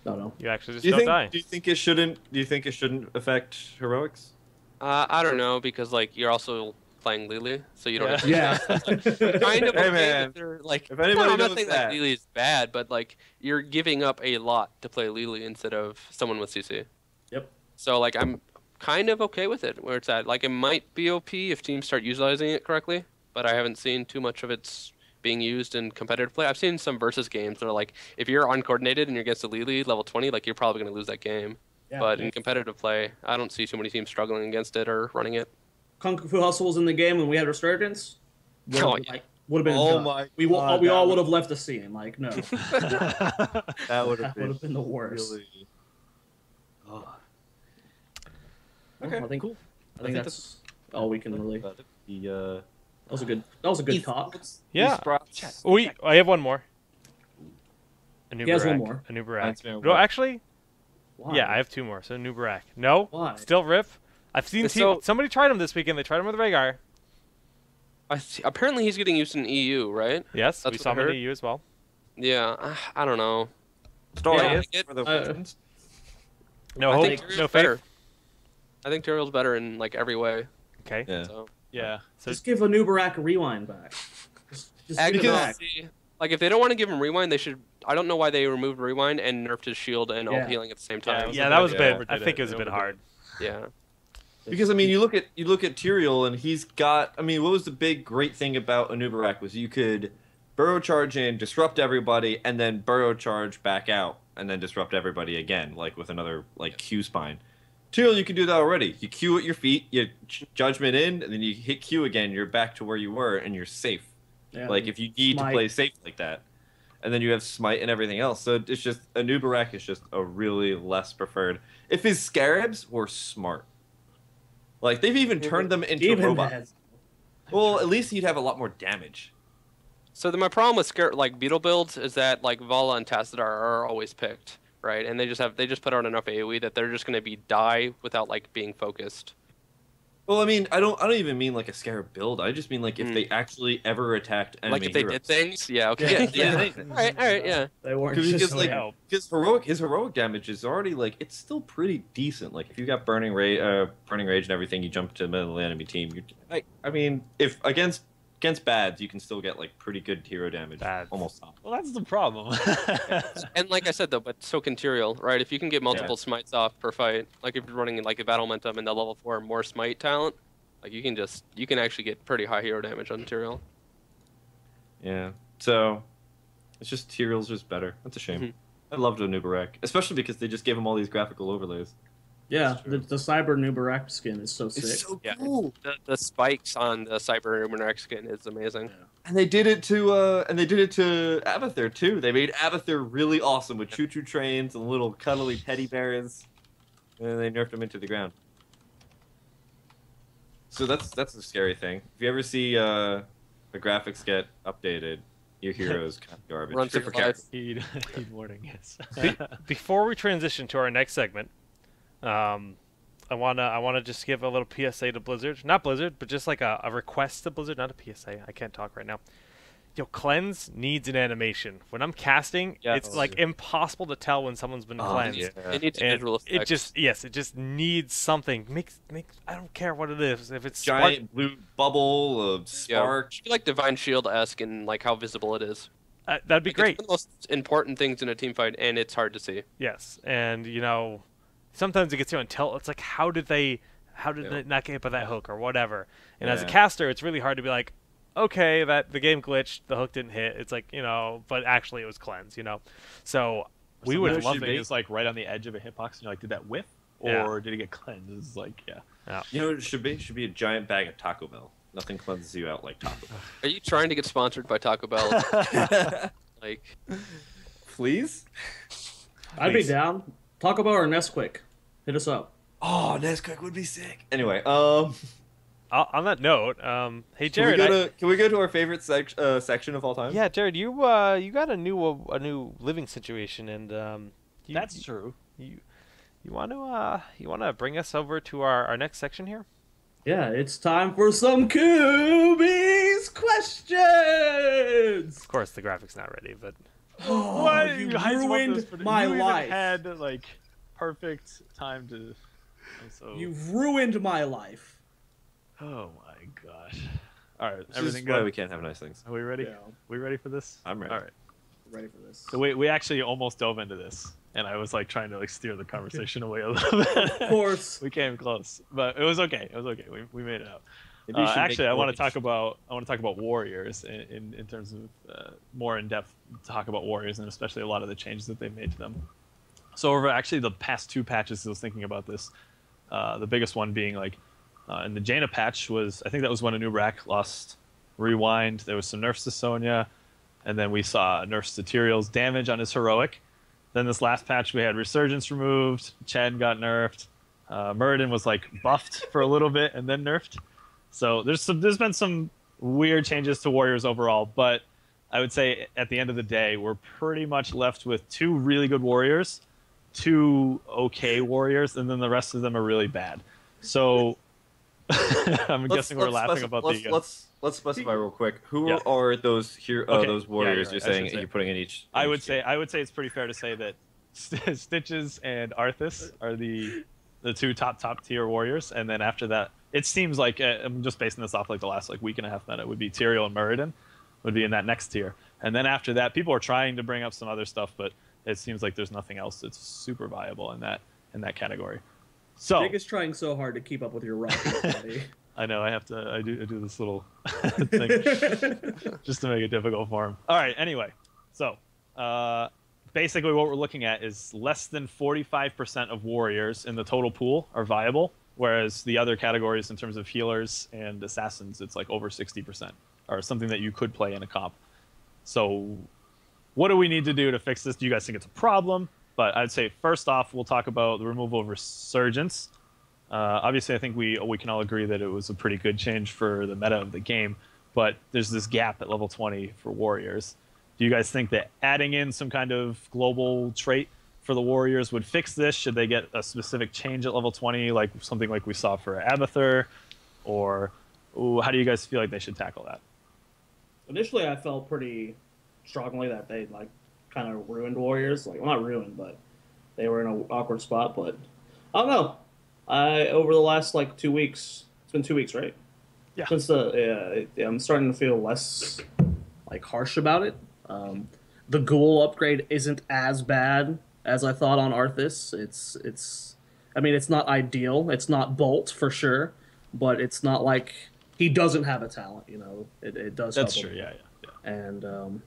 I don't know. You actually just Do you don't think? die. Do you think it shouldn't? Do you think it shouldn't affect heroics? I don't know because like you're also playing Lily, so you don't. Have to Yeah. kind of Hey, okay man. if they're, like, If anybody no, I'm knows not saying that. like Lily is bad, but like you're giving up a lot to play Lily instead of someone with CC. Yep. So like I'm kind of okay with it where it's at. Like it might be OP if teams start utilizing it correctly, but I haven't seen too much of its being used in competitive play. I've seen some versus games that are like if you're uncoordinated and you're against a Lily level 20, like you're probably going to lose that game. Yeah. But in competitive play, I don't see too many teams struggling against it or running it. Kung Fu Hustle was in the game when we had Resurgence. Would Oh, have yeah. been Oh done. my We God, we that all would- would have left the scene. Like no, That would that would have been the worst. really. Oh. Well, Okay, I think cool. I think that's all we can really. That The was a good talk. Yeah. eSports. I have one more. A new He has one Barak. more. A new Barak. That's fair. No, actually, Why? yeah, I have 2 more. So new Barak. No. Why? Still Riff. I've seen So- somebody tried him this weekend. They tried him with Rhaegar. Apparently he's getting used in EU, right? Yes, That's we what saw I him in heard. EU as well. Yeah, I don't know. Story Yeah, is I get- for the uh, fans. No I hope, think no Tyrion's faith. better. I think Tyrion's better in like every way. Okay. Yeah. So Yeah. So Just give a new Barak a rewind back. Just give it actually, back. like if they don't want to give him rewind, they should. I don't know why they removed rewind and nerfed his shield and all Yeah. healing at the same Yeah, time. yeah, that was a Yeah. bit. I Overdid think it. it was a They bit overdid hard. Yeah. Because I mean, you look at Tyrael, and he's got. I mean, what was the big great thing about Anubarak was you could burrow charge in, disrupt everybody, and then burrow charge back out, and then disrupt everybody again, like with another like Q spine. Tyrael, you can do that already. You Q at your feet, you judgment in, and then you hit Q again. You're back to where you were, and you're safe. Yeah. Like if you need Smite. to play safe like that, and then you have smite and everything else. So it's just Anubarak is just a really less preferred. If his scarabs were smart. Like they've even turned them into Even robots. that. Well, at least he'd have a lot more damage. So my problem with like beetle builds is that like Vala and Tassadar are always picked, right? And they just put out enough AoE that they're just going to be die without like being focused. Well, I mean, I don't even mean like a Scarab build. I just mean like if they actually ever attacked enemy Like if they heroes. did things, yeah, okay, Yeah. All right, yeah. They weren't Because just like his heroic damage is already like it's still pretty decent. Like if you got burning rage and everything, you jump to the middle of the enemy team. I mean, if against bads, you can still get like pretty good hero damage. Bads. Almost top. Well, that's the problem. And like I said though, but so can Tyrael, right? If you can get multiple smites off per fight, like if you're running like a battle momentum and the level 4 more smite talent, like you can actually get pretty high hero damage on Tyrael. Yeah. So it's just Tyrael's just better. That's a shame. I loved Anubarak, especially because they just gave him all these graphical overlays. Yeah, the Cyber Nubarak skin is so sick. It's so Yeah. cool. The spikes on the Cyber Ubernax skin is amazing. Yeah. And they did it to Abathur too. They made Abathur really awesome with choo-choo trains and little cuddly teddy bears, and they nerfed him into the ground. So that's a scary thing. If you ever see the graphics get updated, your hero's kind of garbage. Run for your life. Heed warning, yes. Before we transition to our next segment, I wanna just give a little PSA to Blizzard. Not Blizzard, but just like a request to Blizzard, not a PSA. I can't talk right now. Yo, cleanse needs an animation. When I'm casting, it's like impossible to tell when someone's been cleansed. Yeah. It needs And visual effects. it just needs something. Makes I don't care what it is. If it's Giant blue bubble, spark. I feel like Divine Shield-esque and like how visible it is. that'd be Like, great. It's one of the most important things in a team fight, and it's hard to see. Yes, and sometimes it gets you on tilt. It's like how did they not get hit by that hook or whatever? And as a Yeah. caster, it's really hard to be like, okay, that the game glitched, the hook didn't hit. It's like but actually it was cleansed. So we would Sometimes love shipping it. is like right on the edge of a hitbox, and you're like, did that whiff Yeah. or did it get cleansed? It's like, yeah. You know what it should be? It should be a giant bag of Taco Bell. Nothing cleanses you out like Taco Bell. Are you trying to get sponsored by Taco Bell? Like, Please? I'd be down. Taco Bell or Nesquik. Hit us up. Oh, Nesquik would be sick. Anyway, On that note, hey Jared, can we go to our favorite section of all time? yeah, Jared, you got a new living situation, and That's true. You want to bring us over to our next section here? Yeah, it's time for some Cooby's questions. Of course, the graphics not ready, but Oh, What? you hyped him up ruined this for- my you even life. had like perfect time to. So. You've ruined my life. Oh my gosh! All right, This everything is why good. we can't have nice things. Are we ready? Yeah. We ready for this? I'm ready. All right. Ready for this? So we actually almost dove into this, and I was like trying to like steer the conversation away a little bit. Of course. We came close, but it was okay. It was okay. We made it out. Maybe we should Actually, make I want to more- talk about Warriors in terms of more in depth talk about Warriors, and especially a lot of the changes that they've made to them. So over actually the past 2 patches, I was thinking about this. The biggest one being like in the Jaina patch was, I think that was when Anubarak lost Rewind. There was some nerfs to Sonya, and then we saw nerfs to Tyrael's damage on his heroic. Then this last patch we had Resurgence removed, Chen got nerfed, Muradin was like buffed for a little bit and then nerfed. So there's been some weird changes to Warriors overall, but I would say at the end of the day we're pretty much left with 2 really good Warriors, 2 okay Warriors, and then the rest of them are really bad. So I'm guessing we're laughing about the. Let's specify real quick. Who Yeah. are those Okay. those warriors you're right. you're I saying should say. you're putting in each? I would say it's pretty fair to say that Stitches and Arthas are the 2 top tier warriors, and then after that, it seems like I'm just basing this off like the last like week and a half that it would be Tyrael and Muradin would be in that next tier, and then after that, people are trying to bring up some other stuff, but it seems like there's nothing else that's super viable in that category. So Jake is trying so hard to keep up with your rocket, buddy. I know I do this little thing just to make it difficult for him. All right. Anyway, so basically what we're looking at is less than 45% of warriors in the total pool are viable, whereas the other categories in terms of healers and assassins, it's like over 60%, or something that you could play in a comp. So what do we need to do to fix this? Do you guys think it's a problem? But I'd say first off, we'll talk about the removal of Resurgence. Obviously, I think we can all agree that it was a pretty good change for the meta of the game, but there's this gap at level 20 for warriors. Do you guys think that adding in some kind of global trait for the warriors would fix this? Should they get a specific change at level 20, like something like we saw for Abathur? Or how do you guys feel like they should tackle that? Initially, I felt pretty strongly that they like kind of ruined warriors. Like, well, not ruined, but they were in an awkward spot. But I don't know. Over the last like 2 weeks, it's been 2 weeks, right? Yeah. Since I'm starting to feel less like harsh about it. The ghoul upgrade isn't as bad as I thought on Arthas. I mean, it's not ideal. It's not Bolt for sure, but it's not like he doesn't have a talent. You know, it does. That's help true. him. Yeah. And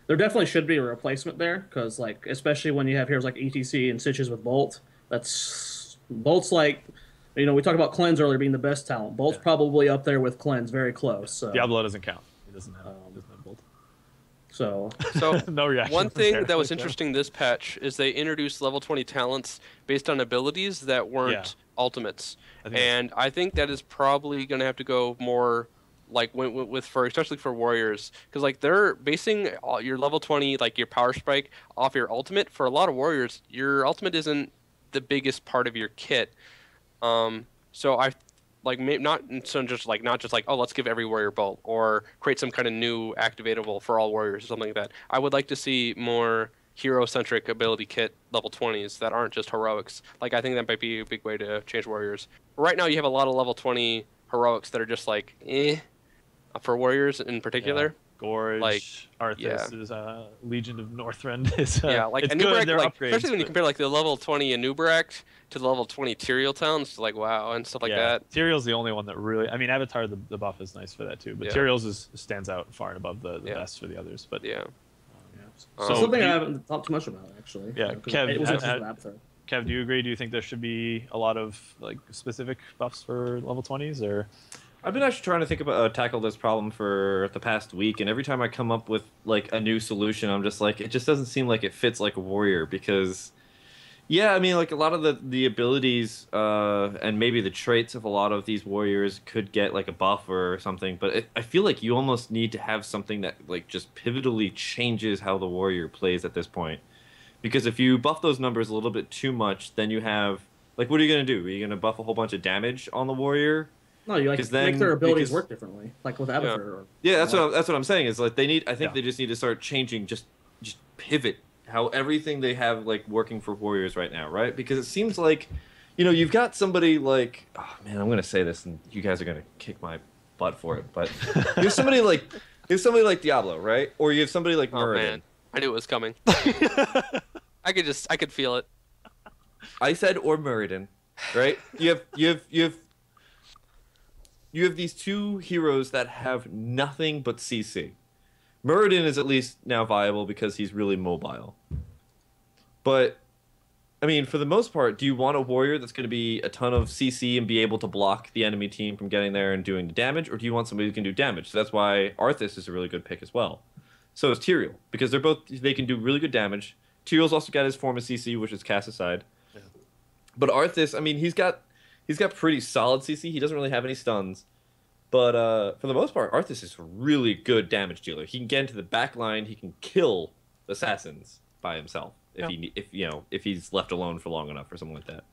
there definitely should be a replacement there because, like, especially when you have heroes like ETC and Stitches with Bolt, Bolt's like, you know, we talked about Cleanse earlier being the best talent. Bolt's probably up there with Cleanse, very close. So. Diablo doesn't count. He doesn't have Bolt. So no reaction. One thing there. that was interesting this patch is they introduced level 20 talents based on abilities that weren't ultimates, I think that is probably going to have to go more like especially for warriors, because like they're basing your level 20 like your power spike off your ultimate. For a lot of warriors, your ultimate isn't the biggest part of your kit. So I like not just like oh, let's give every warrior Bolt or create some kind of new activatable for all warriors or something like that. I would like to see more hero-centric ability kit level 20s that aren't just heroics. Like, I think that might be a big way to change warriors. Right now you have a lot of level 20 heroics that are just like for warriors in particular. Gorge, like Arthas is Legion of Northrend is like it's Anubarak, good, like, upgrades, especially when you compare like the level 20 Anubarak to the level 20 Tyrael talents, like wow, and stuff like that. Tyrael's the only one that really, I mean, Avatar the buff is nice for that too, but Tyrael's stands out far and above the best for the others. But so something I haven't thought too much about actually. Yeah, Kev, Kev, do you agree? Do you think there should be a lot of like specific buffs for level 20s or? I've been actually trying to think about tackle this problem for the past week, and every time I come up with like a new solution, I'm just like, it just doesn't seem like it fits like a warrior because, yeah, I mean, like a lot of the abilities and maybe the traits of a lot of these warriors could get like a buff or something, but I feel like you almost need to have something that like just pivotally changes how the warrior plays at this point, because if you buff those numbers a little bit too much, then you have like, what are you gonna do? Are you gonna buff a whole bunch of damage on the warrior? No, you like make their abilities work differently, like with Abathur. That's what I'm saying. Is like they need. I think they just need to start changing, just pivot how everything they have like working for warriors right now, right? Because it seems like, you know, you've got somebody like, oh man, I'm gonna say this, and you guys are gonna kick my butt for it, but you have somebody like Diablo, right? Or you have somebody like Muradin. Oh man, I knew it was coming. I could feel it. I said or Muradin, right? You have these two heroes that have nothing but CC. Muradin is at least now viable because he's really mobile. But, I mean, for the most part, do you want a warrior that's going to be a ton of CC and be able to block the enemy team from getting there and doing the damage? Or do you want somebody who can do damage? So that's why Arthas is a really good pick as well. So is Tyrael, because they can do really good damage. Tyrael's also got his form of CC, which is Cast Aside. Yeah. But Arthas, I mean, he's got pretty solid CC. He doesn't really have any stuns. But for the most part, Arthas is a really good damage dealer. He can get into the back line. He can kill assassins by himself if he's left alone for long enough or something like that.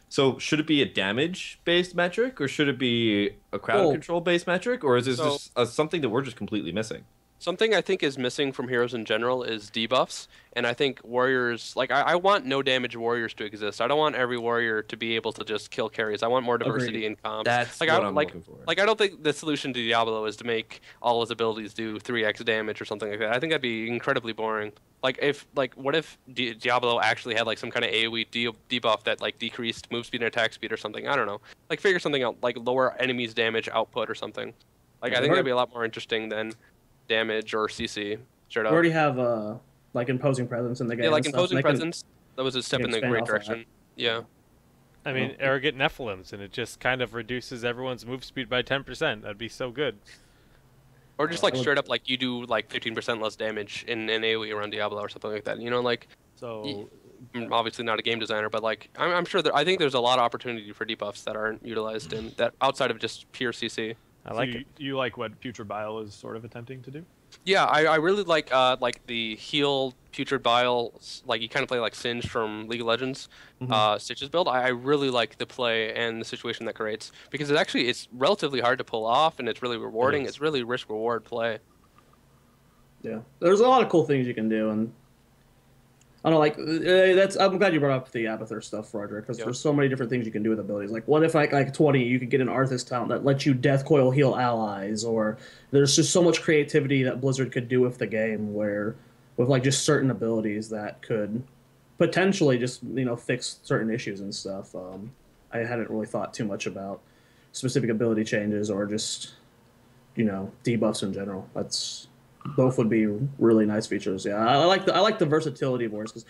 So should it be a damage-based metric, or should it be a crowd control-based metric, or is this just something that we're just completely missing? Something I think is missing from heroes in general is debuffs, and I think warriors, like I want no damage warriors to exist. I don't want every warrior to be able to just kill carries. I want more diversity in comps. That's like, what I'm looking for. Like I don't think the solution to Diablo is to make all his abilities do 3x damage or something like that. I think that'd be incredibly boring. What if Diablo actually had like some kind of AoE debuff that like decreased move speed and attack speed or something? I don't know. Like figure something out, like lower enemies damage output or something. Like I think that'd be a lot more interesting than damage or CC. Straight up. We already have like imposing presence in the game. Yeah, like imposing presence. That was a step in the great direction. Yeah. I mean, arrogant Nephilims, and it just kind of reduces everyone's move speed by 10%. That'd be so good. Or just like straight up, like you do like 15% less damage in AoE around Diablo or something like that. You know, like. So I'm obviously not a game designer, but like I'm sure I think there's a lot of opportunity for debuffs that aren't utilized in that outside of just pure CC. I like so it. you like what Putrid Bile is sort of attempting to do? Yeah, I really like the heal Putrid Bile, like you kind of play like Singed from League of Legends, Stitches build. I really like the play and the situation that creates because it's relatively hard to pull off and it's really rewarding. It's really risk reward play. Yeah, there's a lot of cool things you can do, and I don't know, like that's. I'm glad you brought up the Abathur stuff, Roger, because there's so many different things you can do with abilities. Like, what if like 20, you could get an Arthas talent that lets you Death Coil heal allies, or there's just so much creativity that Blizzard could do with the game, where with like just certain abilities that could potentially just fix certain issues and stuff. I hadn't really thought too much about specific ability changes or just debuffs in general. Both would be really nice features. Yeah, I like the versatility of Warriors because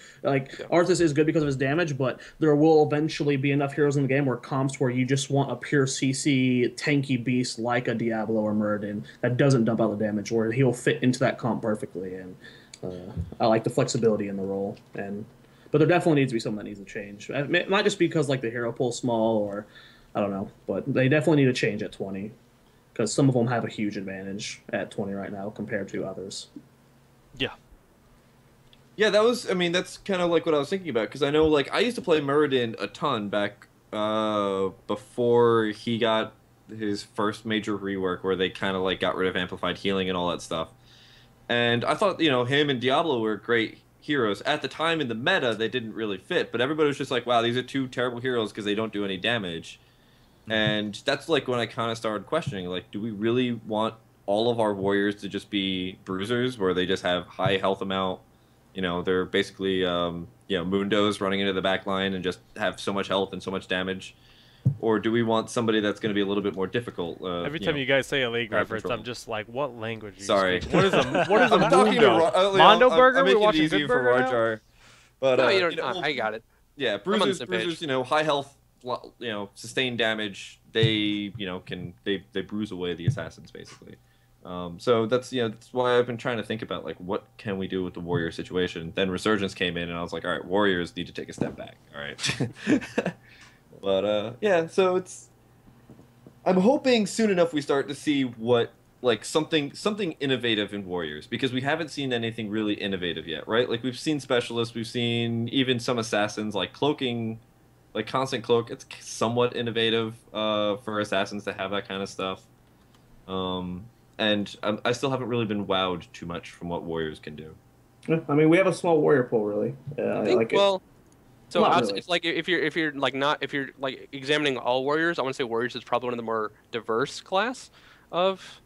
Arthas is good because of his damage, but there will eventually be enough heroes in the game where comps where you just want a pure CC tanky beast like a Diablo or Muradin that doesn't dump out the damage, where he'll fit into that comp perfectly. And I like the flexibility in the role. But there definitely needs to be something that needs to change. It might just be because like the hero pool's small, or I don't know, but they definitely need to change at 20. Because some of them have a huge advantage at 20 right now compared to others. Yeah. Yeah, that's kind of like what I was thinking about. Because I know, like, I used to play Muradin a ton back before he got his first major rework where they kind of, like, got rid of amplified healing and all that stuff. And I thought, him and Diablo were great heroes. At the time in the meta, they didn't really fit. But everybody was just like, wow, these are two terrible heroes because they don't do any damage. And that's like when I kind of started questioning, like, do we really want all of our warriors to just be bruisers where they just have high health amount? They're basically, Mundos running into the back line and just have so much health and so much damage. Or do we want somebody that's going to be a little bit more difficult? Every time you guys say a league reference, I'm just like, what language are you Sorry. speaking? What is a I'm talking Mundo? Mondo Burger? I'm We're making it watching easier Good for Burger now? RawrJar. But, No, you don't. I got it. Yeah, I'm on the bruisers, same page. high health, sustained damage. They, they bruise away the assassins basically. So that's why I've been trying to think about like what can we do with the warrior situation. Then Resurgence came in, and I was like, all right, warriors need to take a step back. All right, but yeah, so I'm hoping soon enough we start to see what like something innovative in warriors, because we haven't seen anything really innovative yet, right? Like we've seen specialists, we've seen even some assassins like cloaking. Like constant cloak, it's somewhat innovative for assassins to have that kind of stuff. And I still haven't really been wowed too much from what warriors can do. Yeah, I mean, we have a small warrior pool, really. I think, really. It's like if you're like examining all warriors, I want to say warriors is probably one of the more diverse class of.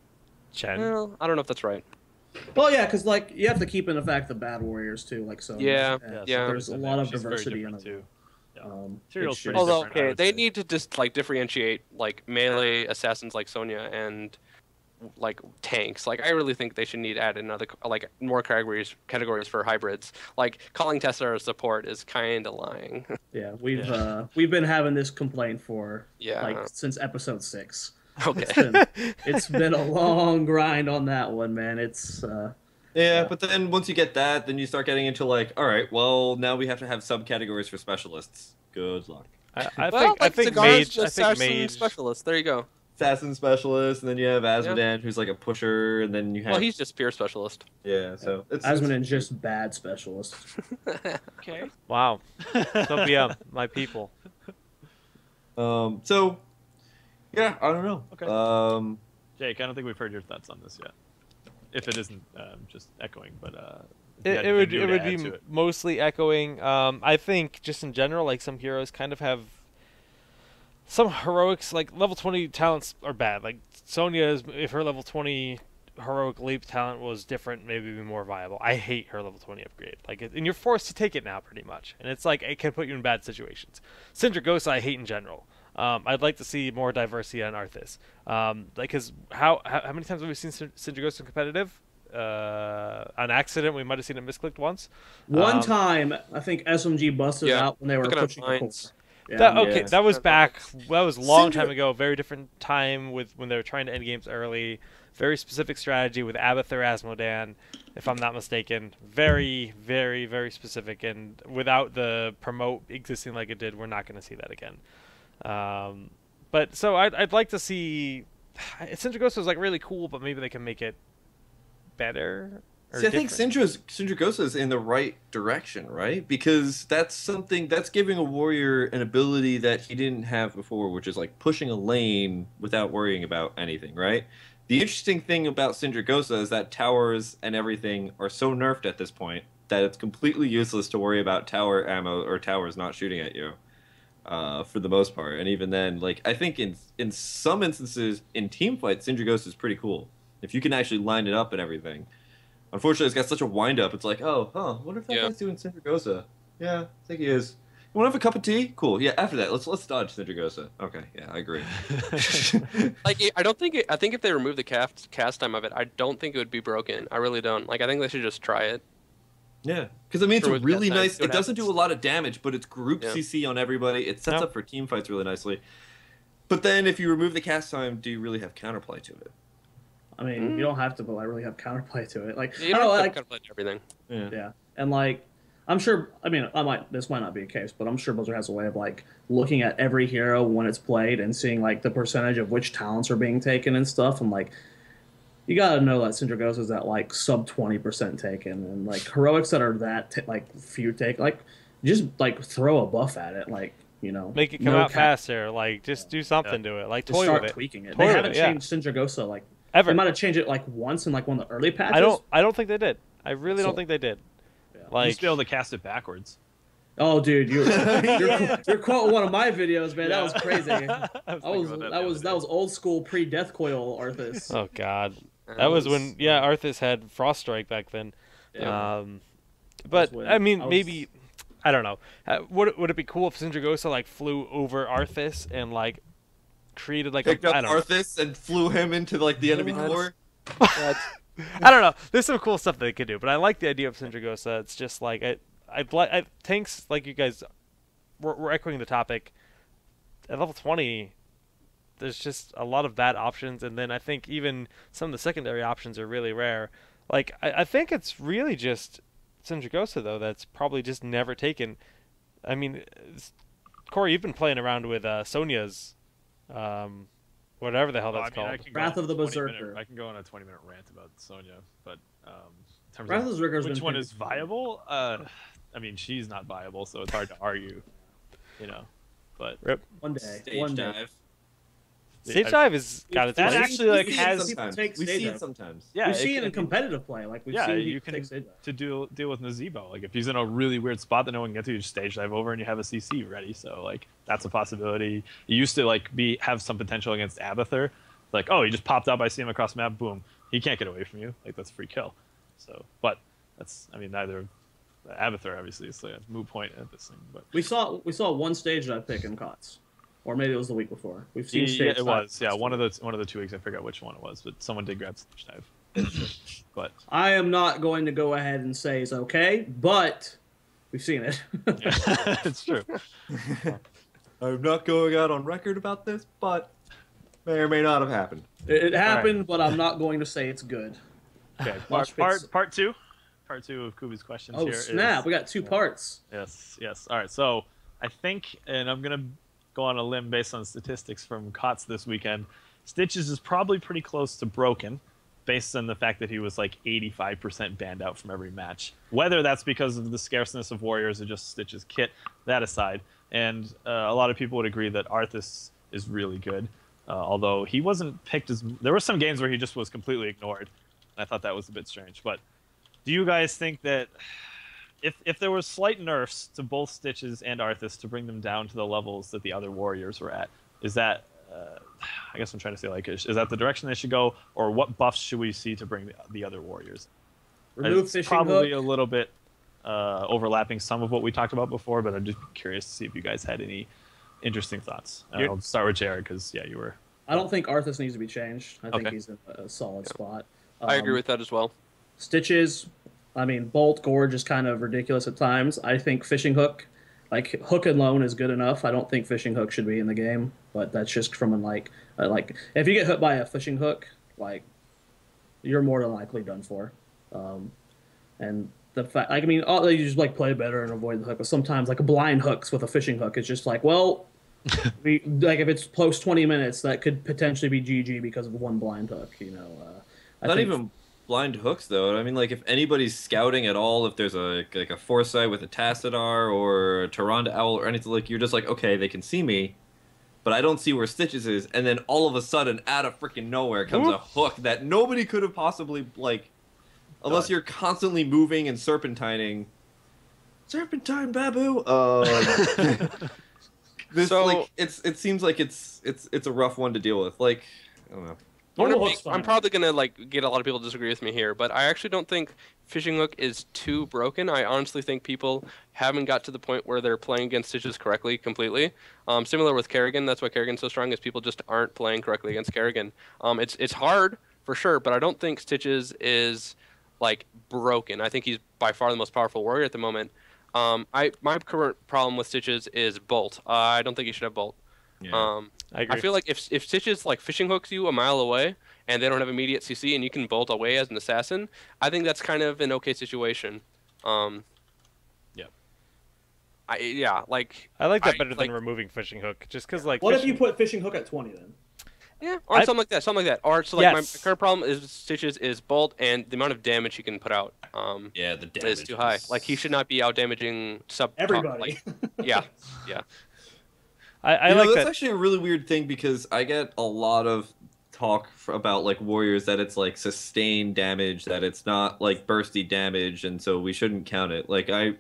Chen. Well, I don't know if that's right. Well, yeah, because like you have to keep in the fact the bad warriors too, like so. Yeah. So there's a lot of She's very diversity in different, them. too. It's pretty Although, different, I okay, would they say. need to just like differentiate like melee assassins like Sonya and like tanks. Like I really think they should add another like more categories for hybrids. Like calling Tessera a support is kind of lying. Yeah, we've been having this complaint for Yeah. since episode 6. Okay. It's been a long grind on that one, man. It's Yeah, but then once you get that, then you start getting into like, all right, well now we have to have subcategories for specialists. Good luck. I Well, think Cigar's mage. I think assassin mage. specialist. There you go. Assassin specialist, and then you have Asmodan, who's like a pusher, and then you have Well, he's just pure specialist. yeah. So it's Asmodeen's just bad specialist. Okay. Wow. So be my people. So yeah, I don't know. Okay. Jake, I don't think we've heard your thoughts on this yet. If it isn't just echoing, but if you had It would anything new to be add to it. mostly echoing. I think just in general, like some heroes kind of have some heroics. Like level 20 talents are bad. Like Sonya's, if her level 20 heroic leap talent was different, maybe it'd be more viable. I hate her level 20 upgrade. Like, and you're forced to take it now, pretty much. And it's like it can put you in bad situations. Syndra Ghost, I hate in general. I'd like to see more diversity on Arthas. Like, cause how many times have we seen Syndra Ghost in competitive? On accident, we might have seen it misclicked once. One time, I think SMG busted out when they were looking at pushing the core. mines. Okay, that was back. That was a long Syndra- time ago. Very different time with when they were trying to end games early. very specific strategy with Abathur Asmodan, if I'm not mistaken. Very, very, very specific. And without the promote existing like it did, we're not going to see that again. But so I'd like to see. Sindragosa is like really cool, but maybe they can make it better. See, I think Sindragosa is in the right direction, right? Because that's something that's giving a warrior an ability that he didn't have before, which is like pushing a lane without worrying about anything, right? The interesting thing about Sindragosa is that towers and everything are so nerfed at this point that it's completely useless to worry about tower ammo or towers not shooting at you, for the most part. And even then, like, I think in some instances in team fights, Sindragosa is pretty cool if you can actually line it up and everything. Unfortunately, it's got such a wind-up. It's like, oh, huh, wonder if that guy's doing Sindragosa. Yeah, I think he is. You want to have a cup of tea? Cool. Yeah, after that, let's dodge Sindragosa. Okay, yeah, I agree. Like, I think if they remove the cast time of it, I don't think it would be broken. I really don't. Like, I think they should just try it. Yeah, because I mean, it's a really nice. It doesn't do a lot of damage, but it's group CC on everybody. It sets up for team fights really nicely. But then, if you remove the cast time, do you really have counterplay to it? I mean, you don't have to, but I really have counterplay to it. Like, you don't have counterplay to everything. Yeah, and like, I'm sure. I mean, this might not be a case, but I'm sure Blizzard has a way of like looking at every hero when it's played and seeing like the percentage of which talents are being taken and stuff. And like, you gotta know that Sindragosa is at like sub 20% taken, and like heroics that are that like few take, like just like throw a buff at it, like. You know, make it come out faster. Like, just do something to it. Like, just start tweaking it. They haven't changed Sindragosa like ever. They might have changed it like once in like one of the early patches. I don't think they did. I really don't think they did. Yeah. Like, you used to be able to cast it backwards. Oh, dude, you're quoting one of my videos, man. That was crazy. That was old school pre-Death Coil Arthas. Oh God, that was when Arthas had Frost Strike back then. Yeah. But I mean, maybe. I don't know. Would it be cool if Sindragosa like flew over Arthas and like created like picked up Arthas and flew him into like the enemy core? I don't know. There's some cool stuff they could do, but I like the idea of Sindragosa. It's just like tanks, like you guys we're echoing the topic. At level 20, there's just a lot of bad options, and then I think even some of the secondary options are really rare. Like I think it's really just Sindragosa, though, that's probably just never taken. I mean, Corey, you've been playing around with Sonya's, whatever the hell that's called. Wrath of the Berserker. I can go on a 20-minute rant about Sonya, but in terms Wrath of the Berserker, which one is viable? I mean, she's not viable, so it's hard to argue, you know. But one day. Stage dive is got its that actually like has we see it sometimes. Yeah, we see it in competitive play. Like we've seen you can to deal with Nazebo. Like if he's in a really weird spot that no one can get to, you just stage dive over and you have a CC ready. So like that's a possibility. You used to like have some potential against Abathur. Like he just popped up. I see him across the map. Boom. He can't get away from you. Like that's a free kill. So, but that's neither. Abathur obviously is a moot point at this thing. But we saw one stage dive pick in COTS. Or maybe it was the week before. We've seen stage it was one of the 2 weeks. I forgot which one it was, but someone did grab stage dive. But I am not going to go ahead and say it's okay, but we've seen it. It's true. I'm not going out on record about this, but may or may not have happened. It happened, but I'm not going to say it's good. Okay, part two of Cooby's questions here. Oh snap! We got 2 parts. Yes. All right, so I think, and I'm gonna go on a limb based on statistics from COTS this weekend, Stitches is probably pretty close to broken based on the fact that he was like 85% banned out from every match. Whether that's because of the scarceness of warriors or just Stitches kit, that aside. And a lot of people would agree that Arthas is really good, although he wasn't picked as... There were some games where he just was completely ignored, and I thought that was a bit strange. But do you guys think that... If there was slight nerfs to both Stitches and Arthas to bring them down to the levels that the other warriors were at, is that, I guess I'm trying to say, like, is that the direction they should go, or what buffs should we see to bring the other warriors? Remove fishing probably hook. A little bit overlapping some of what we talked about before, but I'm just curious to see if you guys had any interesting thoughts. I'll start with Jared, because, you were... I don't think Arthas needs to be changed. I think he's in a solid spot. I agree with that as well. Stitches... I mean, Bolt, Gorge is kind of ridiculous at times. I think Fishing Hook, like, Hook alone is good enough. I don't think Fishing Hook should be in the game, but that's just from, like, if you get hit by a Fishing Hook, like, you're more than likely done for. And the fact, like, I mean, you just like play better and avoid the hook. But sometimes, like, blind hooks with a fishing hook, it's just like, well, like if it's post 20 minutes, that could potentially be GG because of one blind hook. I Not think, even blind hooks though. I mean, like if anybody's scouting at all, if there's a foresight with a Tassadar or a Tyrande Owl or anything, like you're just like, okay, they can see me, but I don't see where Stitches is, and then all of a sudden, out of freaking nowhere, comes a hook that nobody could have possibly unless you're constantly moving and serpentining. Serpentine Babu. It seems like it's a rough one to deal with. Like, I don't know. I'm probably gonna get a lot of people to disagree with me here, but I actually don't think fishing hook is too broken. I honestly think people haven't got to the point where they're playing against Stitches correctly completely. Similar with Kerrigan, that's why Kerrigan's so strong, is people just aren't playing correctly against Kerrigan. It's hard for sure, but I don't think Stitches is broken. I think he's by far the most powerful warrior at the moment. My current problem with Stitches is Bolt. I don't think he should have Bolt. Yeah. I agree. I feel like if Stitches fishing hooks you a mile away and they don't have immediate CC and you can bolt away as an assassin, I think that's kind of an okay situation. Yeah. I like that better than removing fishing hook, just because what if you put fishing hook at 20 then? Yeah, or something like that. Or so my current problem is Stitches is bolt and the amount of damage he can put out. Yeah, the damage is too high. Like he should not be out damaging everybody. Yeah. I like that's that. actually a really weird thing because I get a lot of talk about warriors that it's sustained damage, that it's not bursty damage, and so we shouldn't count it. It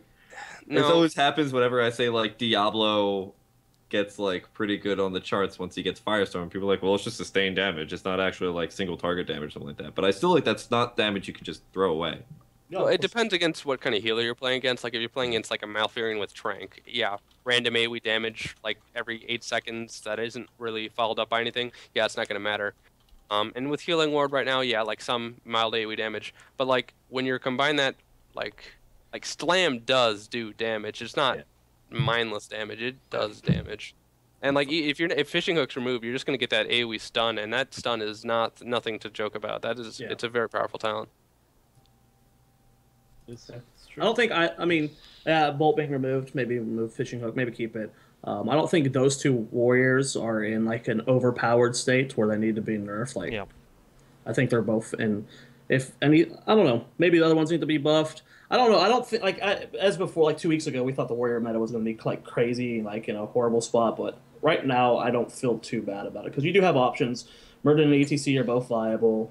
always happens whenever I say Diablo gets pretty good on the charts once he gets Firestorm. People are like, well, it's just sustained damage. It's not actually single target damage or something like that. But I still that's not damage you can just throw away. No, it depends against what kind of healer you're playing against. If you're playing against a Malfurion with Trank, yeah, random AoE damage every 8 seconds that isn't really followed up by anything, yeah, it's not going to matter. And with Healing Ward right now, yeah, some mild AoE damage. But when you're combine that, Slam does do damage. It's not mindless damage. It does damage. And if fishing hook's removed, you're just going to get that AoE stun, and that stun is nothing to joke about. It's a very powerful talent. I don't think Bolt being removed, maybe remove fishing hook, maybe keep it. I don't think those two warriors are in an overpowered state where they need to be nerfed. I think they're both in. I don't know. Maybe the other ones need to be buffed. I don't know. I don't think as before 2 weeks ago we thought the warrior meta was going to be crazy, in a horrible spot. But right now I don't feel too bad about it because you do have options. Murder and ETC are both viable.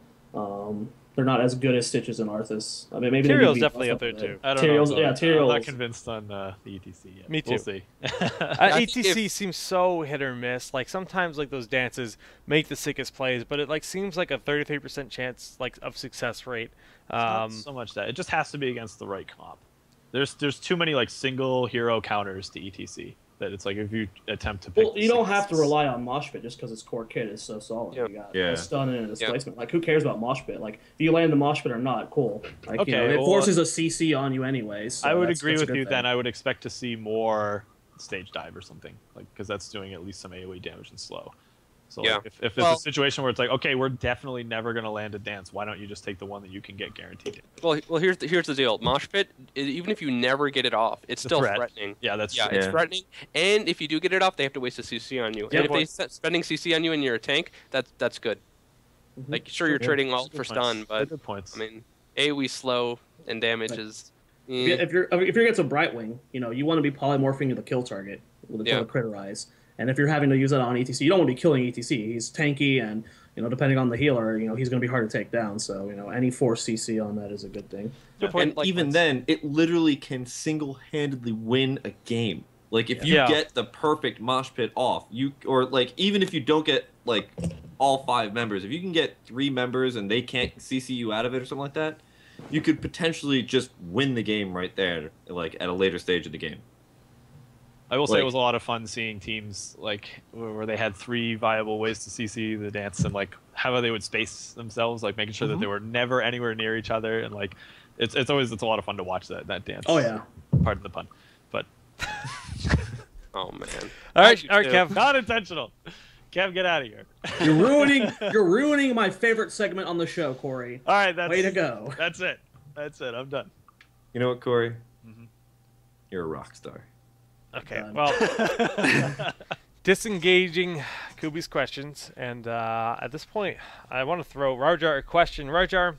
They're not as good as Stitches and Arthas. I mean, maybe Tyrael's definitely up there too. I don't know. Tyrael. I'm not convinced on the ETC yet. Me too. We'll see. ETC seems so hit or miss. Sometimes those dances make the sickest plays, but it seems like a 33% chance of success rate. Not so much that it just has to be against the right comp. There's too many single hero counters to ETC. That it's if you attempt to pick. Well, you don't have to rely on Mosh Pit just because its core kit is so solid. Yep. You got a stun and a displacement. Who cares about Mosh Pit? If you land the Mosh Pit or not, cool. It forces a CC on you anyways. So I would agree with you. Thing. Then I would expect to see more stage dive or something, because that's doing at least some AoE damage and slow. So if it's a situation where it's okay, we're definitely never going to land a dance, why don't you just take the one that you can get guaranteed? Well, here's the deal. Mosh Pit, even if you never get it off, it's still threatening. Yeah, that's true. It's threatening. And if you do get it off, they have to waste a CC on you. Yeah, and if they're spending CC on you and you're a tank, that's good. Mm-hmm. Sure, you're trading ult for stun, but good points. I mean, AoE slow and damage is. If you're against a Brightwing, you want to be polymorphing to the kill target with a criterize. And if you're having to use that on ETC, you don't want to be killing ETC. He's tanky, and depending on the healer, he's going to be hard to take down. So any force CC on that is a good thing. And even then, it literally can single-handedly win a game. If you get the perfect mosh pit off, even if you don't get all 5 members, if you can get 3 members and they can't CC you out of it or something like that, you could potentially just win the game right there, at a later stage of the game. I will say it was a lot of fun seeing teams where they had 3 viable ways to CC the dance and how they would space themselves, making sure that they were never anywhere near each other, and it's a lot of fun to watch that dance. Oh yeah, pardon the pun, but oh man. All right, Kev. Not intentional. Kev, get out of here. You're ruining my favorite segment on the show, Corey. All right, Way to go. That's it. I'm done. You know what, Corey? Mhm. You're a rock star. Okay, Done. well, disengaging Cooby's questions, and at this point, I want to throw RawrJar a question. RawrJar,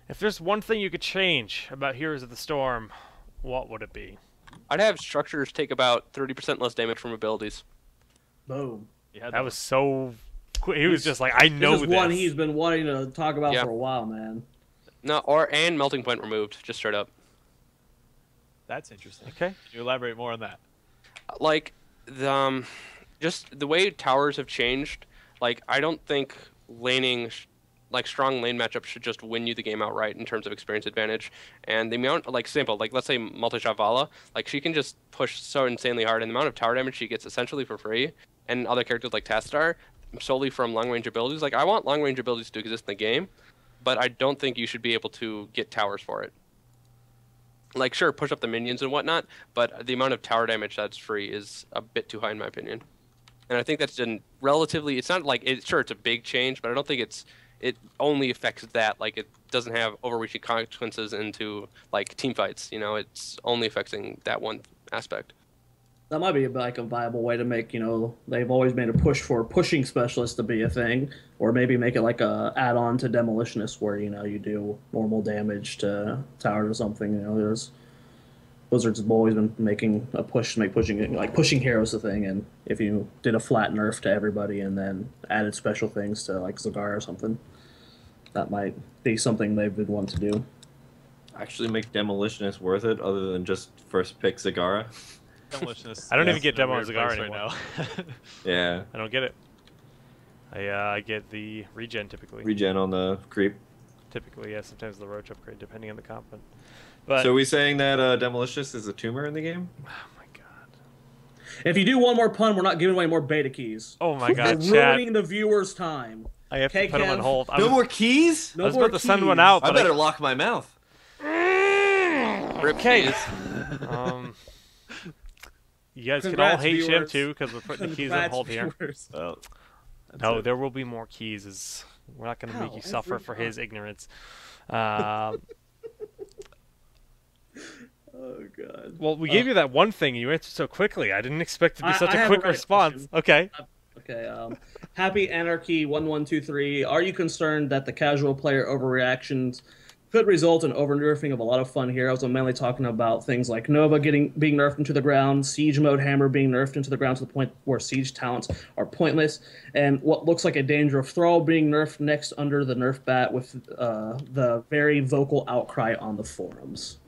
if there's one thing you could change about Heroes of the Storm, what would it be? I'd have structures take about 30% less damage from abilities. Boom. That was so quick. He was just like, I know This this. is one he's been wanting to talk about Yeah. for a while, man. No, and melting point removed, just straight up. That's interesting. Okay. Can you elaborate more on that? Like just the way towers have changed. Like I don't think laning, like strong lane matchups should just win you the game outright in terms of experience advantage. And the amount, like simple, like let's say multi-shot Vala, like she can just push so insanely hard, and the amount of tower damage she gets essentially for free. And other characters like Tastar, solely from long range abilities. Like I want long range abilities to exist in the game, but I don't think you should be able to get towers for it. Like sure, push up the minions and whatnot, but the amount of tower damage that's free is a bit too high in my opinion. And I think that's relatively. It's not like it's a big change, but I don't think it only affects that. Like it doesn't have overreaching consequences into like team fights. You know, it's only affecting that one aspect. That might be like a viable way to make, they've always made a push for pushing specialists to be a thing, or maybe make it like a add-on to demolitionist where, you do normal damage to towers or something. There's Blizzard's have always been making a push to make pushing heroes a thing, and if you did a flat nerf to everybody and then added special things to like Zagara or something, that might be something they've been wanting to do. Actually make Demolitionist worth it other than just first pick Zagara. I don't even get in a demo weird Zagara place anymore. Yeah. I don't get it. I get the regen typically. Regen on the creep. Typically, yeah. Sometimes the roach upgrade, depending on the comp. But So are we saying that Demolitionist is a tumor in the game? oh my god. If you do one more pun, we're not giving away more beta keys. Oh my god, You're chat. ruining the viewers' time. I have to Okay, put him on Kev. hold. No more keys? I was more about to send one keys. out, I but better lock my mouth. Rip Okay. keys. You guys can all Congrats, hate him viewers. too because we're putting the keys on Congrats, hold here. viewers. No, there will be more keys. We're not going to make How? you suffer Every for time. his ignorance. Oh god. Well, we gave you that one thing. You answered so quickly. I didn't expect it to be such I a have quick a right response. question. Okay. Okay. Happy Anarchy 1123. Are you concerned that the casual player overreactions could result in over-nerfing of a lot of fun heroes? I'm mainly talking about things like Nova being nerfed into the ground, Siege Mode Hammer being nerfed into the ground to the point where Siege talents are pointless, and what looks like a Danger of Thrall being nerfed next under the nerf bat with the very vocal outcry on the forums.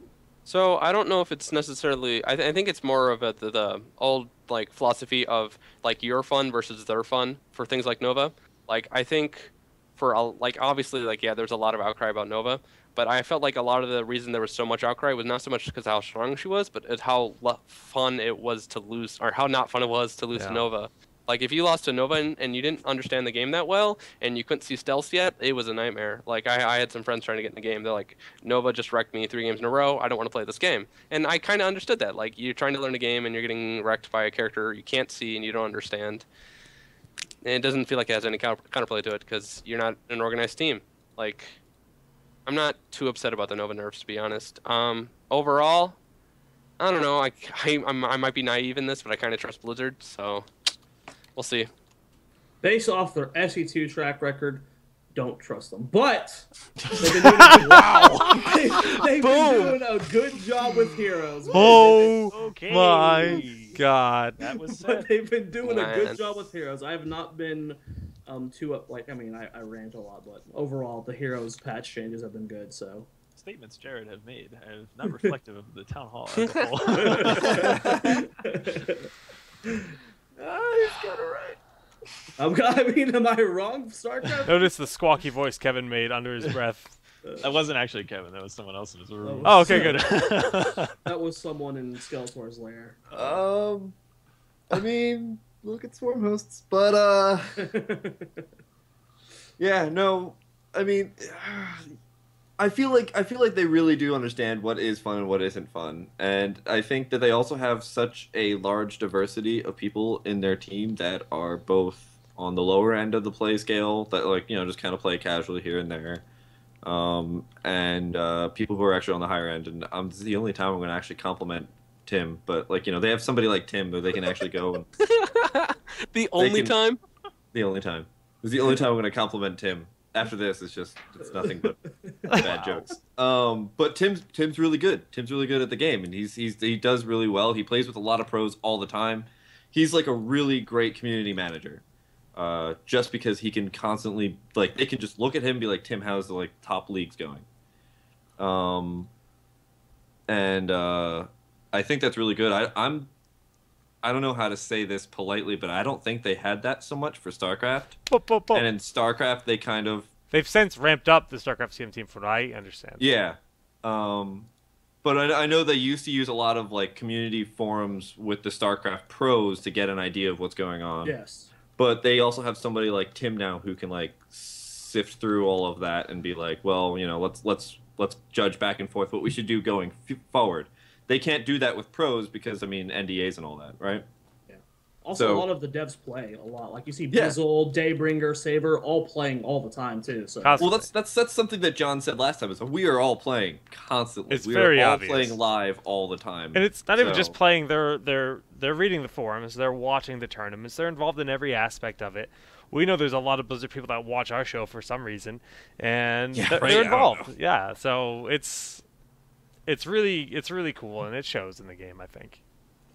So I don't know if it's necessarily. I think it's more of the old like philosophy of like your fun versus their fun for things like Nova. Like I think for like obviously like yeah, there's a lot of outcry about Nova, but I felt like a lot of the reason there was so much outcry was not so much because how strong she was, but it's how fun it was to lose, or how not fun it was to lose to Yeah. Nova. Like if you lost to Nova and you didn't understand the game that well and you couldn't see stealth yet, it was a nightmare. Like I had some friends trying to get in the game. They're like, Nova just wrecked me 3 games in a row. I don't want to play this game. And I kind of understood that. Like you're trying to learn a game and you're getting wrecked by a character you can't see and you don't understand. And it doesn't feel like it has any counterplay to it because you're not an organized team. Like I'm not too upset about the Nova nerfs, to be honest. Overall, I don't know. I might be naive in this, but I kind of trust Blizzard, so we'll see. Based off their SE2 track record, don't trust them. But they've been doing, they've been doing a good job with heroes. Oh Okay. my god. That was But said. they've been doing a Man. good job with heroes. I have not been too up. Like I mean, I rant a lot, but overall, the heroes patch changes have been good. So Statements Jared have made are not reflective of the town hall as a whole. He's got it right. I mean, am I wrong, StarCraft? Notice the squawky voice Kevin made under his breath. That wasn't actually Kevin. That was someone else in his room. Oh, okay, good. That was someone in Skeletor's lair. I mean, look at Swarm hosts, but yeah, no, I mean, I feel like they really do understand what is fun and what isn't fun, and I think that they also have such a large diversity of people in their team that are both on the lower end of the play scale that like just kind of play casually here and there, and people who are actually on the higher end. And this is the only time I'm going to actually compliment Tim, but like they have somebody like Tim who they can actually go and The only time. the only time. It's the only time I'm going to compliment Tim. After this, it's nothing but bad jokes. But Tim's really good. Tim's really good at the game, and he does really well. He plays with a lot of pros all the time. He's like a really great community manager. Just because he can constantly like they can just look at him and be like, Tim, how's the like top leagues going? I think that's really good. I don't know how to say this politely, but I don't think they had that so much for StarCraft. And in StarCraft, they've since ramped up the StarCraft CM team, from what I understand. Yeah. But I know they used to use a lot of like community forums with the StarCraft pros to get an idea of what's going on. Yes. But they also have somebody like Tim now who can like sift through all of that and be like, well, let's judge back and forth what we should do going forward. They can't do that with pros because NDAs and all that, right? Yeah. Also, a lot of the devs play a lot. Like you see Bizzle, Daybringer, Saber all playing all the time too. So well, that's something that John said last time. Is we are all playing constantly. It's very obvious. Playing live all the time. And it's not even just playing. They're reading the forums. They're watching the tournaments. They're involved in every aspect of it. We know there's a lot of Blizzard people that watch our show for some reason, and they're involved. Yeah, so it's really cool, and it shows in the game, I think.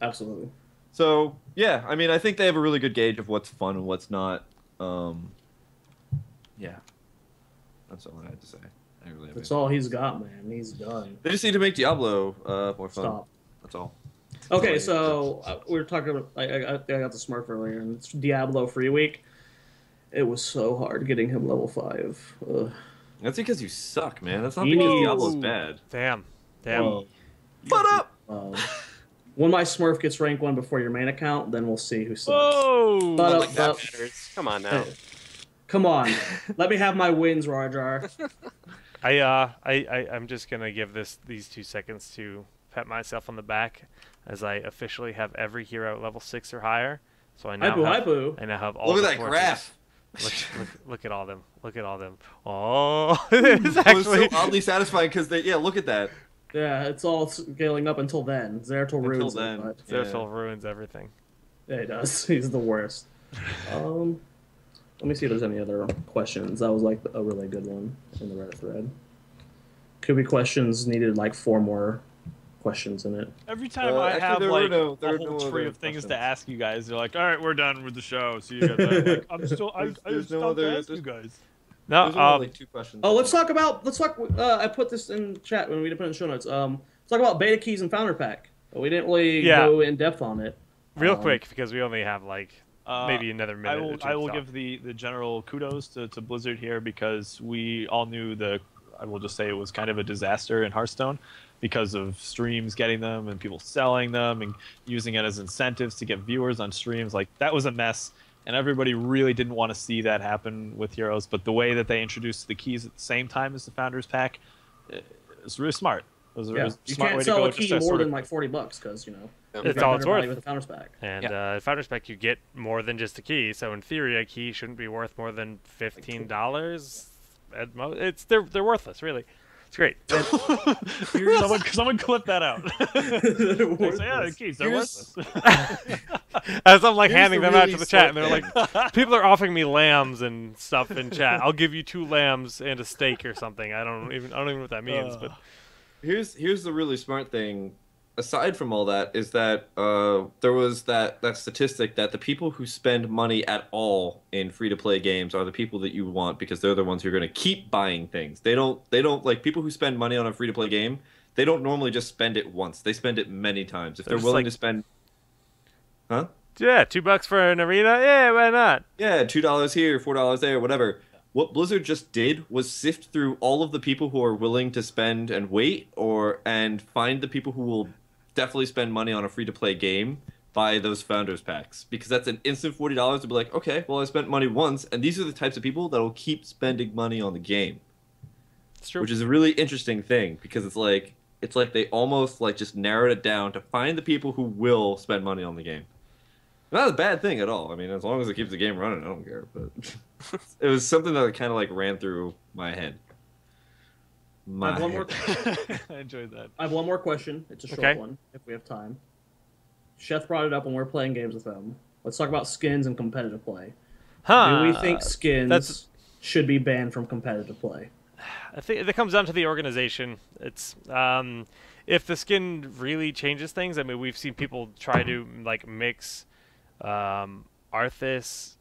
Absolutely. So yeah, I think they have a really good gauge of what's fun and what's not. Yeah, that's all I had to say. That's all he's got, man. He's done. They just need to make Diablo more fun. Stop. That's all. Okay, so we were talking about. I got the Smurf earlier, and it's Diablo free week. It was so hard getting him level 5. Ugh. That's because you suck, man. That's not because Diablo's bad. Damn. Shut up! When my Smurf gets rank 1 before your main account, then we'll see who sucks. Whoa! That matters. Come on now. Come on. Let me have my wins, RawrJar. I'm just gonna give these 2 seconds to pat myself on the back, as I officially have every hero at level 6 or higher. So I now have all. Look at that graph. Look at all them. Look at all them. Oh, it's actually so oddly satisfying because look at that. Yeah, it's all scaling up until then. Zeratul ruins then. it. Zeratul ruins everything. Yeah, he does. He's the worst. Let me see if there's any other questions. That was like a really good one in the Reddit thread. Cooby questions needed like 4 more questions in it. Every time I have like a whole tree of things to ask you guys, they're like, "All right, we're done with the show. See you guys." Like, I'm still, I still to ask you guys. No, like 2 questions. Oh, let's talk. I put this in chat when we put it in show notes. Let's talk about beta keys and founder pack. We didn't really go in depth on it. Real quick, because we only have like maybe another minute. I will give the general kudos to Blizzard here, because we all knew I will just say it was kind of a disaster in Hearthstone because of streams getting them and people selling them and using it as incentives to get viewers on streams. Like, that was a mess. And everybody really didn't want to see that happen with Heroes, but the way that they introduced the keys at the same time as the Founders Pack is really smart. It was a really smart way to go. You can't sell a key more than like $40 because it's all it's worth with the Founders Pack. And Founders Pack, you get more than just a key. So in theory, a key shouldn't be worth more than $15 at most. They're worthless, really. It's great. Someone clip that out. The keys, they're worthless. As I'm like handing them out to the chat, and they're like, people are offering me lambs and stuff in chat. I'll give you 2 lambs and a steak or something. I don't even know what that means. But here's the really smart thing. Aside from all that, is that there was that statistic that the people who spend money at all in free-to-play games are the people that you want, because they're the ones who are going to keep buying things. They don't like people who spend money on a free-to-play game. They don't normally just spend it once. They spend it many times. If they're willing to spend, huh? Yeah, $2 for an arena. Yeah, why not? Yeah, $2 here, $4 there, whatever. What Blizzard just did was sift through all of the people who are willing to spend and wait, and find the people who will definitely spend money on a free-to-play game, buy those Founders Packs. Because that's an instant $40 to be like, okay, well, I spent money once, and these are the types of people that will keep spending money on the game. It's true. Which is a really interesting thing, because it's like they almost like just narrowed it down to find the people who will spend money on the game. Not a bad thing at all. I mean, as long as it keeps the game running, I don't care. But it was something that kind of like ran through my head. I have one more. I enjoyed that. I have one more question. It's a short Okay. one, if we have time. Chef brought it up when we were playing games with him. Let's talk about skins and competitive play. Huh. Do we think skins that's- should be banned from competitive play? I think it comes down to the organization. It's if the skin really changes things. I mean, we've seen people try to like mix Arthas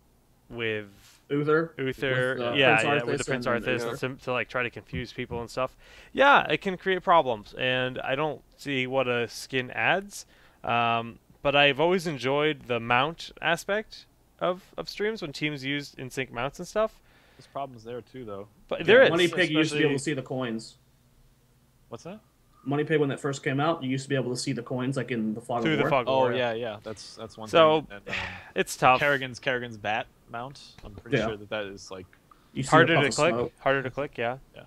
with Uther? Uther, With, yeah, Prince yeah, with Arthas the Prince and then, Arthas to like try to confuse people and stuff. Yeah, it can create problems, and I don't see what a skin adds. But I've always enjoyed the mount aspect of streams when teams use in sync mounts and stuff. There's problems there too, though. But there is. Money Pig used to be able to especially- see the coins. What's that? Money Pig, when that first came out, you used to be able to see the coins like in the Fog Through of the War. fog. Oh War. yeah. That's one So, thing. And, It's tough. Kerrigan's bat mount. I'm pretty Yeah. sure that is like You see Harder the to puff of click. smoke. Harder to click. Yeah. yeah.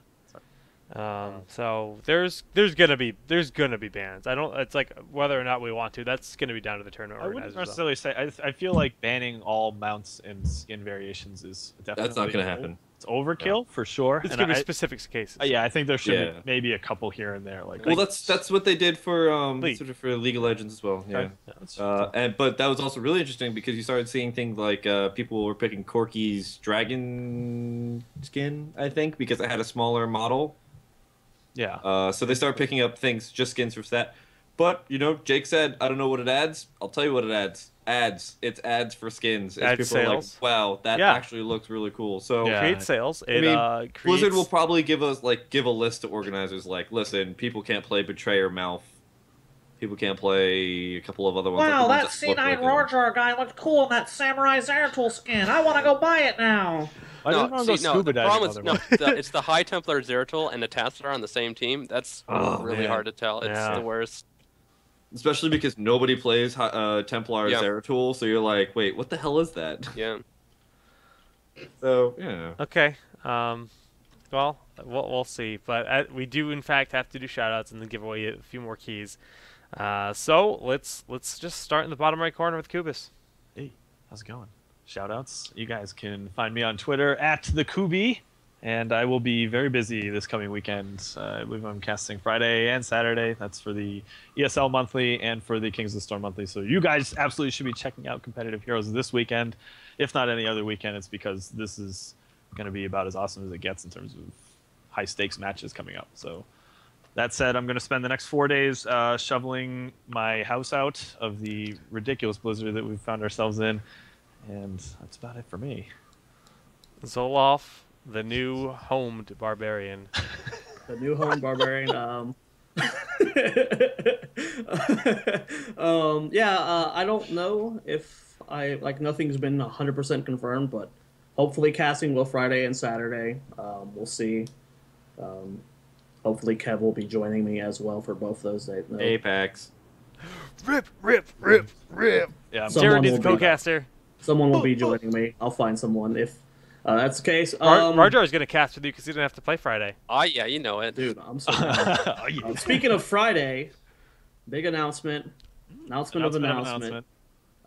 So there's gonna be bans. I don't. It's like whether or not we want to. That's gonna be down to the tournament I wouldn't organizers. necessarily say. I feel like banning all mounts and skin variations is definitely That's not going to happen. It's overkill for sure. It's and gonna be I- specific cases. yeah, I think there should Yeah. be maybe a couple here and there. Like, Well, that's what they did for League. sort of for League of Legends as well. Yeah. Okay. Yeah, that's- But that was also really interesting because you started seeing things like people were picking Corky's dragon skin, I think, because it had a smaller model. yeah. So they started picking up things, just skins for that. But, Jake said, I don't know what it adds. I'll tell you what it adds. Ads. It's ads for skins. As Ads people are sales. like, wow, that Yeah. actually looks really cool. So Yeah. Create sales. It mean, creates. Blizzard will probably give a list to organizers like, listen, people can't play Betrayer Mouth. People can't play a couple of other ones. Wow, like, that just look C9 like them. RawrJar guy looked cool in that Samurai Zeratul skin. I want to go buy it now. Why does everyone go scuba the diving problem while is they're it's the High Templar Zeratul and the Tassadar on the same team. That's Oh, really man. hard to tell. It's Yeah. the worst. Especially because nobody plays Templar Yeah. Zeratul, so you're like, wait, what the hell is that? Yeah. So, yeah. Okay. Well, we'll see. But we do, in fact, have to do shoutouts and then give away a few more keys. So let's just start in the bottom right corner with Kubis. Hey, how's it going? Shoutouts. You guys can find me on Twitter at the Cooby, and I will be very busy this coming weekend. I believe I'm casting Friday and Saturday. That's for the ESL monthly and for the Kings of the Storm monthly. So you guys absolutely should be checking out Competitive Heroes this weekend. If not any other weekend, it's because this is going to be about as awesome as it gets in terms of high stakes matches coming up. So that said, I'm going to spend the next 4 days shoveling my house out of the ridiculous blizzard that we've found ourselves in. And that's about it for me. Zoloff, the new homed barbarian. The new home barbarian. I don't know if nothing's been 100% confirmed, but hopefully casting will Friday and Saturday. We'll see. Hopefully Kev will be joining me as well for both those days. No, Apex. Rip. Yeah, So- Jared Someone is will be- co-caster. someone will be joining me. I'll find someone if that's the case. RawrJar is going to cast with you because he didn't have to play Friday. Yeah, you know it. Dude, I'm so down. Oh, yeah. Speaking of Friday, big announcement. Announcement of Announcement.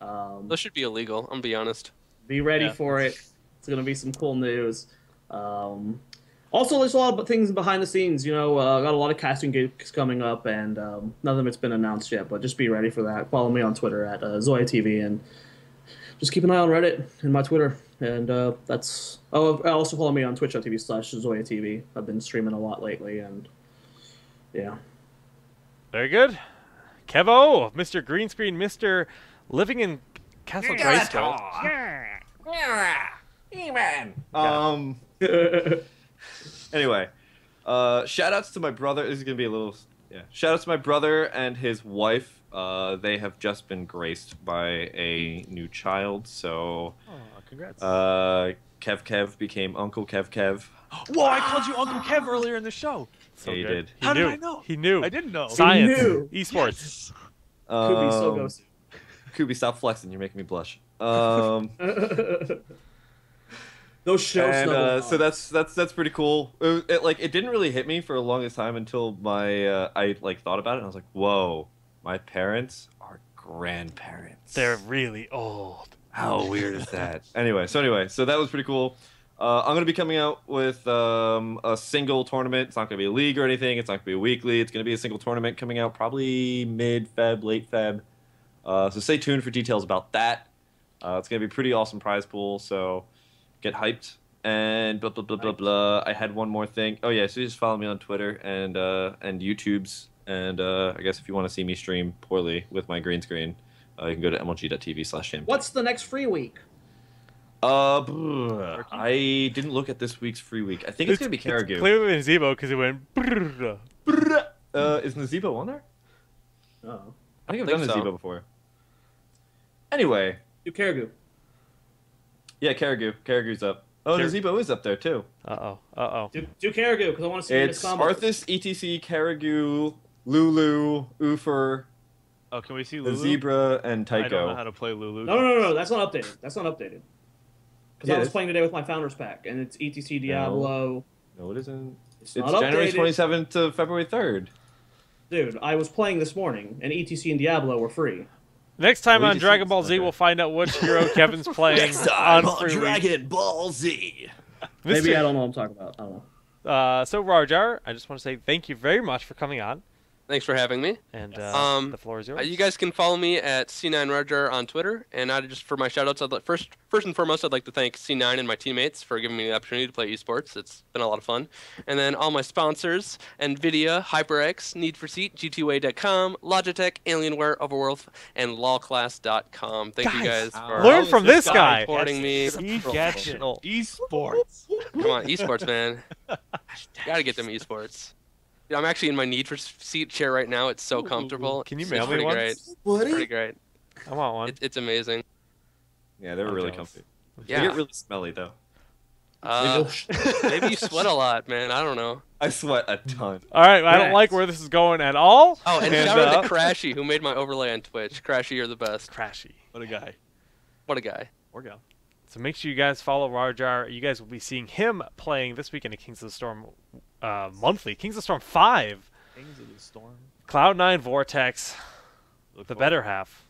announcement. Those should be illegal. I'm gonna be honest. Be ready Yeah. for it. It's gonna be some cool news. Also, there's a lot of things behind the scenes. Got a lot of casting gigs coming up, and none of them it's been announced yet. But just be ready for that. Follow me on Twitter at ZoyaTV, and just keep an eye on Reddit and my Twitter. And that's. Oh, also follow me on Twitch.tv/ZoyaTV. I've been streaming a lot lately, and yeah. Very good. Kevo, Mr. Green Screen, Mr. Living in Castle Grayskull. Anyway, shout outs to my brother. This is gonna be a little, shout outs to my brother and his wife. They have just been graced by a new child. So, Oh, congrats. Kev became Uncle Kev. Whoa, I called you Uncle Kev earlier in the show. So Yeah, you good. did. He How knew. did I know? He knew. I didn't know. Science. knew. Esports. Could be so Um, ghosted. Kubi, stop flexing. You're making me blush. Those shows. And so that's pretty cool. It didn't really hit me for the longest time until I thought about it and I was like, whoa, my parents are grandparents. They're really old. How weird is that? Anyway, so that was pretty cool. I'm going to be coming out with a single tournament. It's not going to be a league or anything. It's not going to be a weekly. It's going to be a single tournament coming out probably mid-Feb, late Feb. So stay tuned for details about that. It's going to be a pretty awesome prize pool, so get hyped. And blah, blah, blah, blah, blah. I had one more thing. Oh, yeah, so you just follow me on Twitter and YouTube's. And I guess if you want to see me stream poorly with my green screen, you can go to mlg.tv/champ. What's the next free week? I didn't look at this week's free week. I think it's going to be Caragoo. It's clearly Nazebo because it went. Brrr. Is Nazebo on there? Oh. I think I've think done so. Nazebo before. Anyway. Do Caragoo. Yeah, Caragoo. Caragoo's up. Oh, Nazebo is up there, too. Uh-oh. Do Caragoo, because I want to see It's Miss Combo. Arthas, ETC, Caragoo, Lulu, Ufer, Oh, can we see the Lulu? Zebra, and I don't know Tycho. how to play Lulu. No. That's not updated. That's not updated. Because Yeah, I was it's- playing today with my Founders Pack, and it's ETC Diablo. No, it isn't. It's It's not January updated. 27th to February 3rd. Dude, I was playing this morning, and ETC and Diablo were free. Next time We on just- Dragon Ball Z, okay. we'll find out which hero Kevin's playing on free week. Ball Z. Maybe I don't know what I'm talking about. I don't know. So RawrJar, I just want to say thank you very much for coming on, Thanks for having me. and Yes. the floor is yours. You guys can follow me at C9RawrJar on Twitter, and for my shoutouts, first and foremost, I'd like to thank C9 and my teammates for giving me the opportunity to play esports. It's been a lot of fun. And then all my sponsors: NVIDIA, HyperX, Need for Seat, GTWay.com, Logitech, Alienware, Overworld, and LawClass.com. Thank you guys for learn from this guy. supporting me. He gets it. Esports. Come on, esports, man. Gotta get them esports. I'm actually in my Need for Seat chair right now. It's so comfortable. Can you It's mail me pretty one? great. It's pretty great. I want one. It's amazing. Yeah, they were I'm really jealous. comfy. Yeah. They get really smelly, though. Maybe you sweat a lot, man. I don't know. I sweat a ton. All right, I don't Correct. like where this is going at all. Oh, and shout out to Crashy, who made my overlay on Twitch. Crashy, you're the best. Crashy. What a guy. What a guy. Or gal. So make sure you guys follow RawrJar. You guys will be seeing him playing this weekend at Kings of the Storm monthly. Kings of the Storm 5. Kings of the Storm. Cloud9 Vortex, Look the forward. better half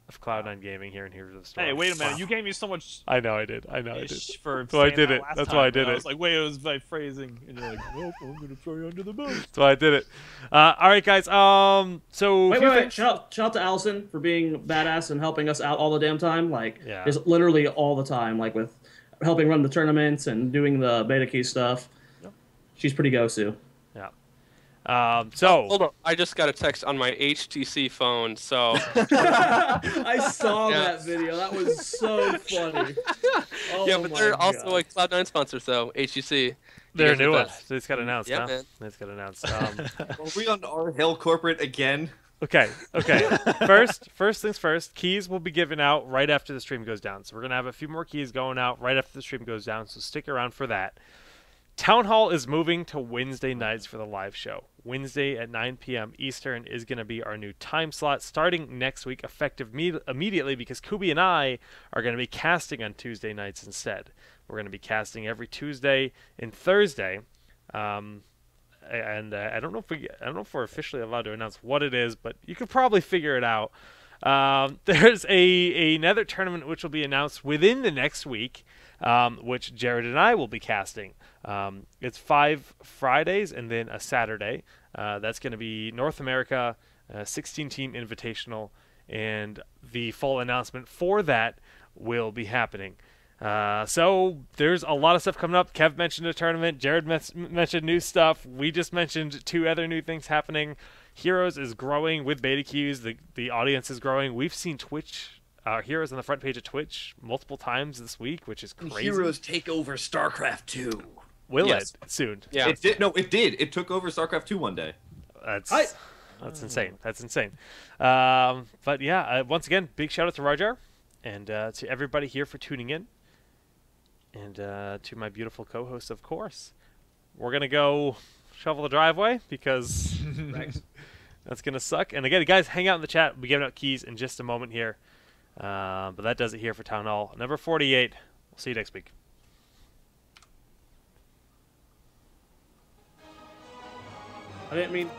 of Cloud9 Gaming here in Heroes of the Storm. Hey, wait a minute. You gave me so much I know I did. I know I did. ish for So I saying did that it. last That's time, why I and did I it. was like, wait, it was my phrasing. And you're like, nope, I'm going to throw you under the bus. That's why I did it. All right, guys. So Wait, few wait. things- Shout out to Allison for being badass and helping us out all the damn time. Like, Yeah. just literally all the time. Like, with helping run the tournaments and doing the beta key stuff. Yep. She's pretty go-to. So Hold on. I just got a text on my HTC phone, so I saw Yeah. that video. That was so funny. Oh yeah, but my they're also God. a Cloud9 sponsor, so HTC. they're You guys are new the one. best. They just got announced. Yeah, huh? man. They just got announced. Are we on our Hill corporate again? Okay. First things first. Keys will be given out right after the stream goes down. So we're gonna have a few more keys going out right after the stream goes down. So stick around for that. Town Hall is moving to Wednesday nights for the live show. Wednesday at 9 p.m. Eastern is going to be our new time slot starting next week, effective immediately, because Cooby and I are going to be casting on Tuesday nights instead. We're going to be casting every Tuesday and Thursday. And I don't know if we're officially allowed to announce what it is, but you could probably figure it out. There's another tournament which will be announced within the next week, which Jared and I will be casting. It's 5 Fridays and then a Saturday. That's going to be North America 16-team invitational, and the full announcement for that will be happening. So there's a lot of stuff coming up. Kev mentioned a tournament. Jared mentioned new stuff. We just mentioned 2 other new things happening. Heroes is growing with beta queues. The audience is growing. We've seen Twitch Heroes on the front page of Twitch multiple times this week, which is crazy. Heroes take over StarCraft 2. Will Yes. it soon? Yeah. It did. No, it did. It took over StarCraft 2 one day. That's insane. That's insane. But yeah, once again, big shout out to RawrJar and to everybody here for tuning in, and to my beautiful co-host, of course. We're gonna go shovel the driveway because that's gonna suck. And again, guys, hang out in the chat. We'll be giving out keys in just a moment here. But that does it here for Town Hall number 48. We'll see you next week. I didn't mean...